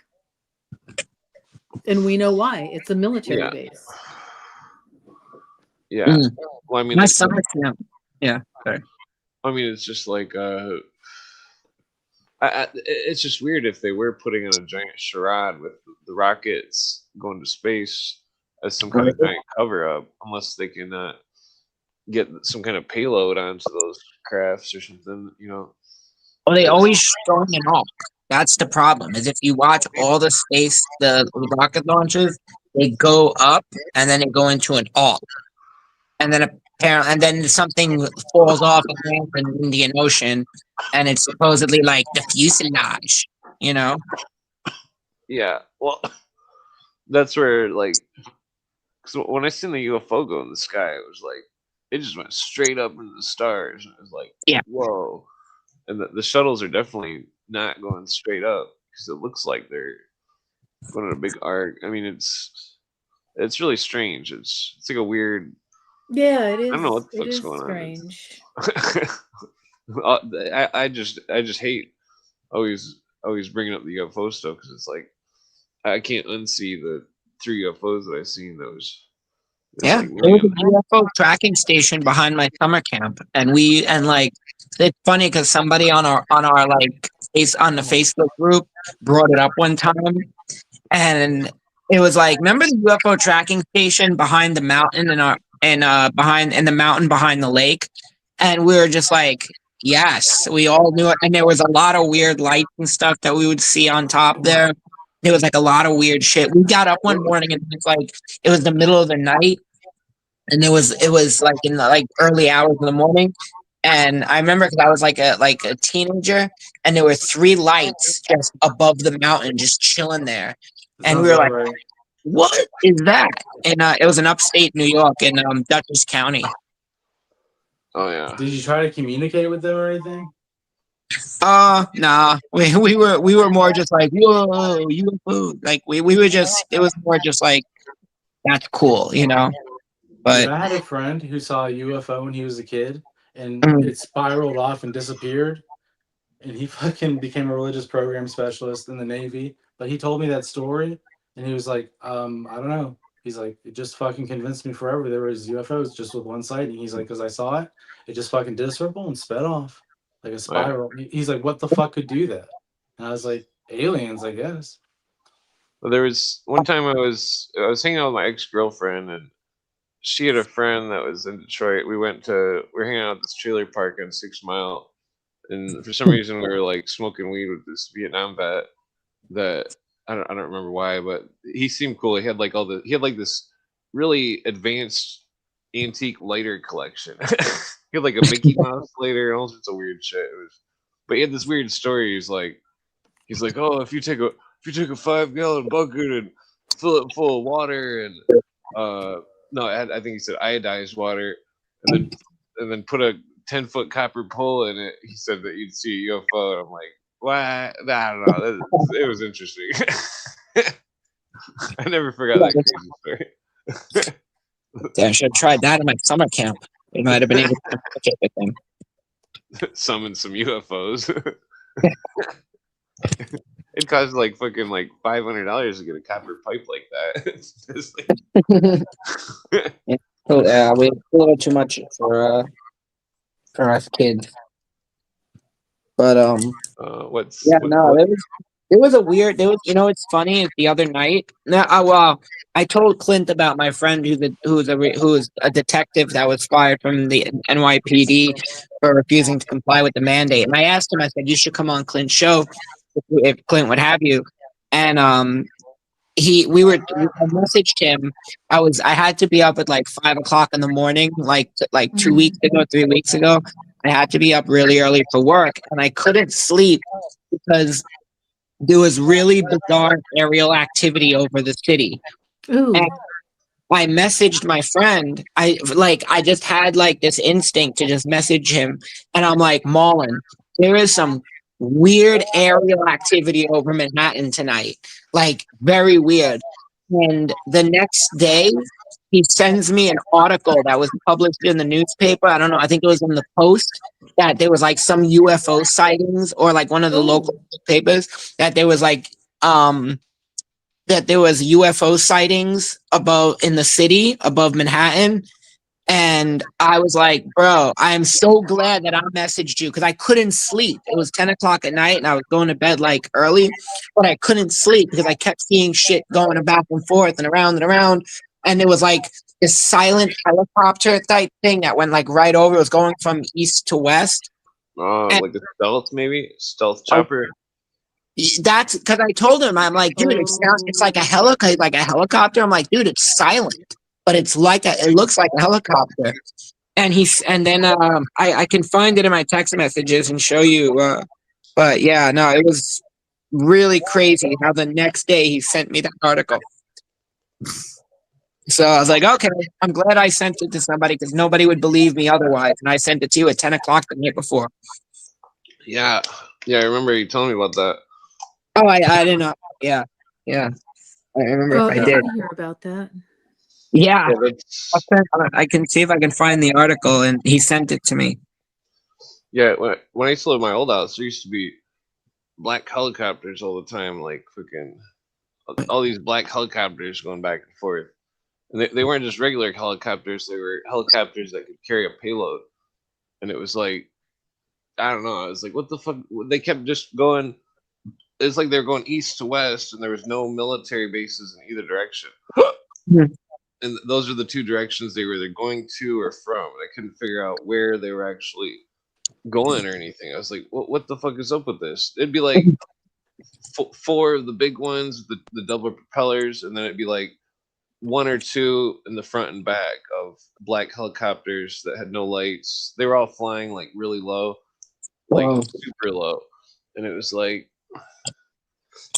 And we know why. It's a military Yeah. base. yeah. Mm. Well, I mean, My it's, summer camp. Yeah, sorry. I mean, it's just like it's just weird if they were putting on a giant charade with the rockets going to space as some kind of giant cover up, unless they can get some kind of payload onto those crafts or something, you know. Well, they always show an arc. That's the problem. Is if you watch all the space, the rocket launches, they go up and then they go into an arc, and then apparently, and then something falls off and lands in the Indian Ocean, and it's supposedly like the fuselage. You know? Yeah, well, that's where like, so when I seen the UFO go in the sky, it was like it just went straight up into the stars. And it was like, Yeah. whoa. And the shuttles are definitely not going straight up because it looks like they're going in a big arc. I mean, it's really strange. It's like a weird. Yeah, it is. I don't know what the It fuck's is going strange. on. I just hate always bringing up the UFO stuff because it's like I can't unsee the 3 UFOs that I've seen. Those. Yeah, Like, there was a UFO tracking station behind my summer camp, and like it's funny because somebody on our like on the Facebook group brought it up one time, and it was like, remember the UFO tracking station behind the mountain in the mountain behind the lake, and we were just like, yes, we all knew it, and there was a lot of weird lights and stuff that we would see on top there. There was like a lot of weird shit. We got up one morning and it's like it was the middle of the night, and it was like in the like early hours of the morning. And I remember because I was like a teenager, and there were 3 lights just above the mountain, just chilling there. And we were like, Right. "What is that?" And it was in upstate New York in Dutchess County. Oh yeah. Did you try to communicate with them or anything? Nah. We were more just like, whoa, UFO. Like we were just, it was more just like, that's cool, you know. But Dude, I had a friend who saw a UFO when he was a kid, and Mhm. it spiraled off and disappeared. And he fucking became a religious program specialist in the Navy. But he told me that story, and he was like, I don't know. He's like, it just fucking convinced me forever there was UFOs just with one sighting. He's like, because I saw it, it just fucking did a circle and sped off. like a spiral. He's like, what the fuck could do that? And I was like, aliens, I guess. Well, there was one time I was hanging out with my ex-girlfriend, and she had a friend that was in Detroit. We were hanging out at this trailer park on 6 Mile, and for some reason we were like smoking weed with this Vietnam vet that I don't remember why, but he seemed cool. He had like this really advanced antique lighter collection. He had like a Mickey Mouse lighter and all sorts of weird shit. But he had this weird story. He's like, oh, if you take a 5-gallon bucket and fill it full of water and no, I think he said iodized water, and then put a 10-foot copper pole in it. He said that you'd see a UFO. And I'm like, what? I don't know. It was interesting. I never forgot that crazy story. Yeah, I should have tried that in my summer camp. We might have been able to catch everything. Summon some UFOs. It costs like fucking like $500 to get a copper pipe like that. It's like... Yeah, we a little too much for us kids. But it was a weird. It's funny. The other night, I told Clint about my friend who's a detective that was fired from the NYPD for refusing to comply with the mandate. And I asked him. I said, "You should come on Clint's show if Clint would have you." And I messaged him. I had to be up at like 5 o'clock in the morning, like 3 weeks ago. I had to be up really early for work, and I couldn't sleep because there was really bizarre aerial activity over the city. Ooh. And I messaged my friend. I just had like this instinct to just message him, and I'm like, Marlon, there is some weird aerial activity over Manhattan tonight, like very weird. And the next day, he sends me an article that was published in the newspaper. I don't know. I think it was in the Post, that there was like some UFO sightings, or like one of the local papers that there was like that there was UFO sightings in the city above Manhattan. And I was like, bro, I am so glad that I messaged you, because I couldn't sleep. It was 10 o'clock at night and I was going to bed like early, but I couldn't sleep because I kept seeing shit going back and forth and around and around. And it was like this silent helicopter type thing that went like right over. It was going from east to west. Oh, like a stealth chopper. That's because I told him, I'm like, dude, it's like a helicopter. I'm like, dude, it's silent, but it looks like a helicopter. And then I can find it in my text messages and show you. But yeah, no, it was really crazy how the next day he sent me that article. So I was like, okay, I'm glad I sent it to somebody, because nobody would believe me otherwise. And I sent it to you at 10 o'clock the night before. Yeah, I remember you telling me about that. Oh, I didn't know. Yeah. I remember if I did. I hear about that. Yeah, I can see if I can find the article, and he sent it to me. Yeah, when I used to live in my old house, there used to be black helicopters all the time, like freaking all these black helicopters going back and forth. And they weren't just regular helicopters; they were helicopters that could carry a payload. And it was like, I don't know. I was like, what the fuck? They kept just going. It's like they were going east to west, and there was no military bases in either direction. And those are the two directions they were either going to or from. And I couldn't figure out where they were actually going or anything. I was like, what the fuck is up with this? It'd be like four of the big ones, the double propellers, and then it'd be like one or two in the front and back of black helicopters that had no lights. They were all flying like really low, like super low. And it was like,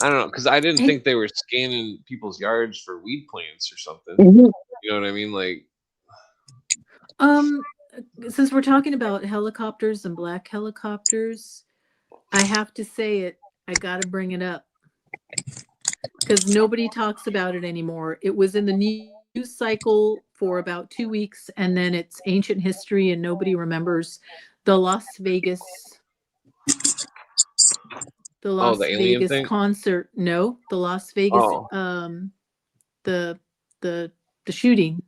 I don't know, because I didn't think they were scanning people's yards for weed plants or something. You know what I mean? Like, since we're talking about helicopters and black helicopters, I have to say it. I got to bring it up because nobody talks about it anymore. It was in the news cycle for about 2 weeks, and then it's ancient history, and nobody remembers the Las Vegas. The Las Vegas concert. No, the Las Vegas. The shooting.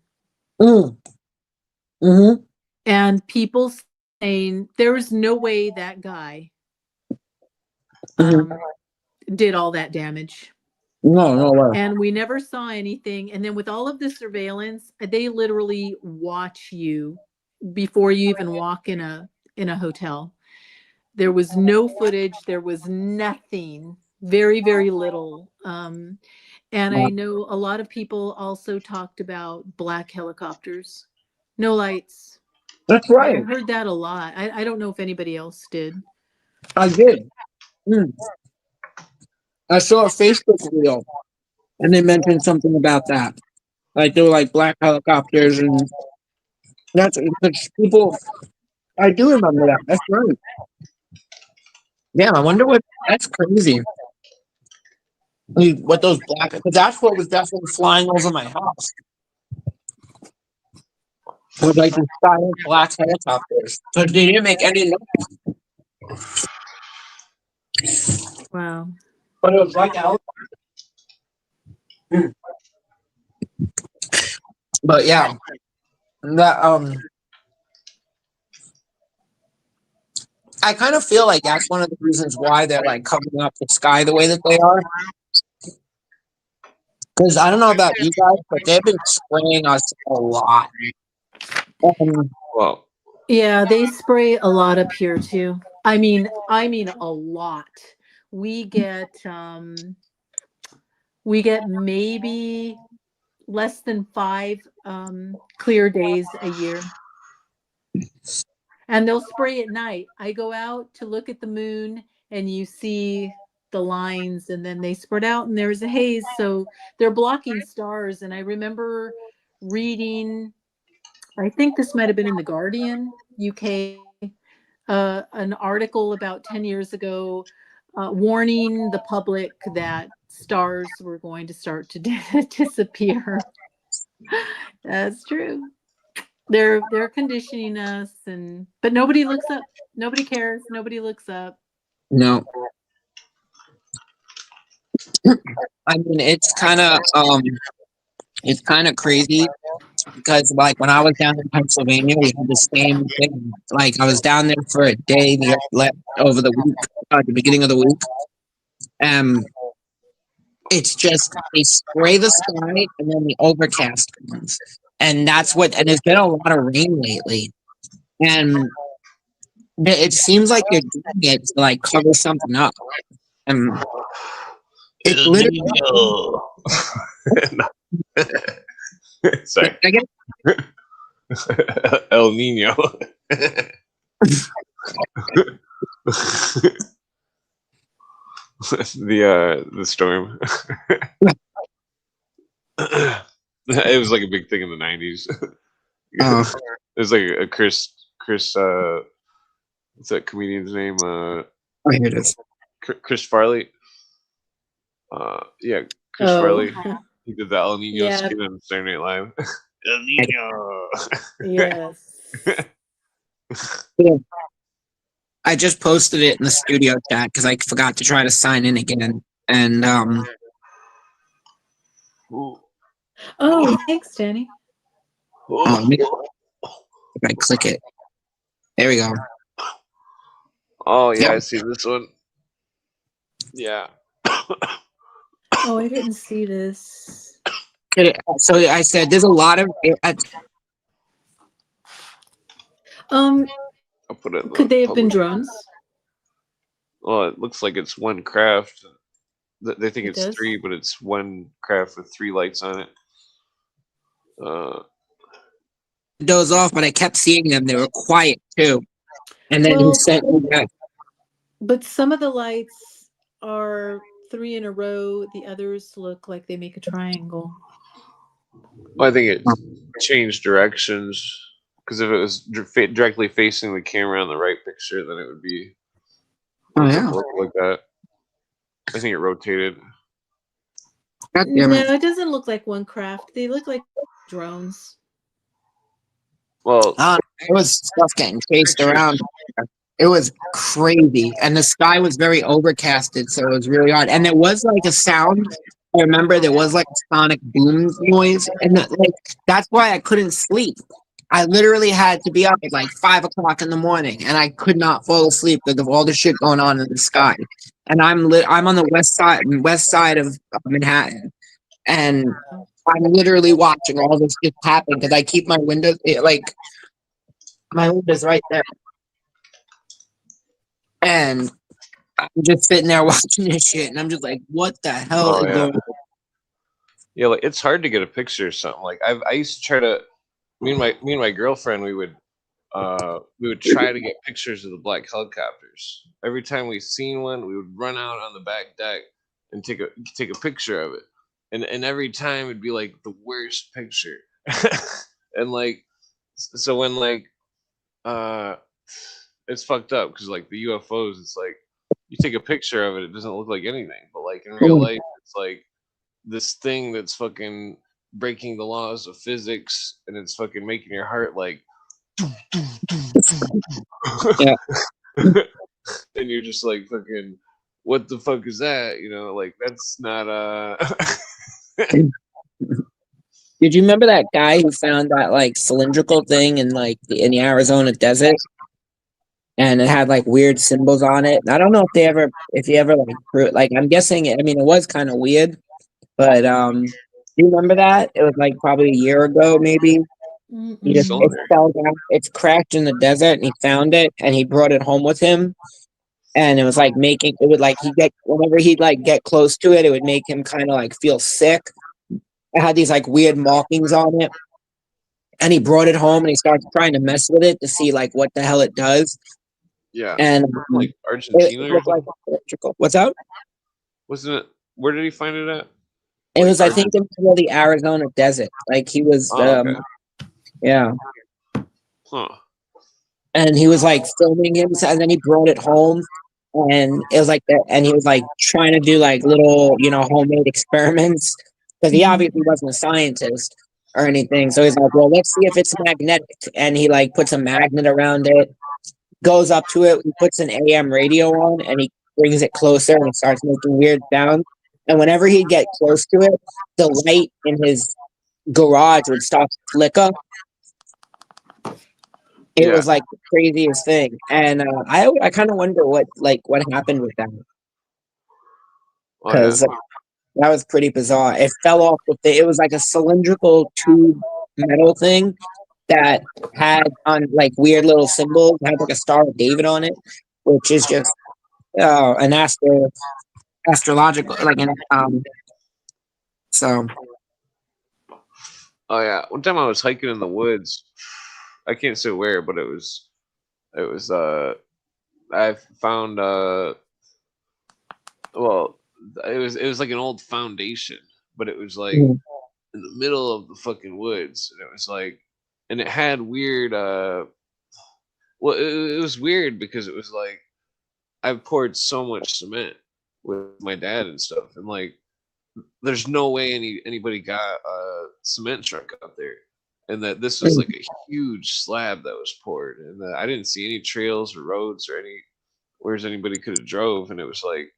Mm-hmm. And people saying there was no way that guy Mhm. did all that damage. No way. And we never saw anything. And then with all of the surveillance, they literally watch you before you even walk in a hotel. There was no footage. There was nothing. Very, very little. And I know a lot of people also talked about black helicopters, no lights. That's I right. heard that a lot. I don't know if anybody else did. I did. I saw a Facebook reel, and they mentioned something about that. Like there were like black helicopters, and that's because people. I do remember that. That's right. Yeah, I wonder what. That's crazy. What those black? Because that's what was definitely flying over my house. Was like these silent black helicopters, but they didn't make any noise. Wow. But it was like a helicopter. But yeah, that I kind of feel like that's one of the reasons why they're like covering up the sky the way that they are. Because I don't know about you guys, but they've been spraying us a lot. Well, Yeah, they spray a lot up here too. I mean a lot. We get maybe less than 5 clear days a year. And they'll spray at night. I go out to look at the moon and you see the lines, and then they spread out and there's a haze. So they're blocking stars. And I remember reading, I think this might have been in The Guardian, UK, an article about 10 years ago warning the public that stars were going to start to disappear. That's true. They're conditioning us, but nobody looks up. Nobody cares. Nobody looks up. No. I mean, it's kind of crazy because like when I was down in Pennsylvania, we had the same thing. Like I was down there for a day over the week, the beginning of the week. It's just they spray the sky and then the overcast comes, and and there's been a lot of rain lately, and it seems like they're doing it to like cover something up. It's literally. Sorry. I guess El Nino. The storm. It was like a big thing in the 90s. It was like a Chris what's that comedian's name? here it is. Chris Farley. Yeah, Chris Farley. He did the El Nino skit on Saturday Night Live. El Nino. Yes. Yeah. I just posted it in the studio chat because I forgot to try to sign in again. And Oh, thanks, Danny. If I click it, there we go. Oh yeah, Yep. I see this one. Yeah. Oh, I didn't see this. So I said there's a lot of. I'll put it. Could they have been drones? Well, it looks like it's one craft. They think It it's does? 3, but it's one craft with 3 lights on it. Those off, but I kept seeing them. They were quiet too. And then he Well- sent me that. But some of the lights are 3 in a row. The others look like they make a triangle. Well, I think it changed directions because if it was directly facing the camera on the right picture, then it would be look like that. I think it rotated. God No, damn it. it doesn't look like one craft. They look like drones. Well, It was stuff getting chased around. It was crazy, and the sky was very overcasted, so it was really hard. And there was like a sound. I remember there was like a sonic boom noise, and that's why I couldn't sleep. I literally had to be up at like 5 o'clock in the morning, and I could not fall asleep because of all the shit going on in the sky. And I'm on the west side of Manhattan, and I'm literally watching all this shit happen because I keep my windows my window's right there, and I'm just sitting there watching this shit, and I'm just like, what the hell Oh is yeah, going on? yeah. Like it's hard to get a picture or something. Like I used to try to. Me and my girlfriend, we would try to get pictures of the black helicopters. Every time we seen one, we would run out on the back deck and take a picture of it. And every time it'd be like the worst picture. And like so when like it's fucked up because like the UFOs, it's like you take a picture of it, it doesn't look like anything. But like in real life, it's like this thing that's fucking breaking the laws of physics, and it's fucking making your heart like Yeah. and you're just like fucking what the fuck is that, you know, like that's not Did you remember that guy who found that like cylindrical thing in the Arizona desert, and it had like weird symbols on it? I don't know if you ever I'm guessing. I mean, it was kind of weird, but do you remember that? It was like probably a year ago, maybe. He just it Cylinder. fell down. It's crashed in the desert, and he found it, and he brought it home with him. And it was like making it would like whenever he'd like get close to it, it would make him kind of like feel sick. It had these like weird markings on it, and he brought it home and he started trying to mess with it to see like what the hell it does. Yeah, And like it Argentina or looked like something? electrical. What's up? Wasn't it? Where did he find it at? It Like was, I think, in the Arizona desert. Like he was, Oh, okay. yeah. Huh. And he was like filming him, and then he brought it home, and it was like that. And he was like trying to do like little, homemade experiments because he obviously wasn't a scientist or anything. So he's like, well, let's see if it's magnetic. And he like puts a magnet around it, goes up to it, he puts an AM radio on, and he brings it closer, and it starts making weird sounds. And whenever he'd get close to it, the light in his garage would start to flicker. It Yeah. was like the craziest thing, and I kind of wonder what happened with that, Oh, yeah. because that was pretty bizarre. It fell off it was like a cylindrical tube metal thing that had on like weird little symbols. It had like a Star of David on it, which is just an astrological so Oh yeah. One time I was hiking in the woods. I can't say where, but it was I found well, it was like an old foundation, but it was like in the middle of the fucking woods, and it was like, and it had weird well, it was weird because it was like I've poured so much cement with my dad and stuff, and like there's no way anybody got a cement truck out there, and that this was like a huge slab that was poured, and that I didn't see any trails or roads or any where's anybody could have drove, and it was like,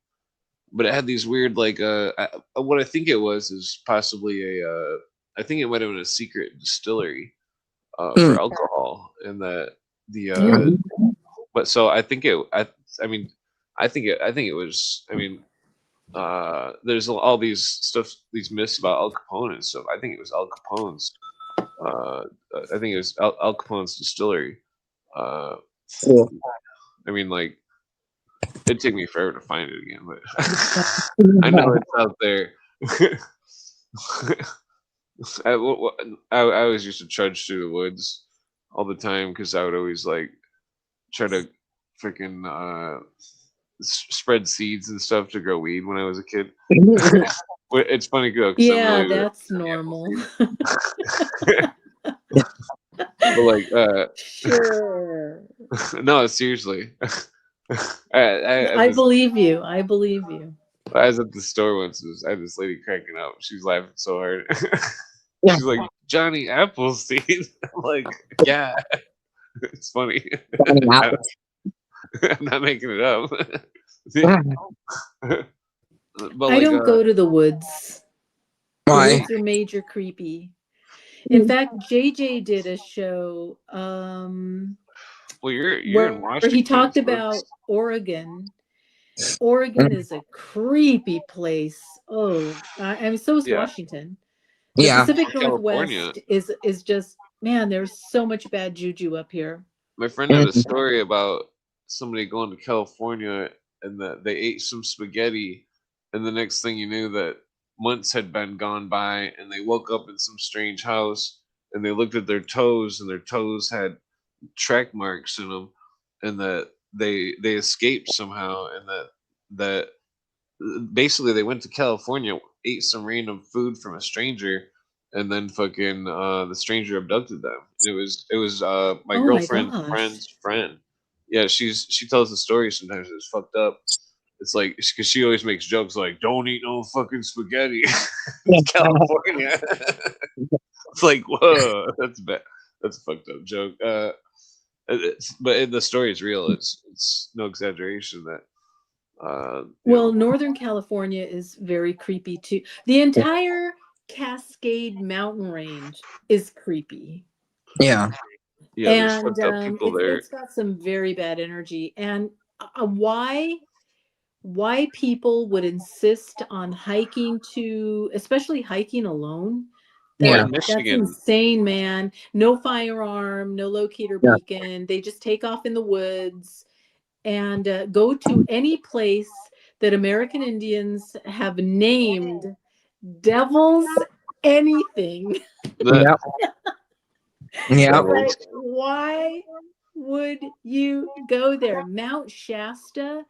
but it had these weird like what I think it was is possibly a I think it might have been a secret distillery for alcohol, and that the but so I think I mean I think it was, I mean there's all these stuff, these myths about Al Capone and stuff. I think it was Al Capone's I think it was Al Capone's distillery. cool. I mean, like, it'd take me forever to find it again, but I know it's out there. I always used to trudge through the woods all the time because I would always like try to freaking spread seeds and stuff to grow weed when I was a kid. It's funny though, 'cause I'm Yeah, really that's normal. but like Sure. no, seriously. I believe you. I believe you. I was at the store once. I had this lady cracking up. She was laughing so hard. Yeah. She's like, Johnny Appleseed. I'm like, yeah, it's funny. I'm not making it up. But I don't go to the woods. Why? The woods are major creepy. In fact, JJ did a show Well, you're in where he Washington. talked so about it's- Oregon. Oregon is a creepy place. Oh, I mean, so is Yeah. Washington. The Yeah. Pacific California. Northwest is just, man, there's so much bad juju up here. My friend had a Mhm. story about somebody going to California and that they ate some spaghetti, and the next thing you knew, that months had been gone by, and they woke up in some strange house, and they looked at their toes, and their toes had track marks in them, and that they escaped somehow, and that basically they went to California, ate some random food from a stranger, and then fucking the stranger abducted them. It was my Oh my girlfriend's gosh. friend's friend. Yeah, she tells the story sometimes. It's fucked up. It's like because she always makes jokes like, "Don't eat no fucking spaghetti in California." It's like, whoa, that's bad. That's a fucked up joke. But the story is real. It's no exaggeration that. Well, Northern California is very creepy too. The entire Cascade Mountain Range is creepy. Yeah. Yeah, there's And fucked up people there. it's got some very bad energy. And why people would insist on hiking to, especially hiking alone, Yeah. that's Michigan. insane, man. No firearm, no locator Yeah. beacon. They just take off in the woods and go to any place that American Indians have named Devil's Anything. Yep. Yep. Like, why would you go there? Mount Shasta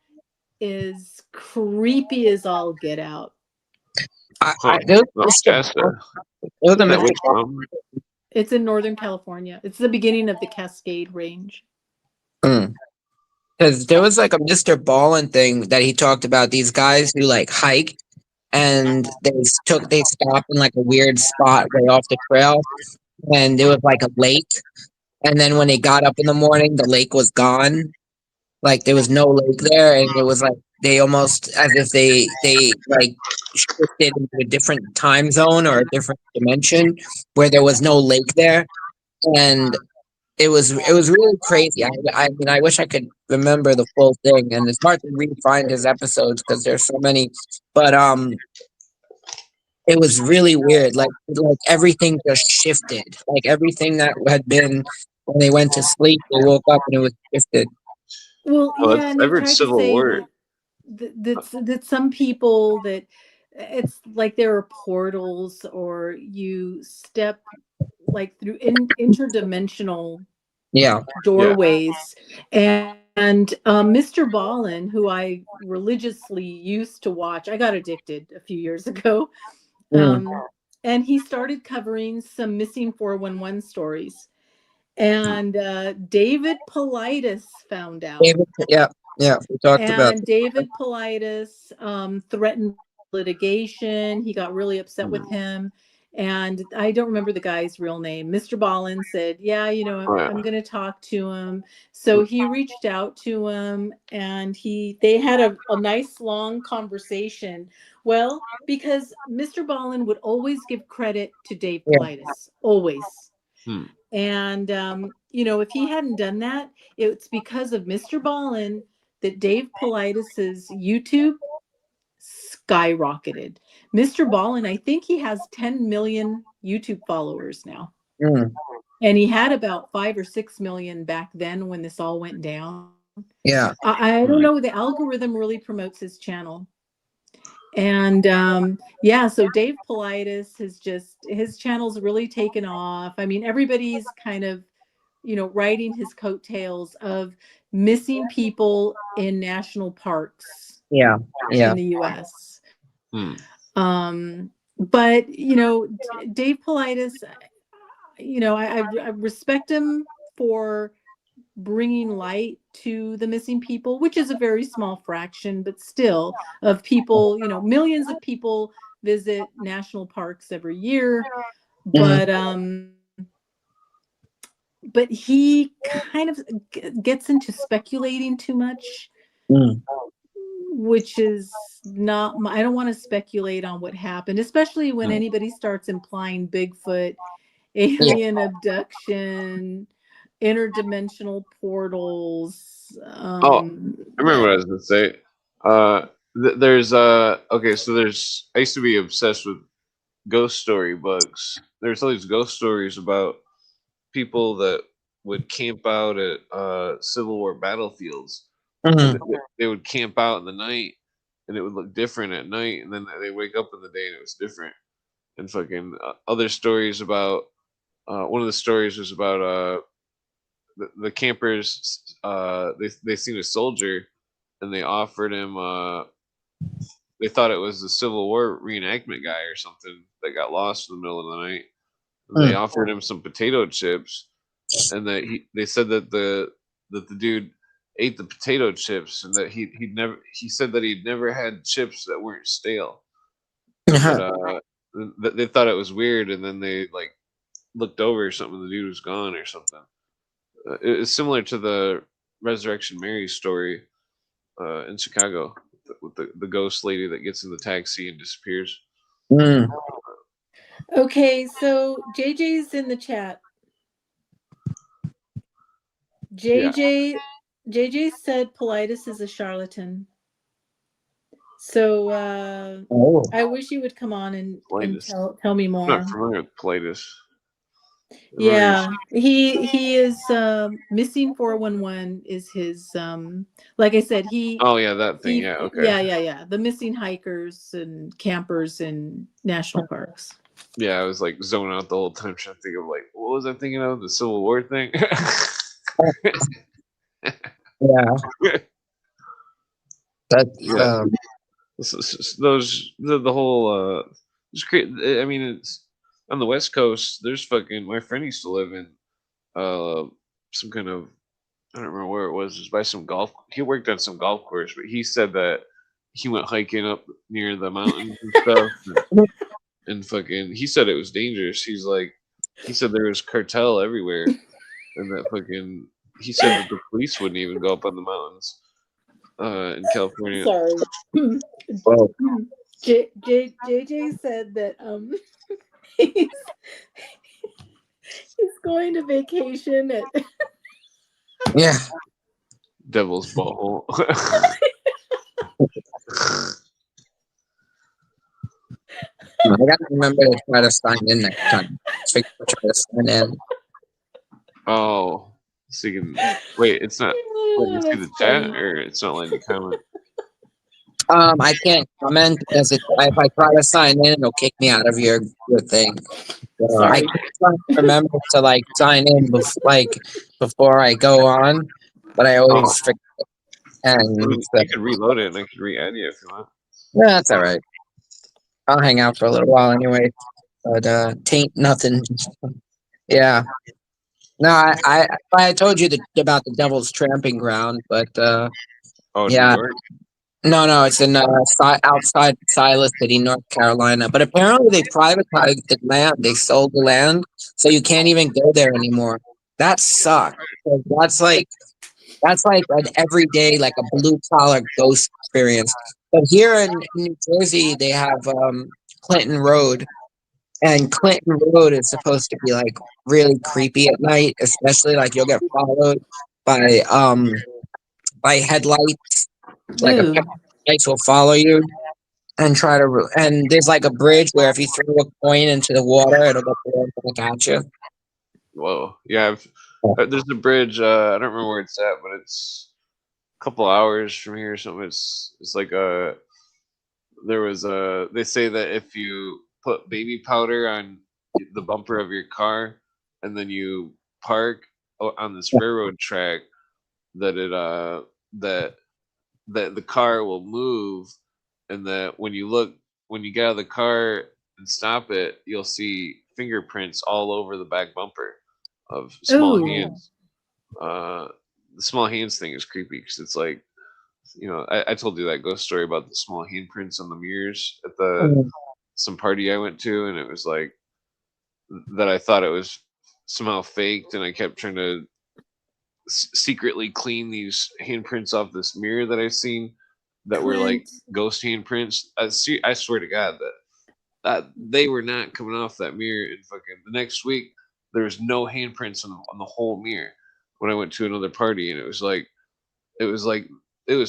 is creepy as all get out. There Well, was Shasta. a That Mr. which one? It's in Northern California. It's the beginning of the Cascade Range. Because there was like a Mr. Ballin thing that he talked about, these guys who like hike and they stopped in like a weird spot way off the trail, and it was like a lake, and then when they got up in the morning the lake was gone, like there was no lake there, and it was like they almost as if they like shifted into a different time zone or a different dimension where there was no lake there, and it was really crazy. I mean, I wish I could remember the full thing, and it's hard to re-find his episodes because there's so many. But it was really weird. Like everything just shifted. Like everything that had been when they went to sleep, they woke up and it was shifted. Well, Oh, yeah, and they I've read tried to Civil say War. that some people that it's like there are portals or you step like through interdimensional Yeah. doorways. And Mr. Ballin, who I religiously used to watch, I got addicted a few years ago. And he started covering some missing 411 stories. And David Paulides found out. Yeah, we talked about And David Paulides threatened litigation. He got really upset with him. And I don't remember the guy's real name. Mr. Ballin said, yeah, you know, I'm going to talk to him. So he reached out to him and they had a nice long conversation. Well, because Mr. Ballin would always give credit to Dave Paulides, always. And, you know, if he hadn't done that, it's because of Mr. Ballin that Dave Paulides' YouTube skyrocketed. Mr. Ballin, I think he has 10 million YouTube followers now. And he had about 5 or 6 million back then when this all went down. Yeah. I don't know. The algorithm really promotes his channel. And yeah, so Dave Paulides his channel's really taken off. I mean, everybody's kind of, you know, riding his coattails of missing people in national parks. Yeah. In the US. But you know, Dave Paulides, you know, I respect him for bringing light to the missing people, which is a very small fraction, but still of people, you know, millions of people visit national parks every year. But he kind of gets into speculating too much, which is not I don't want to speculate on what happened, especially when anybody starts implying Bigfoot alien abduction, interdimensional portals. Oh, I remember what I was gonna say. There's okay, so there's I used to be obsessed with ghost story books. There's all these ghost stories about people that would camp out at Civil War battlefields. And they would camp out in the night, and it would look different at night, and then they wake up in the day and it was different. And fucking other stories about one of the stories was about the campers. They seen a soldier, and they offered him. They thought it was a Civil War reenactment guy or something that got lost in the middle of the night. And they offered him some potato chips, and that they said that the dude ate the potato chips, and that he said that he'd never had chips that weren't stale. But, they thought it was weird, and then they like looked over or something, and the dude was gone or something. It's similar to the Resurrection Mary story in Chicago with the ghost lady that gets in the taxi and disappears. Okay, so JJ's in the chat. JJ said Politis is a charlatan. So I wish you would come on and tell me more. I'm not familiar with Politis. Yeah, he is missing 411 is his like I said, oh yeah, that thing. Yeah, okay. Yeah. The missing hikers and campers in national parks. Yeah, I was like zoning out the whole time trying to think of like what was I thinking of? The Civil War thing? Yeah. That the whole it's great. I mean, it's on the West Coast. There's fucking my friend used to live in some kind of I don't remember where it was. It was by some golf. He worked on some golf course, but he said that he went hiking up near the mountains and stuff. And fucking, he said it was dangerous. He said there was cartel everywhere, and that fucking, he said that the police wouldn't even go up on the mountains in California. Sorry. Well, JJ said that he's going to vacation at yeah. Devil's Butthole. I gotta remember to try to sign in next time. Try to sign in. Oh, so you can wait. It's not letting you see the chat, or it's not letting you comment. I can't comment because if I try to sign in, it'll kick me out of your thing. So I can't remember to like sign in before I go on, but I always forget. And I could reload it and I could re-add you if you want. Yeah, that's all right. I'll hang out for a little while anyway. But tain't nothing. Yeah. No, I told you about the Devil's Tramping Ground, but Oh, yeah. New York? No, it's in outside Silas City, North Carolina. But apparently they privatized the land. They sold the land, so you can't even go there anymore. That sucks. That's like an everyday, like a blue collar ghost experience. But here in New Jersey, they have Clinton Road, and Clinton Road is supposed to be like really creepy at night, especially like you'll get followed by headlights. Like a lights will follow you and try to. And there's like a bridge where if you throw a coin into the water, it'll go back at you. Whoa, yeah. There's a bridge. I don't remember where it's at, but it's a couple hours from here or something. It's like they say that if you put baby powder on the bumper of your car and then you park on this railroad track, that that the car will move, and that when you get out of the car and stop it, you'll see fingerprints all over the back bumper of small hands. The small hands thing is creepy because it's like, I told you that ghost story about the small handprints on the mirrors at some party I went to, and it was like that I thought it was somehow faked, and I kept trying to secretly clean these handprints off this mirror that I've seen that were like ghost handprints. I swear to God that they were not coming off that mirror. And fucking the next week there was no handprints on the whole mirror when I went to another party, and it was like it was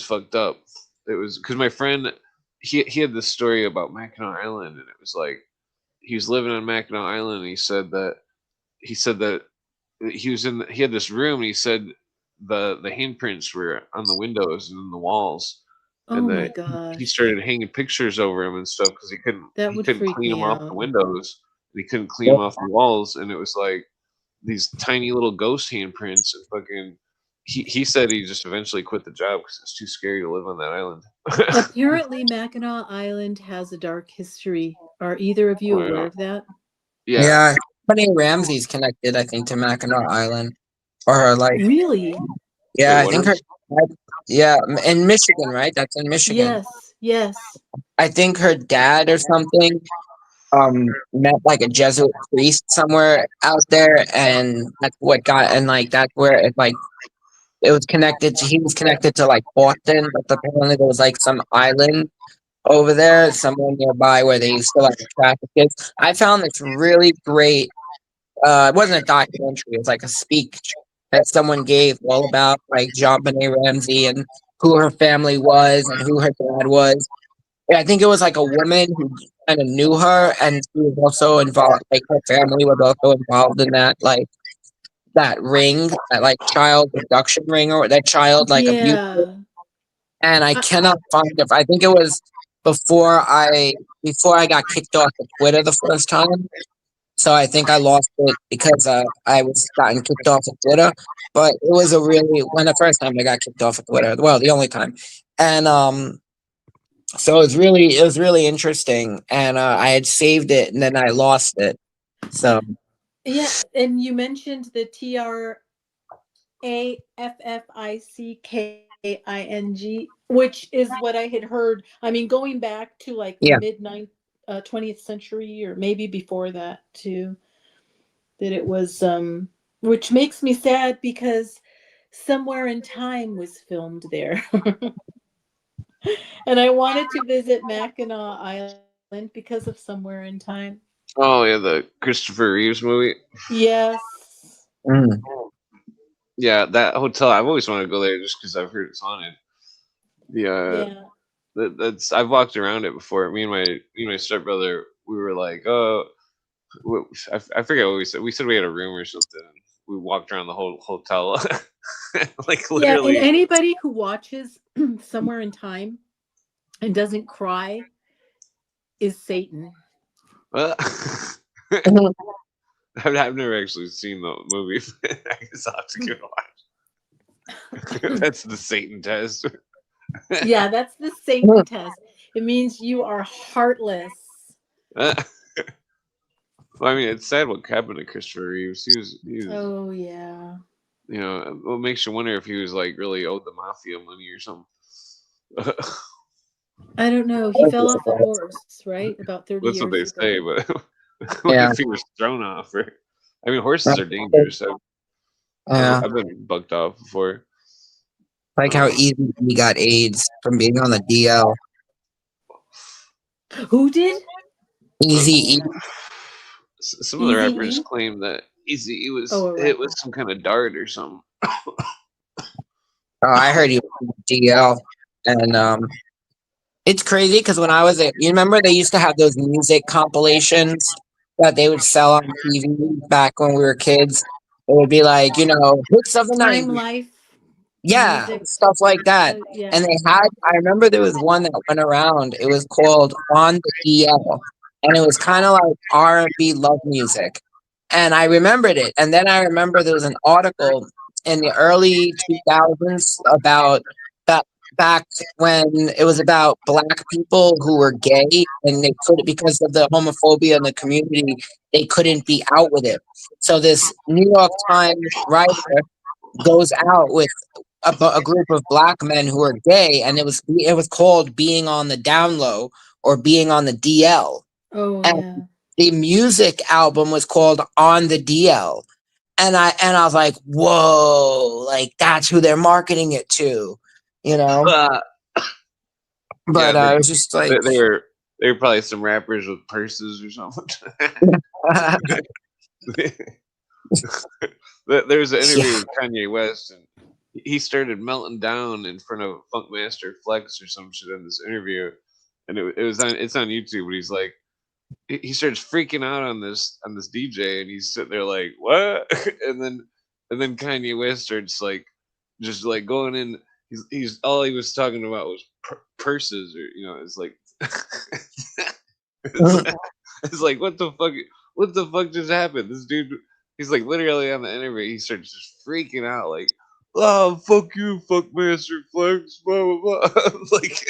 fucked up. It was because my friend he had this story about Mackinac Island, and it was like he was living on Mackinac Island, and he said that he had this room, and he said the handprints were on the windows and in the walls, Oh and my that he gosh. started hanging pictures over him and stuff because That he would couldn't freak clean them me off the out. windows, and he couldn't clean them off the walls, and it was like these tiny little ghost handprints, and fucking he said he just eventually quit the job because it's too scary to live on that island. Apparently, Mackinac Island has a dark history. Are either of you Oh, aware yeah. of that? Yeah. Yeah, Company Ramsey's connected, I think, to Mackinac Island, or her like. Really? Yeah, Wait, I what think her. is- Yeah, in Michigan, right? That's in Michigan. Yes. I think her dad or something met like a Jesuit priest somewhere out there, and that's what got, and like that's where it like it was connected to. He was connected to like Boston, but apparently there was like some island over there somewhere nearby where they used to like traffic kids. I found this really great. It wasn't a documentary; it was like a speech that someone gave all about like JonBenet Ramsey and who her family was and who her dad was. Yeah, I think it was like a woman who kind of knew her, and she was also involved. Like her family was also involved in that, like that ring, that like child abduction ring, or that child like abuse. Yeah. And I I- cannot find it. I think it was before I got kicked off of Twitter the first time. So I think I lost it because I was gotten kicked off of Twitter. But it was a really when the first time I got kicked off of Twitter. Well, the only time, and so it was really interesting, and I had saved it and then I lost it. So Yeah, and you mentioned the TRAFFICKING, which is what I had heard. I mean, going back to like the yeah, mid 20th century, or maybe before that too, that it was, which makes me sad because Somewhere in Time was filmed there. And I wanted to visit Mackinac Island because of Somewhere in Time. Oh yeah, the Christopher Reeves movie. Yes. mm, Yeah, that hotel. I've always wanted to go there just because I've heard it's haunted. Yeah. That's I've walked around it before. Me and my stepbrother, we were like, oh, I forget what we said. We said we had a room or something. We walked around the whole hotel, like Yeah, and literally. anybody who watches Somewhere in Time and doesn't cry is Satan. I've never actually seen the movie. I guess I'll have to give it a watch. That's the Satan test. Yeah, that's the Satan test. It means you are heartless. Well, I mean, it's sad what happened to Christopher Reeves. He was, Oh yeah. you know, what makes you wonder if he was like really owed the mafia money or something. I don't know. He fell off the horse, right? About 30 That's years what they ago. say, but what Yeah. if he was thrown off? Or, I mean, horses are dangerous. yeah. I've been bucked off before. Like how easy he got AIDS from being on the DL. Who did? Easy E. Some of the Eazy-E? rappers claim that Easy was Oh, a hit rapper. with some kind of dart or something. Oh, I heard he was on the DL, and it's crazy because when I was you remember they used to have those music compilations that they would sell on TV back when we were kids. It would be like, hits of the Time 90s. Life. Yeah, Music. stuff like that. Yeah. And I remember there was one that went around. It was called On the DL, and it was kind of like R&B love music. And I remembered it. And then I remember there was an article in the early 2000s about back when it was about black people who were gay, and they couldn't, because of the homophobia in the community, they couldn't be out with it. So this New York Times writer goes out with a group of black men who are gay, and it was called Being on the Down Low or Being on the DL. Oh And yeah. the music album was called On the DL. And I was like, whoa, like that's who they're marketing it to, But Yeah, it was just like, they were probably some rappers with purses or something. There's an interview Yeah. with Kanye West, and he started melting down in front of Funkmaster Flex or some shit in this interview, and it's on YouTube. But he's like, he starts freaking out on this DJ, and he's sitting there like, what? and then Kanye West starts like just like going in. He's all he was talking about was purses, or it's like it's like what the fuck just happened? This dude, he's like literally on the interview. He starts just freaking out like, oh fuck you, fuck Master Flex, blah blah blah. Like,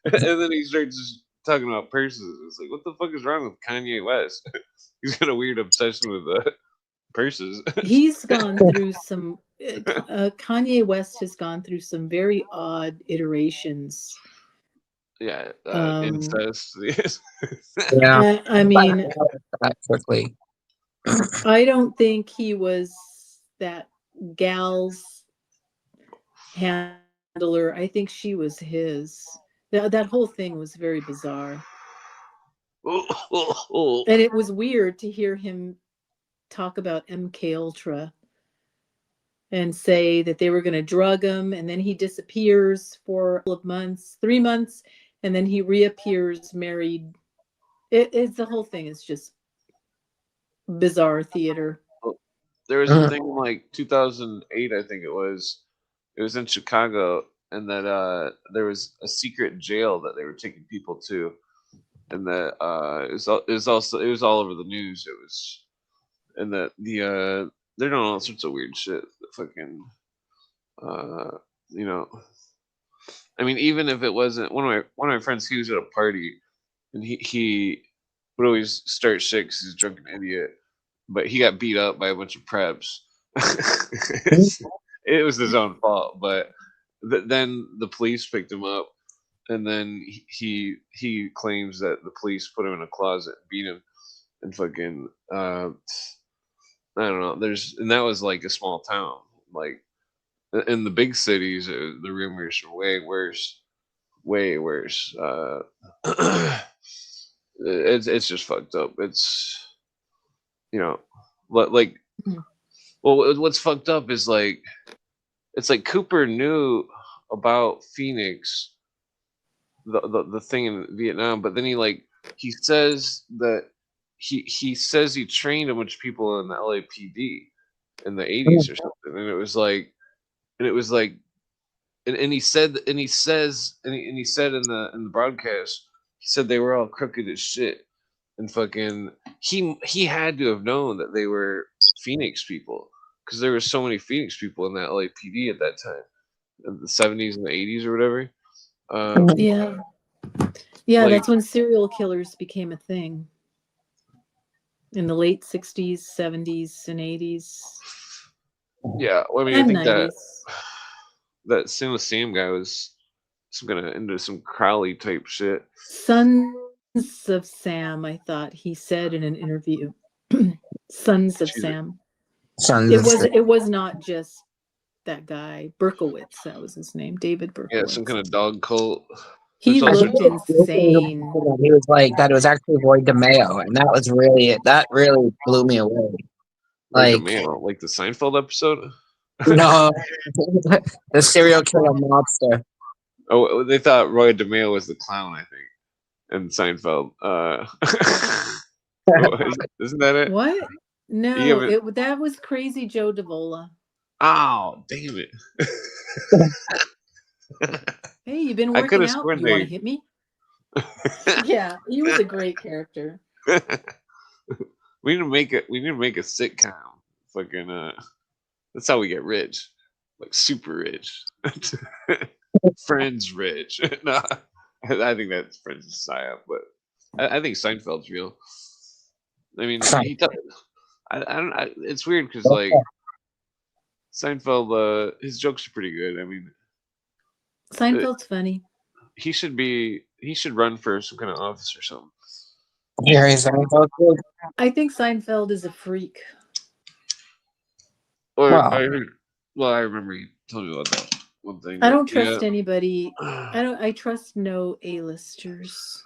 and then he starts just talking about purses. It's like, what the fuck is wrong with Kanye West? He's got a weird obsession with purses. He's gone through some. Kanye West has gone through some very odd iterations. Yeah, Um, incest. Yeah. I mean, That quickly. I don't think he was that gal's handler. I think she was his. That whole thing was very bizarre. And it was weird to hear him talk about MK Ultra and say that they were going to drug him, and then he disappears for a couple of months, 3 months, and then he reappears married. It's the whole thing is just bizarre theater. There was a thing in like 2008, I think it was. It was in Chicago, and that there was a secret jail that they were taking people to, and that it was all over the news. It was, and that they're doing all sorts of weird shit. Fucking, you know. I mean, even if it wasn't one of my friends, he was at a party, and he would always start shit 'cause he's a drunken idiot. But he got beat up by a bunch of preps. It was his own fault, but then the police picked him up, and then he claims that the police put him in a closet, beat him, and fucking I don't know. And that was like a small town. Like in the big cities, the rumors are way worse, way worse. It's just fucked up. It's like well, what's fucked up is like it's like Cooper knew about Phoenix, the thing in Vietnam, but then he says that he says he trained a bunch of people in the LAPD in the 80s or something, and it was like and he said in the broadcast, he said they were all crooked as shit, and fucking he had to have known that they were Phoenix people, because there were so many Phoenix people in that LAPD at that time, in the 70s and the 80s or whatever. Yeah, that's when serial killers became a thing in the late 60s, 70s, and 80s. Yeah, well, I mean, and I think 90s. that Sin Sam guy was some kind of into some Crowley type shit. Sons of Sam, I thought he said in an interview. Sons of Sam. It was not just that guy Berkowitz. That was his name, David Berkowitz. Yeah, some kind of dog cult. He looked insane. He was like that. It was actually Roy DeMeo, and that really blew me away. Like the Seinfeld episode. No, the serial killer mobster. Oh, they thought Roy DeMeo was the clown, I think, in Seinfeld. Isn't that it? What? No, that was Crazy Joe Davola. Oh, damn it! Hey, you've been working out. You want to hit me? Yeah, he was a great character. We need to make a sitcom. Fucking that's how we get rich, like super rich. Friends rich. No, I think that's Friends is psyop, but I think Seinfeld's real. I mean, it's weird because like Seinfeld, his jokes are pretty good. I mean, Seinfeld's funny. He should run for some kind of office or something. I think Seinfeld is a freak. I remember you told me about that one thing. I don't trust anybody. I trust no A-listers.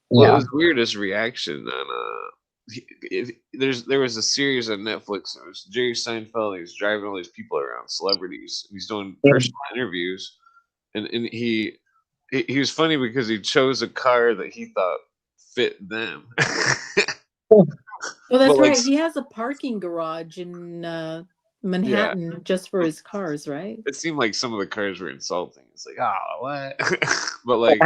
Well, it was weird his reaction on there was a series on Netflix. And it was Jerry Seinfeld. And he's driving all these people around, celebrities. And he's doing Yeah. personal interviews, and he was funny because he chose a car that he thought fit them. Well, that's But, like, right. He has a parking garage in Manhattan just for his cars, right? it seemed like some of the cars were insulting. It's like, oh, what? But like,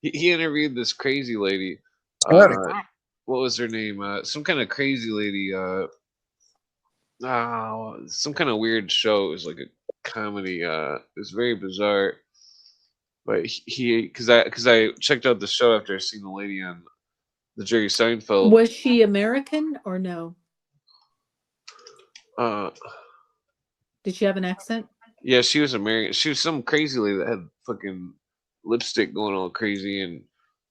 he interviewed this crazy lady. What was her name? Some kind of crazy lady. Some kind of weird show. It was like a comedy. It was very bizarre. But because I checked out the show after I seen the lady on the Jerry Seinfeld. Was she American or no? Did she have an accent? Yeah, she was American. She was some crazy lady that had fucking lipstick going all crazy, and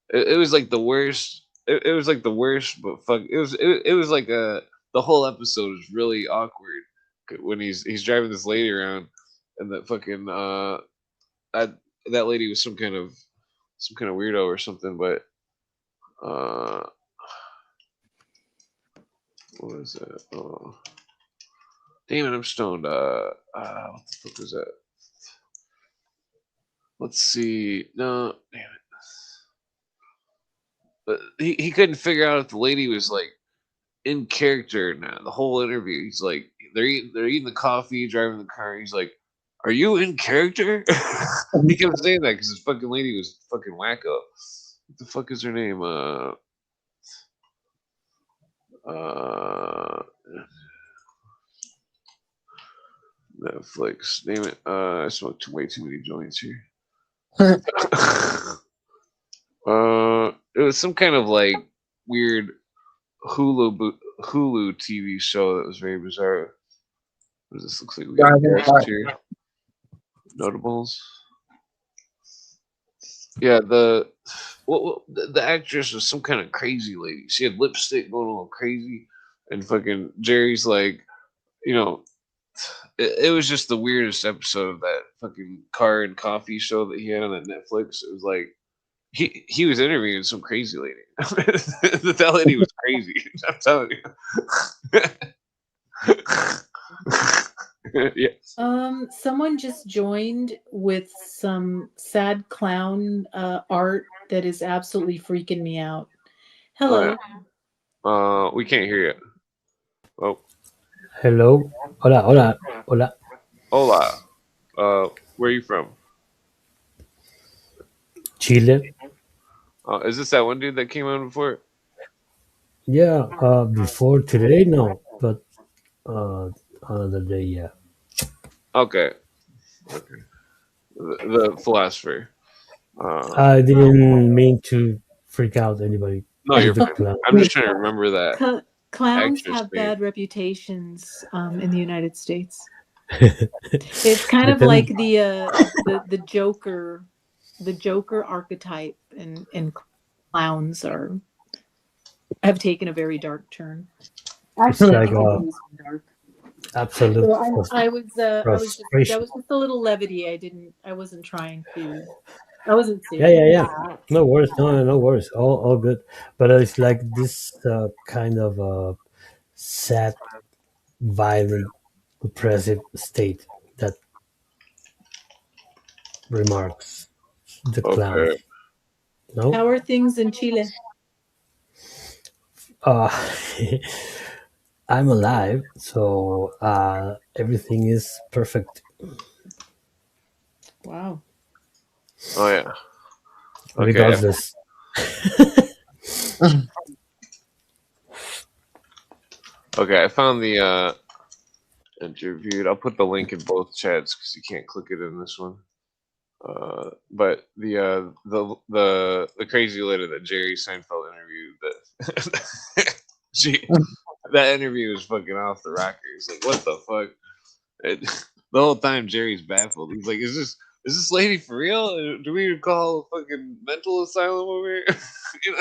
it was like the worst. It was like the worst, but fuck, it was like the whole episode was really awkward when he's driving this lady around, and that fucking that lady was some kind of weirdo or something, but what was that? Oh, damn it, I'm stoned. What the fuck was that? Let's see. No, damn it. But he couldn't figure out if the lady was like in character or not. The whole interview, he's like, they're eating the coffee, driving the car. He's like, "Are you in character?" He kept saying that because this fucking lady was fucking wacko. What the fuck is her name? Netflix. Name it. I smoked way too many joints here. It was some kind of like weird Hulu TV show that was very bizarre. What does this look like? We got guests here. Notables. Yeah, the actress was some kind of crazy lady. She had lipstick going all crazy, and fucking Jerry's like, you know, it was just the weirdest episode of that fucking car and coffee show that he had on that Netflix. It was like he was interviewing some crazy lady. That lady was crazy. I'm telling you. Yeah. Someone just joined with some sad clown art that is absolutely freaking me out. Hello. We can't hear you. Oh. Hello. Hola, hola, hola. Hola. Where are you from? Chile. Is this that one dude that came on before? Yeah, before today, no, but another day, yeah. Okay. The philosopher. I didn't mean to freak out anybody. No, you're fine. I'm just trying to remember that. Clowns have bad reputations in the United States. It's kind of like the Joker. The Joker archetype and clowns have taken a very dark turn. Actually, like dark. Absolute. So that was just a little levity. I wasn't trying to. I wasn't serious. Yeah. No worries. No worries. All good. But it's like this kind of sad, violent, oppressive state that remarks the clown. Okay. No? How are things in Chile? I'm alive, so everything is perfect. Wow. Oh yeah. Okay. Regardless. Okay, I found the interviewed. I'll put the link in both chats because you can't click it in this one. But the crazy lady that Jerry Seinfeld interviewed, that interview was fucking off the rockers. Like, what the fuck? The whole time Jerry's baffled. He's like, is this lady for real? Do we call a fucking mental asylum over here? You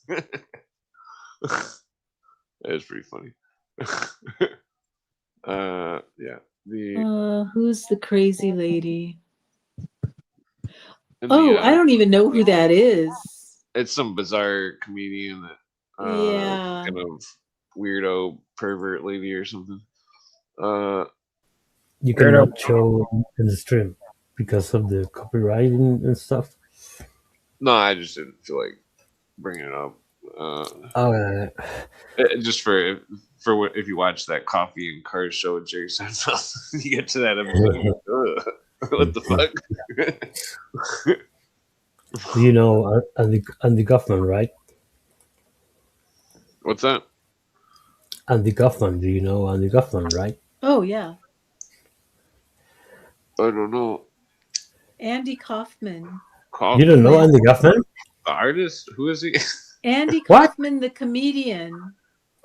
know. It's pretty funny. Yeah. Who's the crazy lady? I don't even know who that is. It's some bizarre comedian that Yeah. kind of weirdo pervert lady or something. You cannot show in the stream because of the copywriting and stuff. No, I just didn't feel like bringing it up. Just for what if you watch that Coffee and Cars show with Jerry Seinfeld, you get to that episode. What the fuck? You know Andy Kaufman, right? What's that? Andy Kaufman. Do you know Andy Kaufman, right? Oh, yeah. I don't know. Andy Kaufman. You don't know Andy Kaufman? The artist? Who is he? Andy What? Kaufman, the comedian.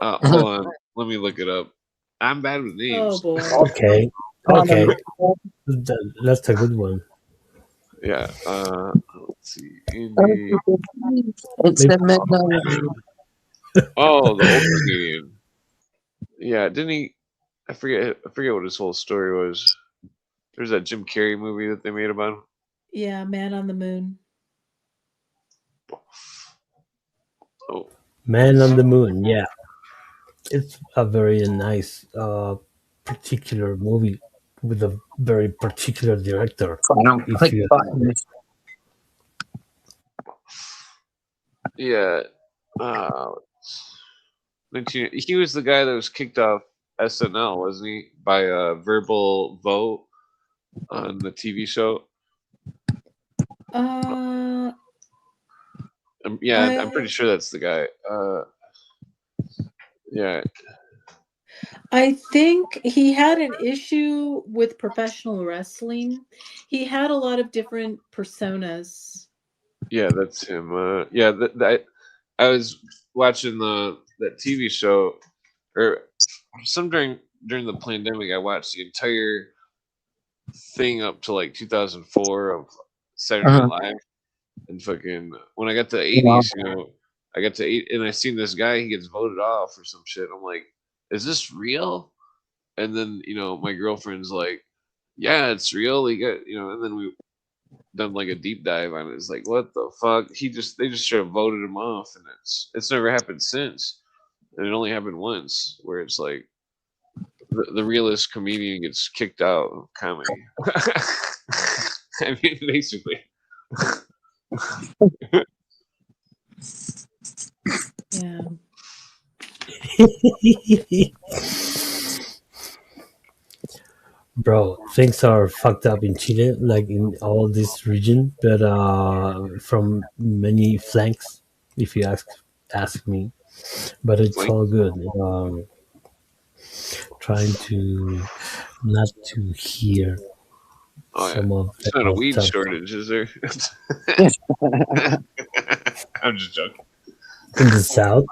Hold on. Let me look it up. I'm bad with names. Oh, boy. Okay. That's a good one. Yeah. Let's see. Andy. It's the midnight. Oh, the old comedian. Yeah, didn't he? I forget what his whole story was. There's that Jim Carrey movie that they made about him. Yeah, Man on the Moon. Oh, Man on the Moon. Yeah, it's a very nice, particular movie with a very particular director. I don't If click you- buttons. yeah. He was the guy that was kicked off SNL, wasn't he? By a verbal vote on the TV show. Yeah, I'm pretty sure that's the guy. Yeah. I think he had an issue with professional wrestling. He had a lot of different personas. Yeah, that's him. Yeah, I was watching that TV show, or during the pandemic. I watched the entire thing up to like 2004 of Saturday Night Live, and fucking when I got to the 80s, you know, I got to 8, and I seen this guy. He gets voted off or some shit. I'm like, is this real? And then my girlfriend's like, yeah, it's real. He got and then we done like a deep dive on it. It's like, what the fuck? They just should have voted him off, and it's never happened since. And it only happened once, where it's like the realist comedian gets kicked out of comedy. I mean, basically. Yeah. Bro, things are fucked up in Chile, like in all this region, but from many flanks, if you ask me. But it's all good. Trying to not to hear Oh, some yeah. of It's not a weed stuff. shortage, is there? I'm just joking. In the south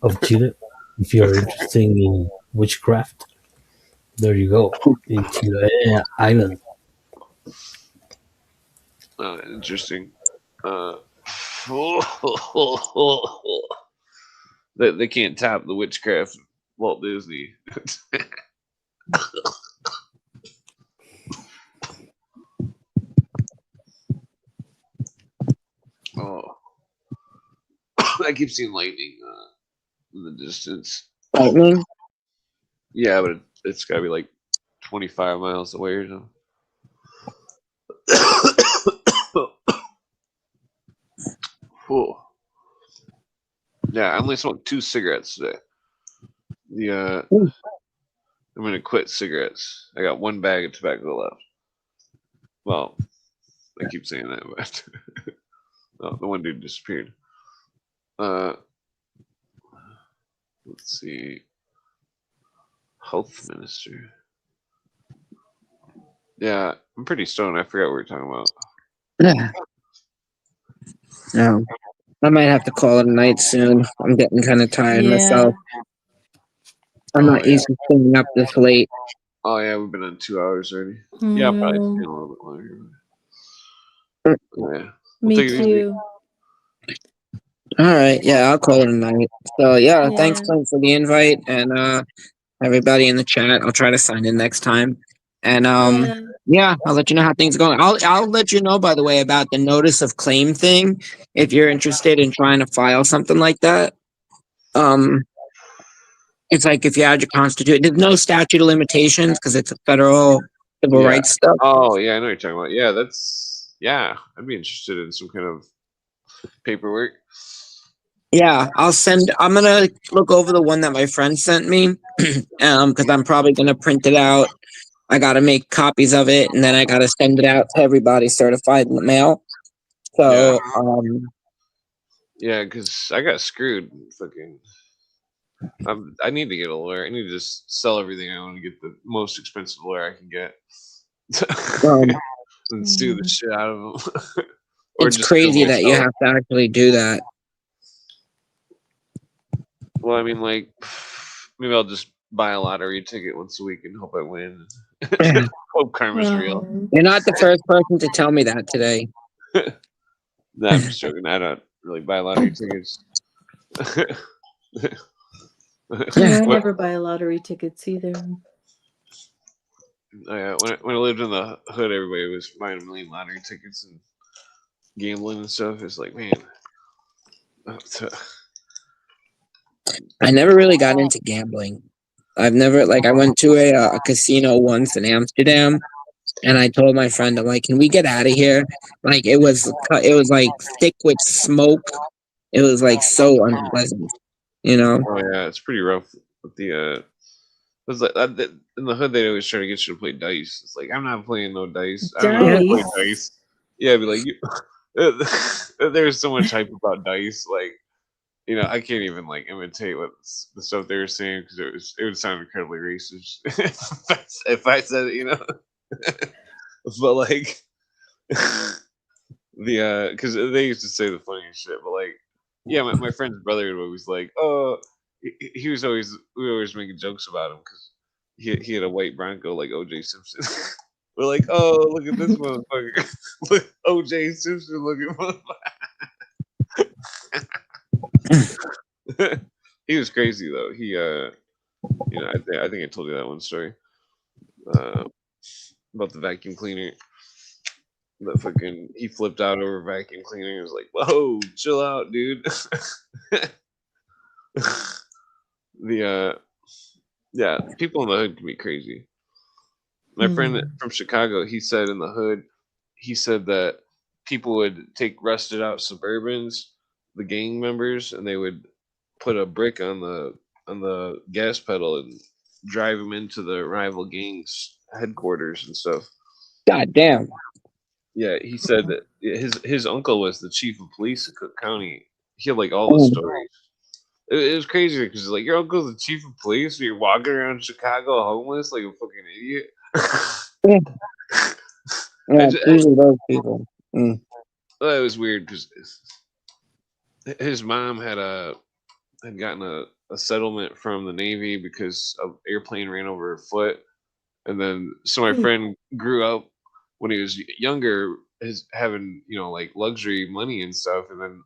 of Chile, if you're interested in witchcraft, there you go, in Chiloé Island. Interesting. They can't top the witchcraft of Walt Disney. Oh, I keep seeing lightning in the distance. Lightning? Yeah, but it's got to be like 25 miles away or something. Whew. Yeah, I only smoked 2 cigarettes today. I'm gonna quit cigarettes. I got 1 bag of tobacco left. Well, I keep saying that, but oh, the one dude disappeared. Let's see. Health minister. Yeah, I'm pretty stoned. I forgot what we were talking about. Yeah. No. I might have to call it a night soon. I'm getting kind of tired myself. I'm not used to staying up this late. Oh yeah, we've been on 2 hours already. Yeah, probably stay a little bit longer. Yeah. Me take it easy. too. All right. Yeah, I'll call it a night. So, yeah, thanks Yeah. Clint, for the invite. And everybody in the chat, I'll try to sign in next time. And yeah, I'll let you know how things are going. I'll let you know, by the way, about the notice of claim thing if you're interested in trying to file something like that. it's like if you had your constitution, there's no statute of limitations because it's a federal civil Yeah. rights stuff. Oh yeah, I know what you're talking about. Yeah, I'd be interested in some kind of paperwork. Yeah, I'm gonna look over the one that my friend sent me, because I'm probably gonna print it out. I gotta make copies of it, and then I gotta send it out to everybody certified in the mail. So, Yeah, because I got screwed. Fucking, I need to get a lawyer. I need to just sell everything I own to get the most expensive lawyer I can get, um, and sue the shit out of them. it's just kill crazy that you myself. have to actually do that. Well, I mean, like, maybe I'll just buy a lottery ticket once a week and hope I win. Hope karma's real. You're not the first person to tell me that today. No, I'm just joking. I don't really buy lottery tickets. Yeah, I never buy lottery tickets either. When I lived in the hood, everybody was buying a million lottery tickets and gambling and stuff. It's like, man. I never really got into gambling. I've never I went to a casino once in Amsterdam, and I told my friend, I'm like, "Can we get out of here?" Like it was like thick with smoke. It was like so unpleasant, you know. Oh yeah, it's pretty rough with the. It was like in the hood they always try to get you to play dice. It's like I'm not playing no dice. I don't know how to play dice. Yeah, I'd be like, there's so much hype about dice. Like, you know, I can't even like imitate what the stuff they were saying because it would sound incredibly racist if I said it, you know. But like the because they used to say the funniest shit, but like yeah, my friend's brother was always like, oh, he was always we were always making jokes about him because he had a white Bronco like OJ Simpson. We're like, oh, look at this motherfucker, look, OJ Simpson looking motherfucker. He was crazy though. He you know, I think I told you that one story about the vacuum cleaner. That fucking he flipped out over vacuum cleaner. He was like, "Whoa, chill out, dude." The yeah, people in the hood can be crazy. My friend from Chicago, he said in the hood, he said that people would take rusted out Suburbans, the gang members, and they would put a brick on the gas pedal and drive them into the rival gangs headquarters and stuff. God damn. Yeah, he said that his uncle was the chief of police in Cook County. He had like all the stories. It was crazy because like your uncle's the chief of police, but you're walking around Chicago homeless like a fucking idiot. Yeah, usually those people. It was weird because his mom had gotten a settlement from the Navy because an airplane ran over her foot, and then so my friend grew up when he was younger, having like luxury money and stuff, and then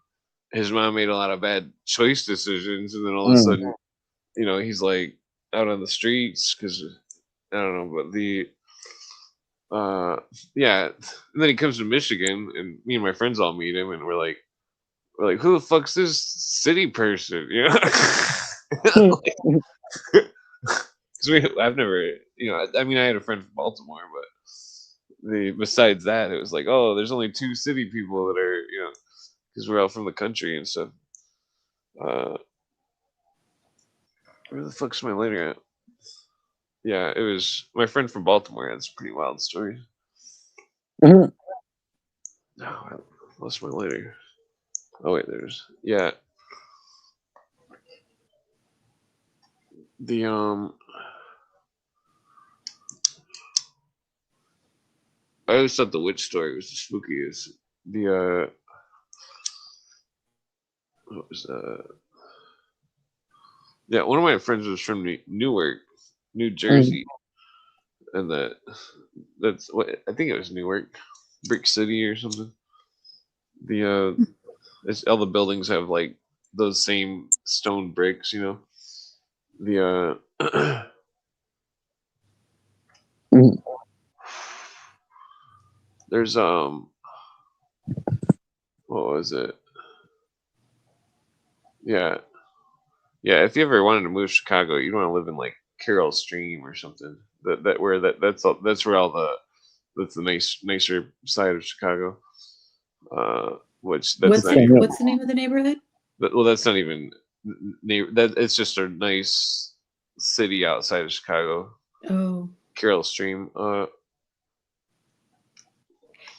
his mom made a lot of bad choice decisions, and then all of a sudden, he's like out on the streets because I don't know, but yeah, and then he comes to Michigan, and me and my friends all meet him, and we're like, who the fuck's this city person? Because I've never, I mean, I had a friend from Baltimore, but besides that, it was like, oh, there's only two city people that are, because we're all from the country and stuff. Where the fuck's my lighter at? Yeah, it was my friend from Baltimore. That's a pretty wild story. No, I lost my lighter. Oh wait, yeah. The I always thought the witch story was the spookiest. The what was yeah, one of my friends was from Newark, New Jersey, and that's what I think it was Newark, Brick City or something. All the buildings have like those same stone bricks, The there's what was it? Yeah, Yeah, if you ever wanted to move to Chicago, you'd want to live in like Carroll Stream or something. That's where all that's the nicer side of Chicago. Which that's What's not the even what's the name of the neighborhood? well, that's not even that. It's just a nice city outside of Chicago. Oh, Carroll Stream.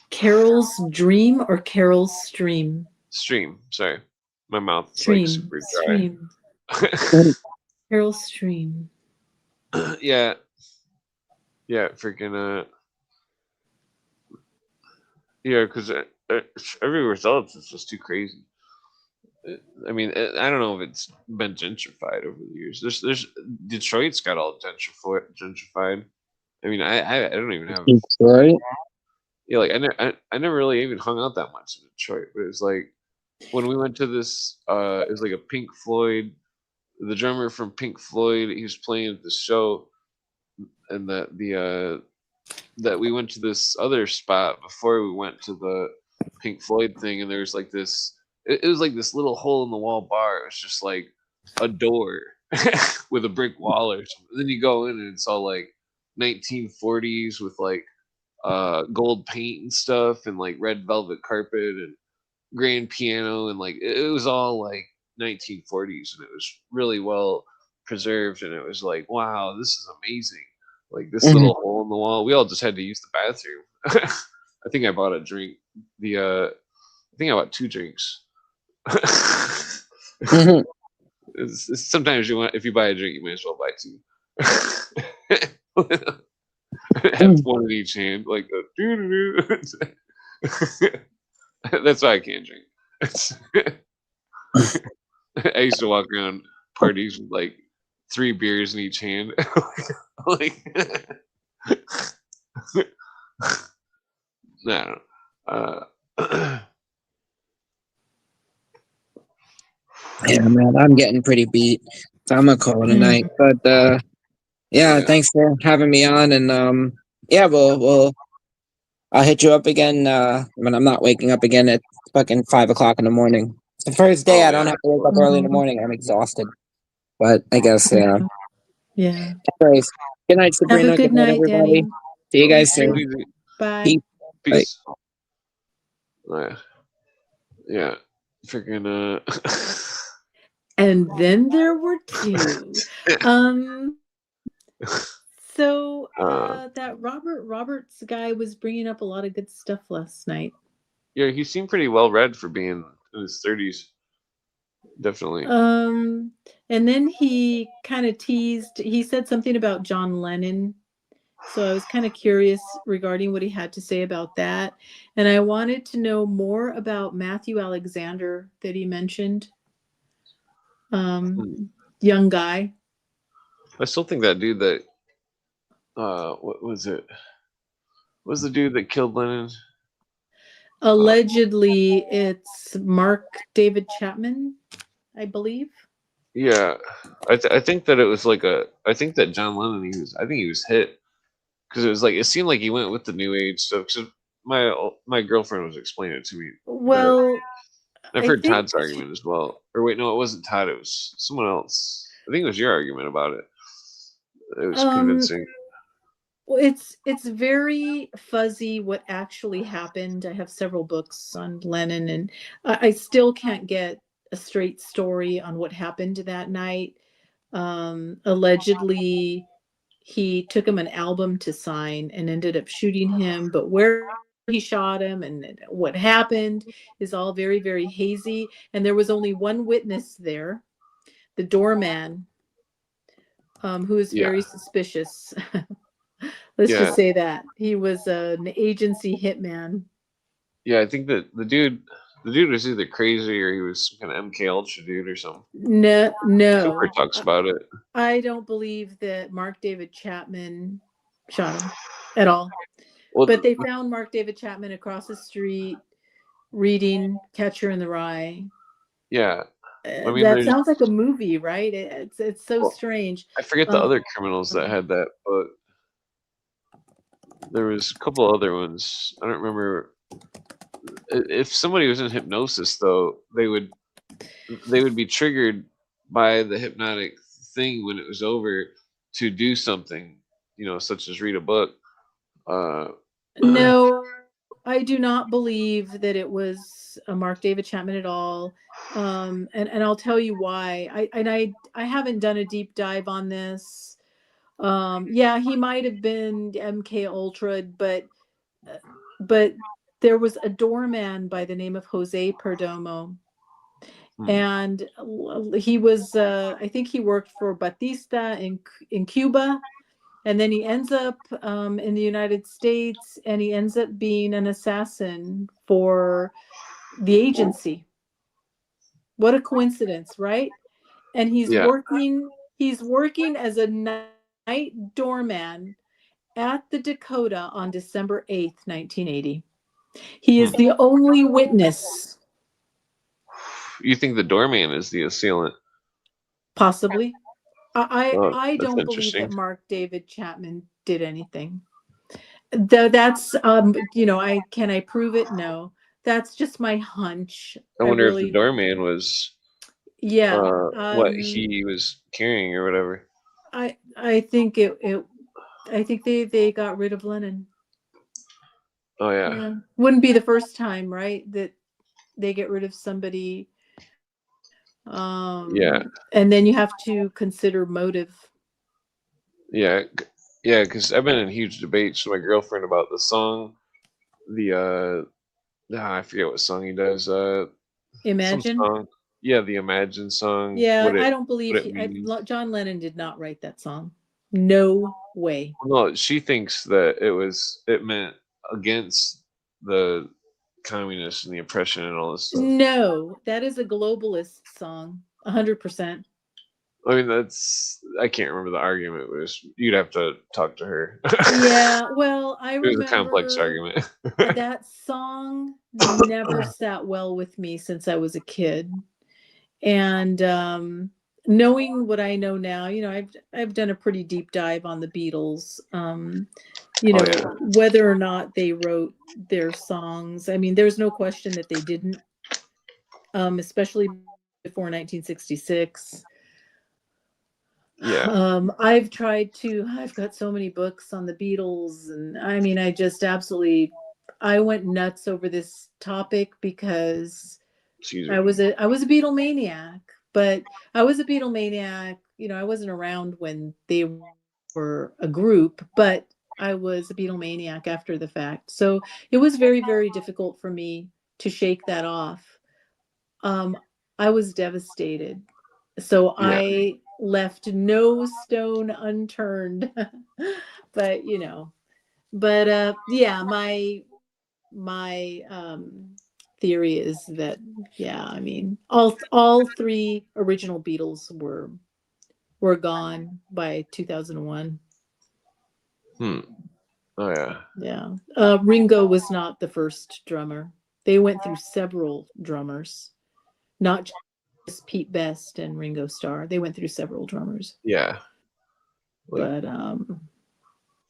Carol's Dream or Carol's Stream? Stream. Sorry, my mouth is like Stream. super Stream. dry. Carol's Stream. Yeah, yeah, freaking yeah, because everywhere else it's just too crazy. I mean, I don't know if it's been gentrified over the years. There's Detroit's got all gentrified. I mean, I don't even have Detroit. yeah, like I never really even hung out that much in Detroit, but it was like when we went to this it was like a Pink Floyd, the drummer from Pink Floyd, he was playing at the show, and that we went to this other spot before we went to the Pink Floyd thing, and there was like this it was like this little hole in the wall bar. It was just like a door with a brick wall or something. Then you go in and it's all like 1940s with like gold paint and stuff and like red velvet carpet and grand piano, and like it was all like 1940s, and it was really well preserved, and it was like, wow, this is amazing. Like this little hole in the wall, we all just had to use the bathroom. I think I bought a drink. I think I bought 2 drinks. It's sometimes if you buy a drink, you may as well buy 2. Have one in each hand, like a doo-doo-doo. That's why I can't drink. I used to walk around parties with like 3 beers in each hand. Like, no. Yeah, man, I'm getting pretty beat. So I'm gonna call it a night. But yeah, thanks for having me on, and yeah, we'll I'll hit you up again when I'm not waking up again at fucking 5 o'clock in the morning. It's the first day I don't have to wake up early in the morning. I'm exhausted, but I guess yeah. Yeah. Anyways, good night, Sabrina. Have a good night, everybody. Danny. See you guys You soon. too. Bye. Peace. Peace. Yeah. Freaking And then there were 2. So that Roberts guy was bringing up a lot of good stuff last night. yeah, he seemed pretty well read for being in his 30s. Definitely. And then he kind of teased. He said something about John Lennon. So I was kind of curious regarding what he had to say about that. And I wanted to know more about Matthew Alexander that he mentioned. Young guy. I still think that dude that what was it? What was the dude that killed Lennon? Allegedly, it's Mark David Chapman, I believe. Yeah, I think that it was like I think that John Lennon I think he was hit because it was like it seemed like he went with the new age stuff. Because my girlfriend was explaining it to me. Well, I've heard Todd's argument as well. Or wait, no, it wasn't Todd. It was someone else. I think it was your argument about it. It was convincing. Well, it's very fuzzy what actually happened. I have several books on Lennon, and I still can't get a straight story on what happened that night. Allegedly, he took him an album to sign and ended up shooting him, but where he shot him and what happened is all very, very hazy. And there was only one witness there, the doorman, who is very suspicious. Let's just say that he was an agency hitman. Yeah, I think that the dude was either crazy or he was some kind of MK Ultra dude or something. No. Cooper talks about it. I don't believe that Mark David Chapman shot him at all. Well, but they found Mark David Chapman across the street reading Catcher in the Rye. Yeah. I mean, that sounds like a movie, right? It's so strange. I forget the other criminals that had that, but there was a couple other ones. I don't remember. If somebody was in hypnosis, though, they would be triggered by the hypnotic thing when it was over to do something, such as read a book. No, I do not believe that it was a Mark David Chapman at all. And I'll tell you why. I haven't done a deep dive on this. Yeah, he might have been MK Ultra, but there was a doorman by the name of Jose Perdomo, and he was I think he worked for Batista in Cuba, and then he ends up in the United States, and he ends up being an assassin for the agency. What a coincidence, right? And he's Yeah. working as a night doorman at the Dakota on December 8th, 1980. He is the only witness. You think the doorman is the assailant? Possibly. Oh, I that's don't believe interesting. that Mark David Chapman did anything. That's can I prove it? No. That's just my hunch. I wonder if the doorman was what he was carrying or whatever. I think I think they got rid of Lennon. Oh yeah. Yeah. Wouldn't be the first time, right, that they get rid of somebody. Yeah. And then you have to consider motive. Yeah, because I've been in huge debates with my girlfriend about the song, I forget what song he does. Some Imagine. song. Yeah, the Imagine song. Yeah, I don't believe John Lennon did not write that song. No way. No, she thinks that it meant against the communists and the oppression and all this stuff. No, that is a globalist song, 100%. I mean, I can't remember the argument. You'd have to talk to her. Yeah, well, I remember it was a complex argument. That song never sat well with me since I was a kid. And knowing what I know now, I've done a pretty deep dive on the Beatles. Whether or not they wrote their songs. I mean, there's no question that they didn't, especially before 1966. Yeah. I've got so many books on the Beatles, and I mean, I went nuts over this topic because I was a Beatlemaniac, but I was a Beatlemaniac. I wasn't around when they were a group, but I was a Beatlemaniac after the fact. So it was very, very difficult for me to shake that off. I was devastated. So I left no stone unturned. But yeah, my theory is that, yeah, I mean, all three original Beatles were gone by 2001. Oh yeah. Yeah. Ringo was not the first drummer. They went through several drummers, not just Pete Best and Ringo Starr. They went through several drummers. Yeah. But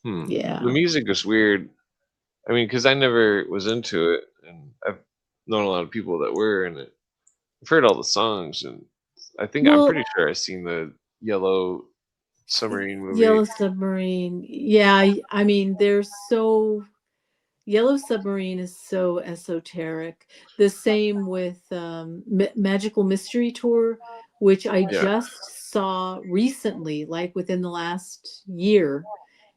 yeah. The music is weird. I mean, because I never was into it, and I've known a lot of people that were in it. I've heard all the songs, and I'm pretty sure I've seen the Yellow Submarine movie. Yellow Submarine. Yeah, I mean, Yellow Submarine is so esoteric. The same with Magical Mystery Tour, which I just saw recently, like within the last year.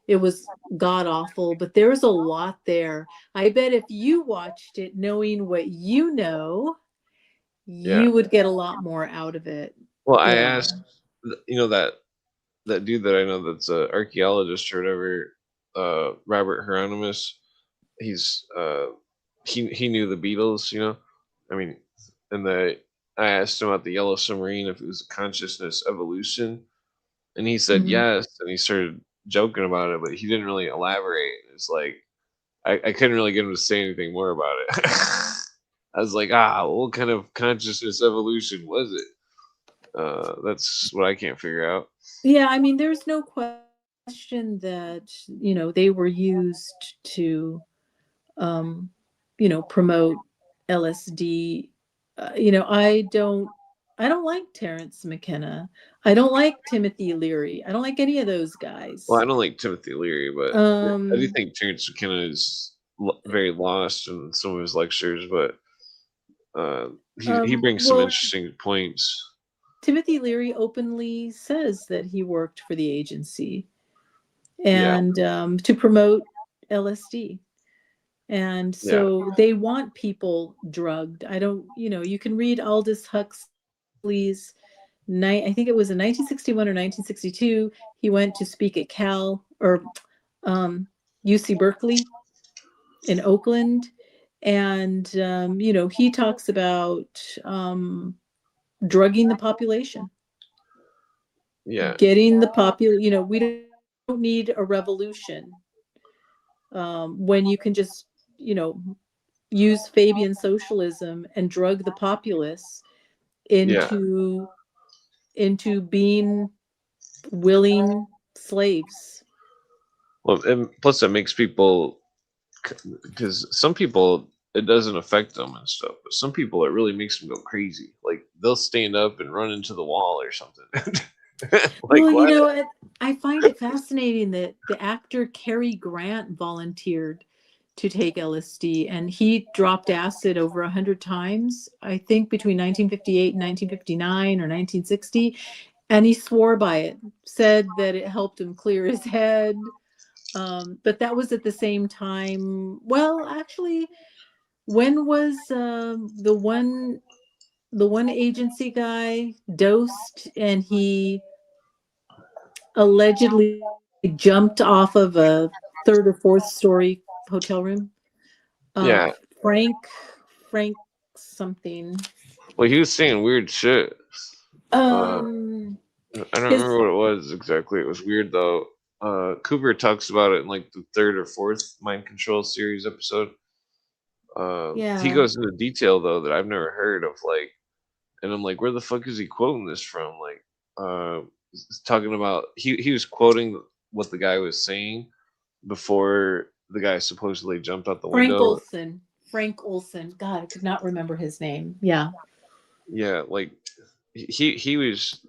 It was god awful, but there's a lot there. I bet if you watched it knowing what you know, you would get a lot more out of it. Well, I asked, that dude that I know that's an archaeologist or whatever, Robert Hieronymus. He's he knew the Beatles, I mean, I asked him about the Yellow Submarine if it was a consciousness evolution, and he said yes, and he started joking about it, but he didn't really elaborate. It's like I couldn't really get him to say anything more about it. I was like, what kind of consciousness evolution was it? That's what I can't figure out. Yeah, I mean, there's no question that they were used to promote LSD. I I don't like Terrence McKenna. I don't like Timothy Leary. I don't like any of those guys. Well, I don't like Timothy Leary, but I do think Terrence McKenna is very lost in some of his lectures, but he brings some interesting points. Timothy Leary openly says that he worked for the agency and to promote LSD. And so they want people drugged. I don't, you can read Aldous Huxley's I think it was in 1961 or 1962. He went to speak at Cal or UC Berkeley in Oakland. And, he talks about drugging the population. Yeah. Getting the population, we don't need a revolution when you can just, use Fabian socialism and drug the populace into being willing slaves. Well, and plus it makes people, because some people it doesn't affect them and stuff, but some people it really makes them go crazy. Like they'll stand up and run into the wall or something. Well, I find it fascinating that the actor Cary Grant volunteered to take LSD, and he dropped acid over 100 times, I think between 1958 and 1959 or 1960, and he swore by it, said that it helped him clear his head. But that was at the same time. Well, actually, when was the one agency guy dosed and he allegedly jumped off of a 3rd or 4th story hotel room? Frank something. Well, he was saying weird shit. I don't remember what it was exactly. It was weird though. Cooper talks about it in like the 3rd or 4th Mind Control series episode. He goes into detail though that I've never heard of, like, and I'm like, where the fuck is he quoting this from? Like, talking about he was quoting what the guy was saying before the guy supposedly jumped out the window. Frank Olson. God, I could not remember his name. Yeah. Yeah, like he was.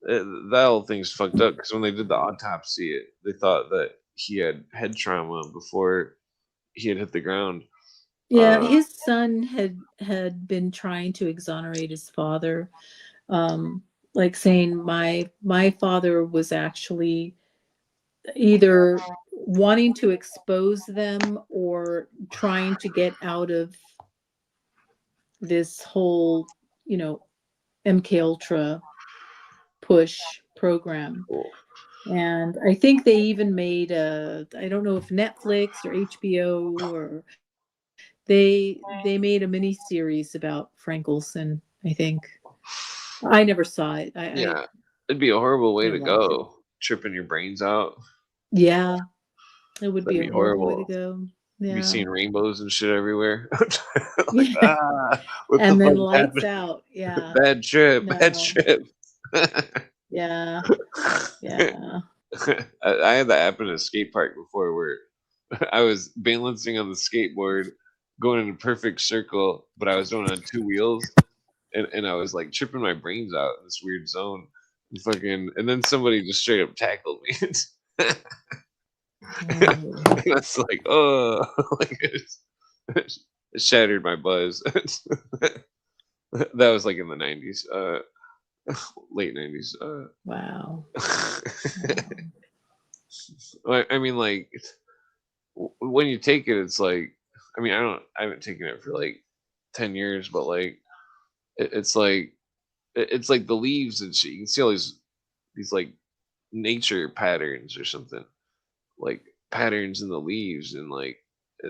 That whole thing's fucked up because when they did the autopsy, they thought that he had head trauma before he had hit the ground. Yeah, his son had been trying to exonerate his father, like saying my father was actually either wanting to expose them or trying to get out of this whole, MK Ultra push program. And I think they even made I don't know if Netflix or HBO or they made a mini series about Frank Olson, I think. I never saw it. It'd be a horrible way to go, tripping your brains out. Yeah, it would be a horrible way to go. Yeah. Be seeing rainbows and shit everywhere. And then lights out. Yeah. Bad trip. Yeah. I had that happen at a skate park before where I was balancing on the skateboard, going in a perfect circle, but I was doing it on 2 wheels, and I was like tripping my brains out in this weird zone. And then somebody just straight up tackled me. That's like, oh, like it shattered my buzz. That was like in the 90s, late 90s. Wow. I mean, like, when you take it, it's like, I mean, I haven't taken it for like 10 years, but like, it's like the leaves and shit. You can see all these like nature patterns or something, like patterns in the leaves, and like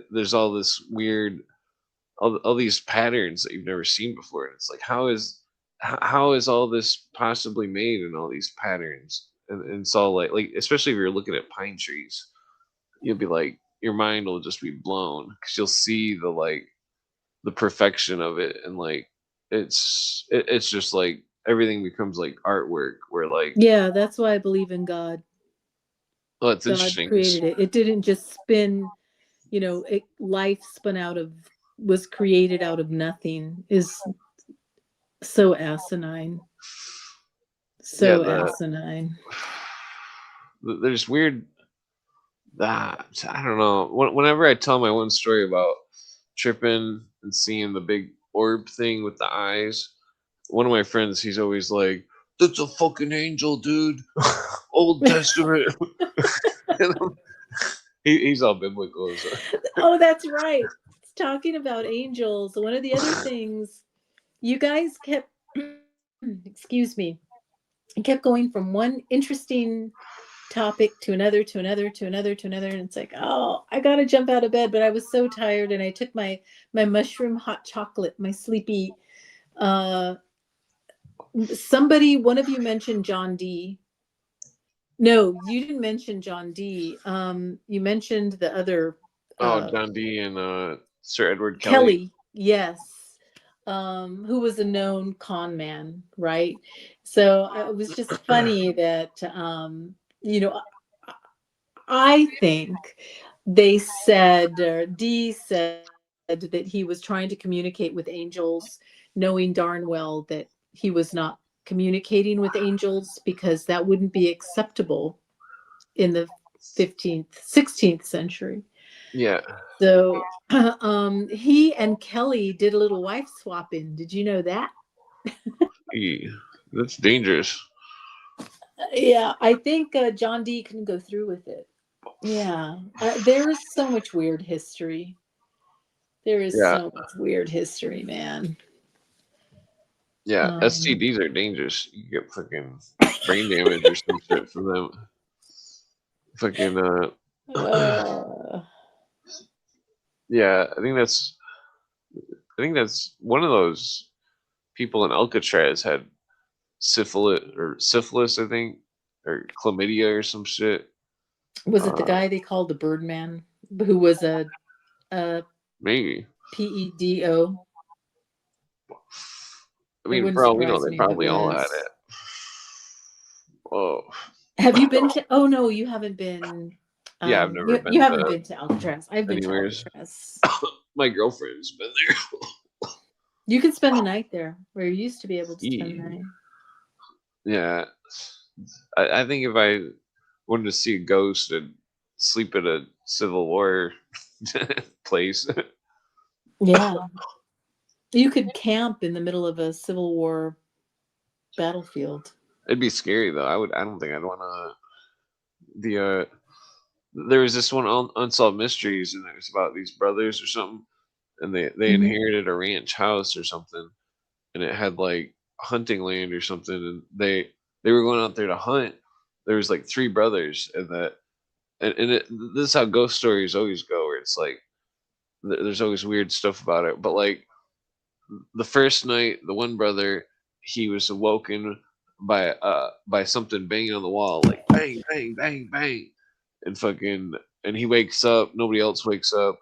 there's all this weird, all these patterns that you've never seen before, and it's like, how is all this possibly made in all these patterns? And it's all like especially if you're looking at pine trees, you'll be like, your mind will just be blown because you'll see the perfection of it, and like it's just like everything becomes like artwork where like, yeah, that's why I believe in God. Oh, it's God interesting. created it. It didn't just spin, life was created out of nothing. So asinine. Yeah, So asinine. there's weird. I don't know. Whenever I tell my one story about tripping and seeing the big orb thing with the eyes, one of my friends, he's always like, "That's a fucking angel, dude. Old Testament." And he's all biblical. So. Oh, that's right. Talking about angels. One of the other things you guys kept, excuse me, kept going from one interesting topic to another, to another, to another, to another. And it's like, oh, I got to jump out of bed. But I was so tired. And I took my mushroom hot chocolate, my sleepy. Somebody, one of you mentioned John Dee. No, you didn't mention John Dee. You mentioned the other. John Dee and Sir Edward Kelly, yes, who was a known con man, right? So it was just funny that I think they said, or Dee said that he was trying to communicate with angels, knowing darn well that he was not communicating with angels because that wouldn't be acceptable in the 15th, 16th century. Yeah. So he and Kelly did a little wife swapping. Did you know that? That's dangerous. Yeah, I think John Dee couldn't go through with it. Yeah, there is so much weird history. There is so much weird history, man. Yeah, STDs are dangerous. You get fucking brain damage or some shit from them. Fucking yeah, I think that's one of those people in Alcatraz had syphilis, I think, or chlamydia or some shit. Was it the guy they called the Birdman, who was a maybe PEDO? I mean, bro, we know they probably all had it. Oh, have you been to? Oh no, you haven't been. Yeah, I've never been. You haven't been to Alcatraz. I've been anywhere. to Alcatraz. My girlfriend's been there. You can spend the night there, where you used to be able to spend the night. Yeah, I think if I wanted to see a ghost, I'd sleep at a Civil War place. Yeah, you could camp in the middle of a Civil War battlefield. It'd be scary though. I don't think I'd want to. There was this one Unsolved Mysteries, and it was about these brothers or something, and they inherited a ranch house or something, and it had like hunting land or something, and they were going out there to hunt. There was like 3 brothers, and this is how ghost stories always go, where it's like there's always weird stuff about it. But like the first night, the one brother, he was awoken by something banging on the wall, like bang, bang, bang, bang, and he wakes up. Nobody else wakes up,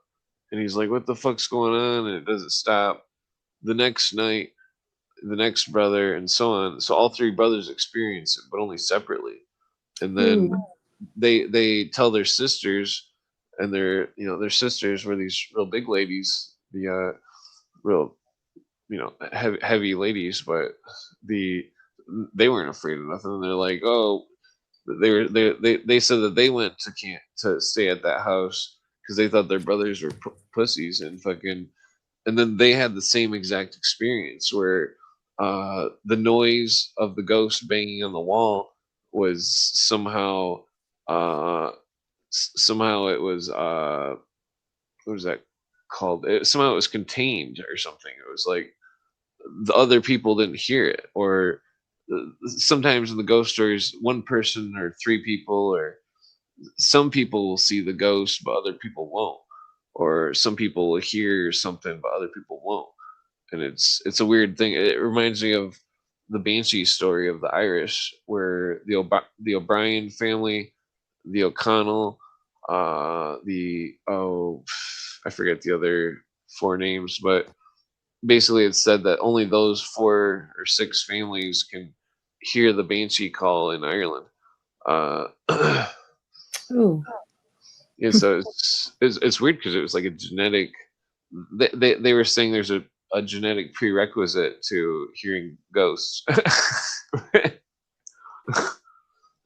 and he's like, "What the fuck's going on?" And it doesn't stop. The next night, the next brother, and so on. So all 3 brothers experience it, but only separately. And then they tell their sisters, and their sisters were these real big ladies, the real heavy ladies, but they weren't afraid of nothing. They're like, oh, they said that they went to stay at that house because they thought their brothers were pussies, and then they had the same exact experience where the noise of the ghost banging on the wall was somehow it was what was that called? Somehow it was contained or something. It was like the other people didn't hear it, or sometimes in the ghost stories, one person or 3 people, or some people will see the ghost, but other people won't, or some people will hear something, but other people won't. And it's a weird thing. It reminds me of the Banshee story of the Irish, where the O'Brien family, the O'Connell, I forget the other 4 names, but basically it's said that only those 4 or 6 families can hear the Banshee call in Ireland. Yeah, so it's weird because it was like a genetic. They were saying there's a genetic prerequisite to hearing ghosts.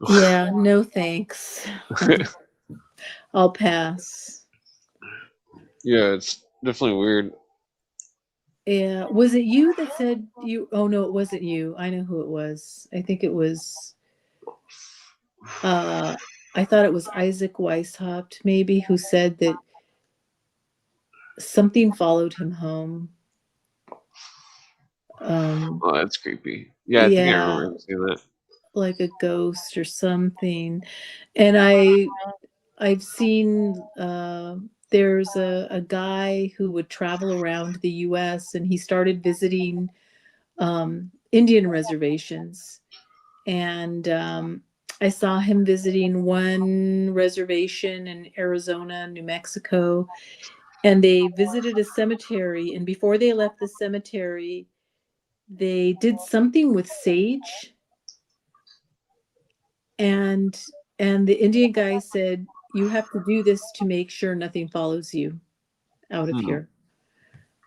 Yeah, no thanks. I'll pass. Yeah, it's definitely weird. Yeah. Was it you that said you? Oh, no, it wasn't you. I know who it was. I think it was, I thought it was Isaac Weishaupt, maybe, who said that something followed him home. Oh, that's creepy. Yeah, I think I Yeah, remember seeing that. like a ghost or something. And I've seen there's a guy who would travel around the US and he started visiting Indian reservations. And I saw him visiting one reservation in Arizona, New Mexico, and they visited a cemetery. And before they left the cemetery, they did something with sage. And the Indian guy said, "You have to do this to make sure nothing follows you out of Hmm. here."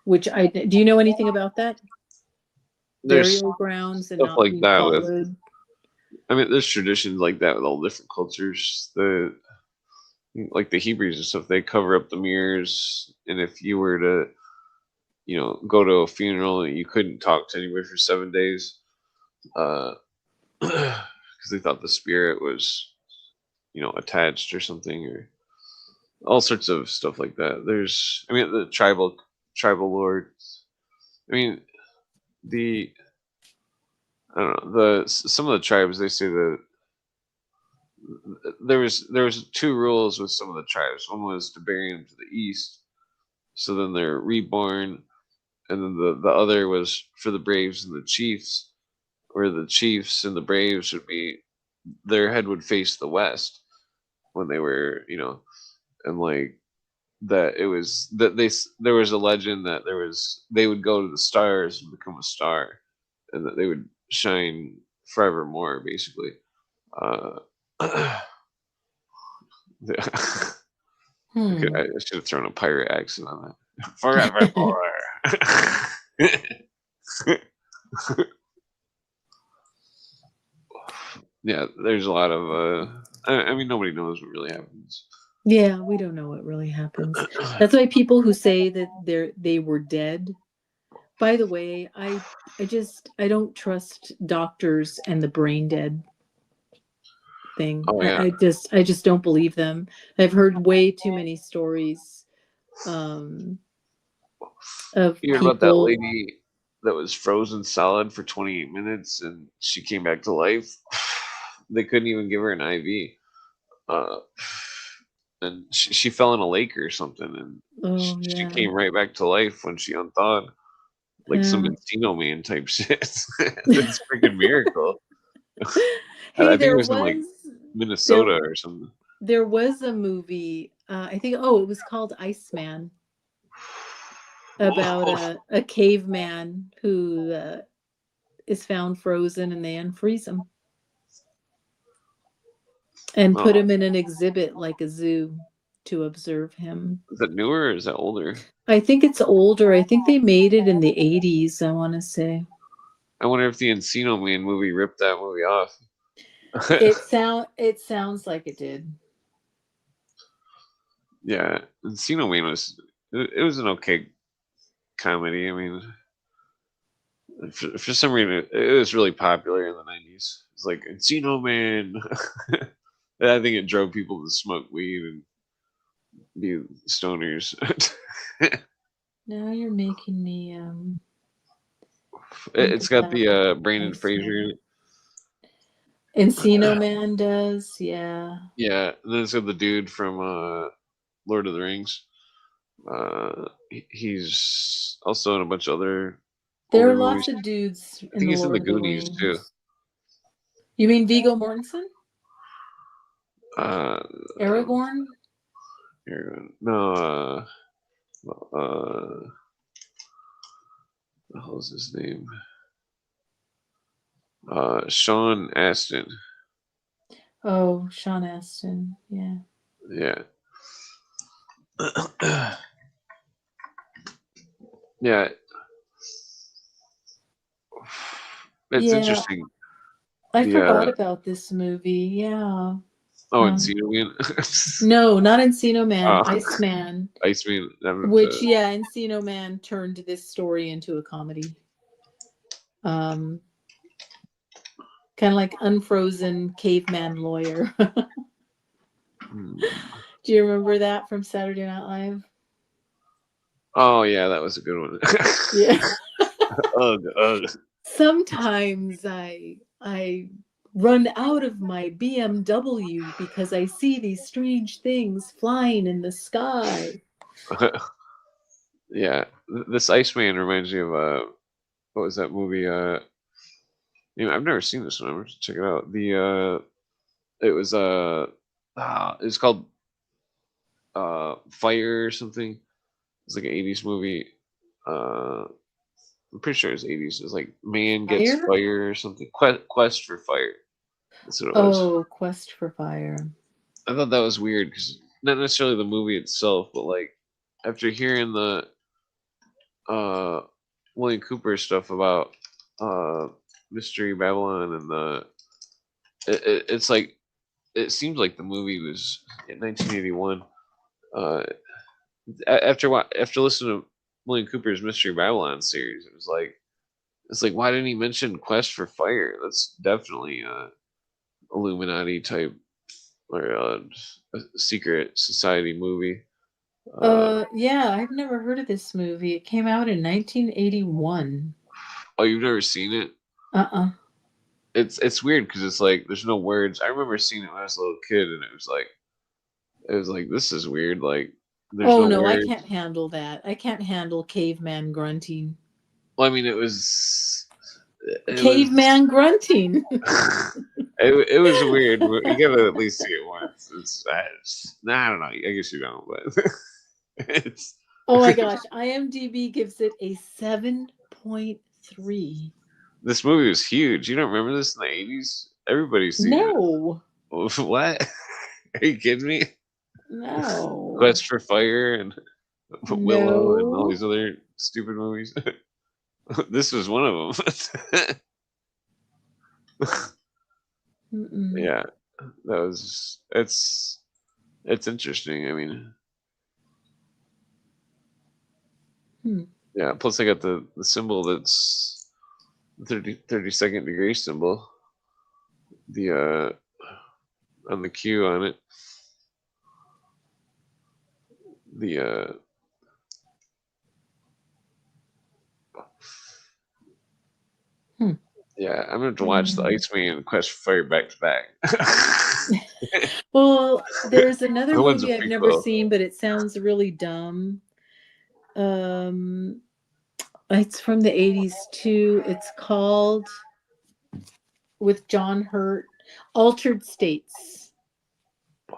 Which do you know anything about that? There's Burial grounds and stuff not like being that with. followed. I mean, there's traditions like that with all different cultures. Like the Hebrews and stuff, they cover up the mirrors, and if you were to, go to a funeral, you couldn't talk to anybody for 7 days, because they thought the spirit was, attached or something, or all sorts of stuff like that. I mean, the tribal lords. I mean, the I don't know, some of the tribes, they say that there was two rules with some of the tribes. One was to bury them to the east, so then they're reborn, and then the other was for the braves and the chiefs, where the chiefs and the braves would be, their head would face the west when they were, and like that, it was that there was a legend that they would go to the stars and become a star, and that they would shine forevermore, basically. uh Hmm. I should have thrown a pirate accent on that. Forevermore. Yeah, there's a lot of I mean, nobody knows what really happens. Yeah, we don't know what really happens. That's why people who say that they were dead. By the way, I don't trust doctors and the brain dead thing. Oh yeah. I just don't believe them. I've heard way too many stories of You heard about that people. lady that was frozen solid for 28 minutes and she came back to life? They couldn't even give her an IV. Uh, and she fell in a lake or something, and Oh she yeah. came right back to life when she unthawed, like some Yeah. Encino Man type shit. It's a freaking miracle. Hey, I think it was in like there Minnesota or something. there was a movie. I think it was called Iceman, about a caveman who is found frozen and they unfreeze him and put Oh, him in an exhibit like a zoo to observe him. is that newer or is that older? I think it's older. I think they made it in the 80s, I want to say. I wonder if the Encino Man movie ripped that movie off. It sounds like it did. Yeah, Encino Man it was an okay comedy. I mean, for some reason, it was really popular in the 90s. It's like Encino Man. I think it drove people to smoke weed and be stoners. Now you're making me think It's got about the Brandon Fraser in Iceman. it. Encino Man does, yeah. Yeah, and then it's got the dude from Lord of the Rings. He's also in a bunch of other There older are movies. lots of dudes I in think the he's in the Lord of the Goonies too. Rings. You mean Viggo Mortensen? Uh, Aragorn? no, the hell's his name? Sean Astin. Oh, Sean Astin. Yeah. Yeah. Yeah. It's Yeah, interesting. I The forgot about this movie. Yeah. Encino Man. No, not Encino Man, Oh, Iceman, Iceman. which yeah, Encino Man turned this story into a comedy. Kind of like Unfrozen Caveman Lawyer. Do you remember that from Saturday Night Live? Oh yeah, that was a good one. Yeah. Ugh, ugh. Sometimes I run out of my BMW because I see these strange things flying in the sky. Yeah, this Iceman reminds me of what was that movie? I've never seen this one. I'm gonna check it out. It was it was called Fire or something. It's like an '80s movie. I'm pretty sure it's '80s. It's like Man Gets Fire? Fire or something. Quest for Fire. That's what it was. Oh, Quest for Fire. I thought that was weird because not necessarily the movie itself, but like after hearing the William Cooper stuff about Mystery Babylon and it's like it seems like the movie was in 1981. After listening to William Cooper's Mystery Babylon series, it's like why didn't he mention Quest for Fire? That's definitely Illuminati type or a secret society movie. Yeah, I've never heard of this movie. It came out in 1981. Oh, you've never seen it? Uh-uh. It's weird because it's like there's no words. I remember seeing it when I was a little kid, and it was like this is weird. Like there's Oh no no, I words. can't handle that. I can't handle caveman grunting. Well, I mean, it was Caveman grunting. it was weird. You gotta at least see it once. I don't know. I guess you don't, but it's. Oh my gosh, IMDb gives it a 7.3. This movie was huge. You don't remember this in the '80s? Everybody's seen No, it. What? Are you kidding me? no, Quest for Fire and Willow and all no. these other stupid movies. This was one of them. Mm-mm. Yeah, that was it's interesting. I mean, yeah. Plus, I got the symbol that's 32nd degree symbol. The on the Q on it. The yeah, I'm gonna have to watch the Iceman and Quest for Fire back to back. Well, there's another That one's a movie I've never prequel. seen, but it sounds really dumb. It's from the 80s too. It's called with John Hurt, Altered States. I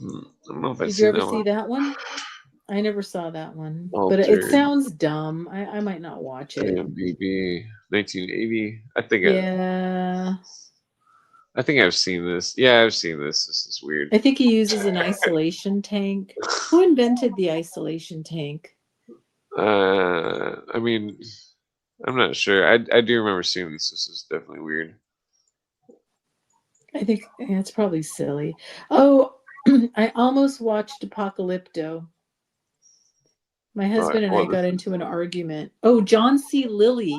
don't know if I've Did you seen ever that see one. that one? I never saw that one, but it Altered sounds dumb. I might not watch it. IMDb 1980. Yeah, I think I've seen this. Yeah, I've seen this. This is weird. I think he uses an isolation tank. Who invented the isolation tank? I mean, I'm not sure. I do remember seeing this. This is definitely weird. I think it's probably silly. Oh, I almost watched Apocalypto. My husband and I got into an argument. Oh, John C. Lilly.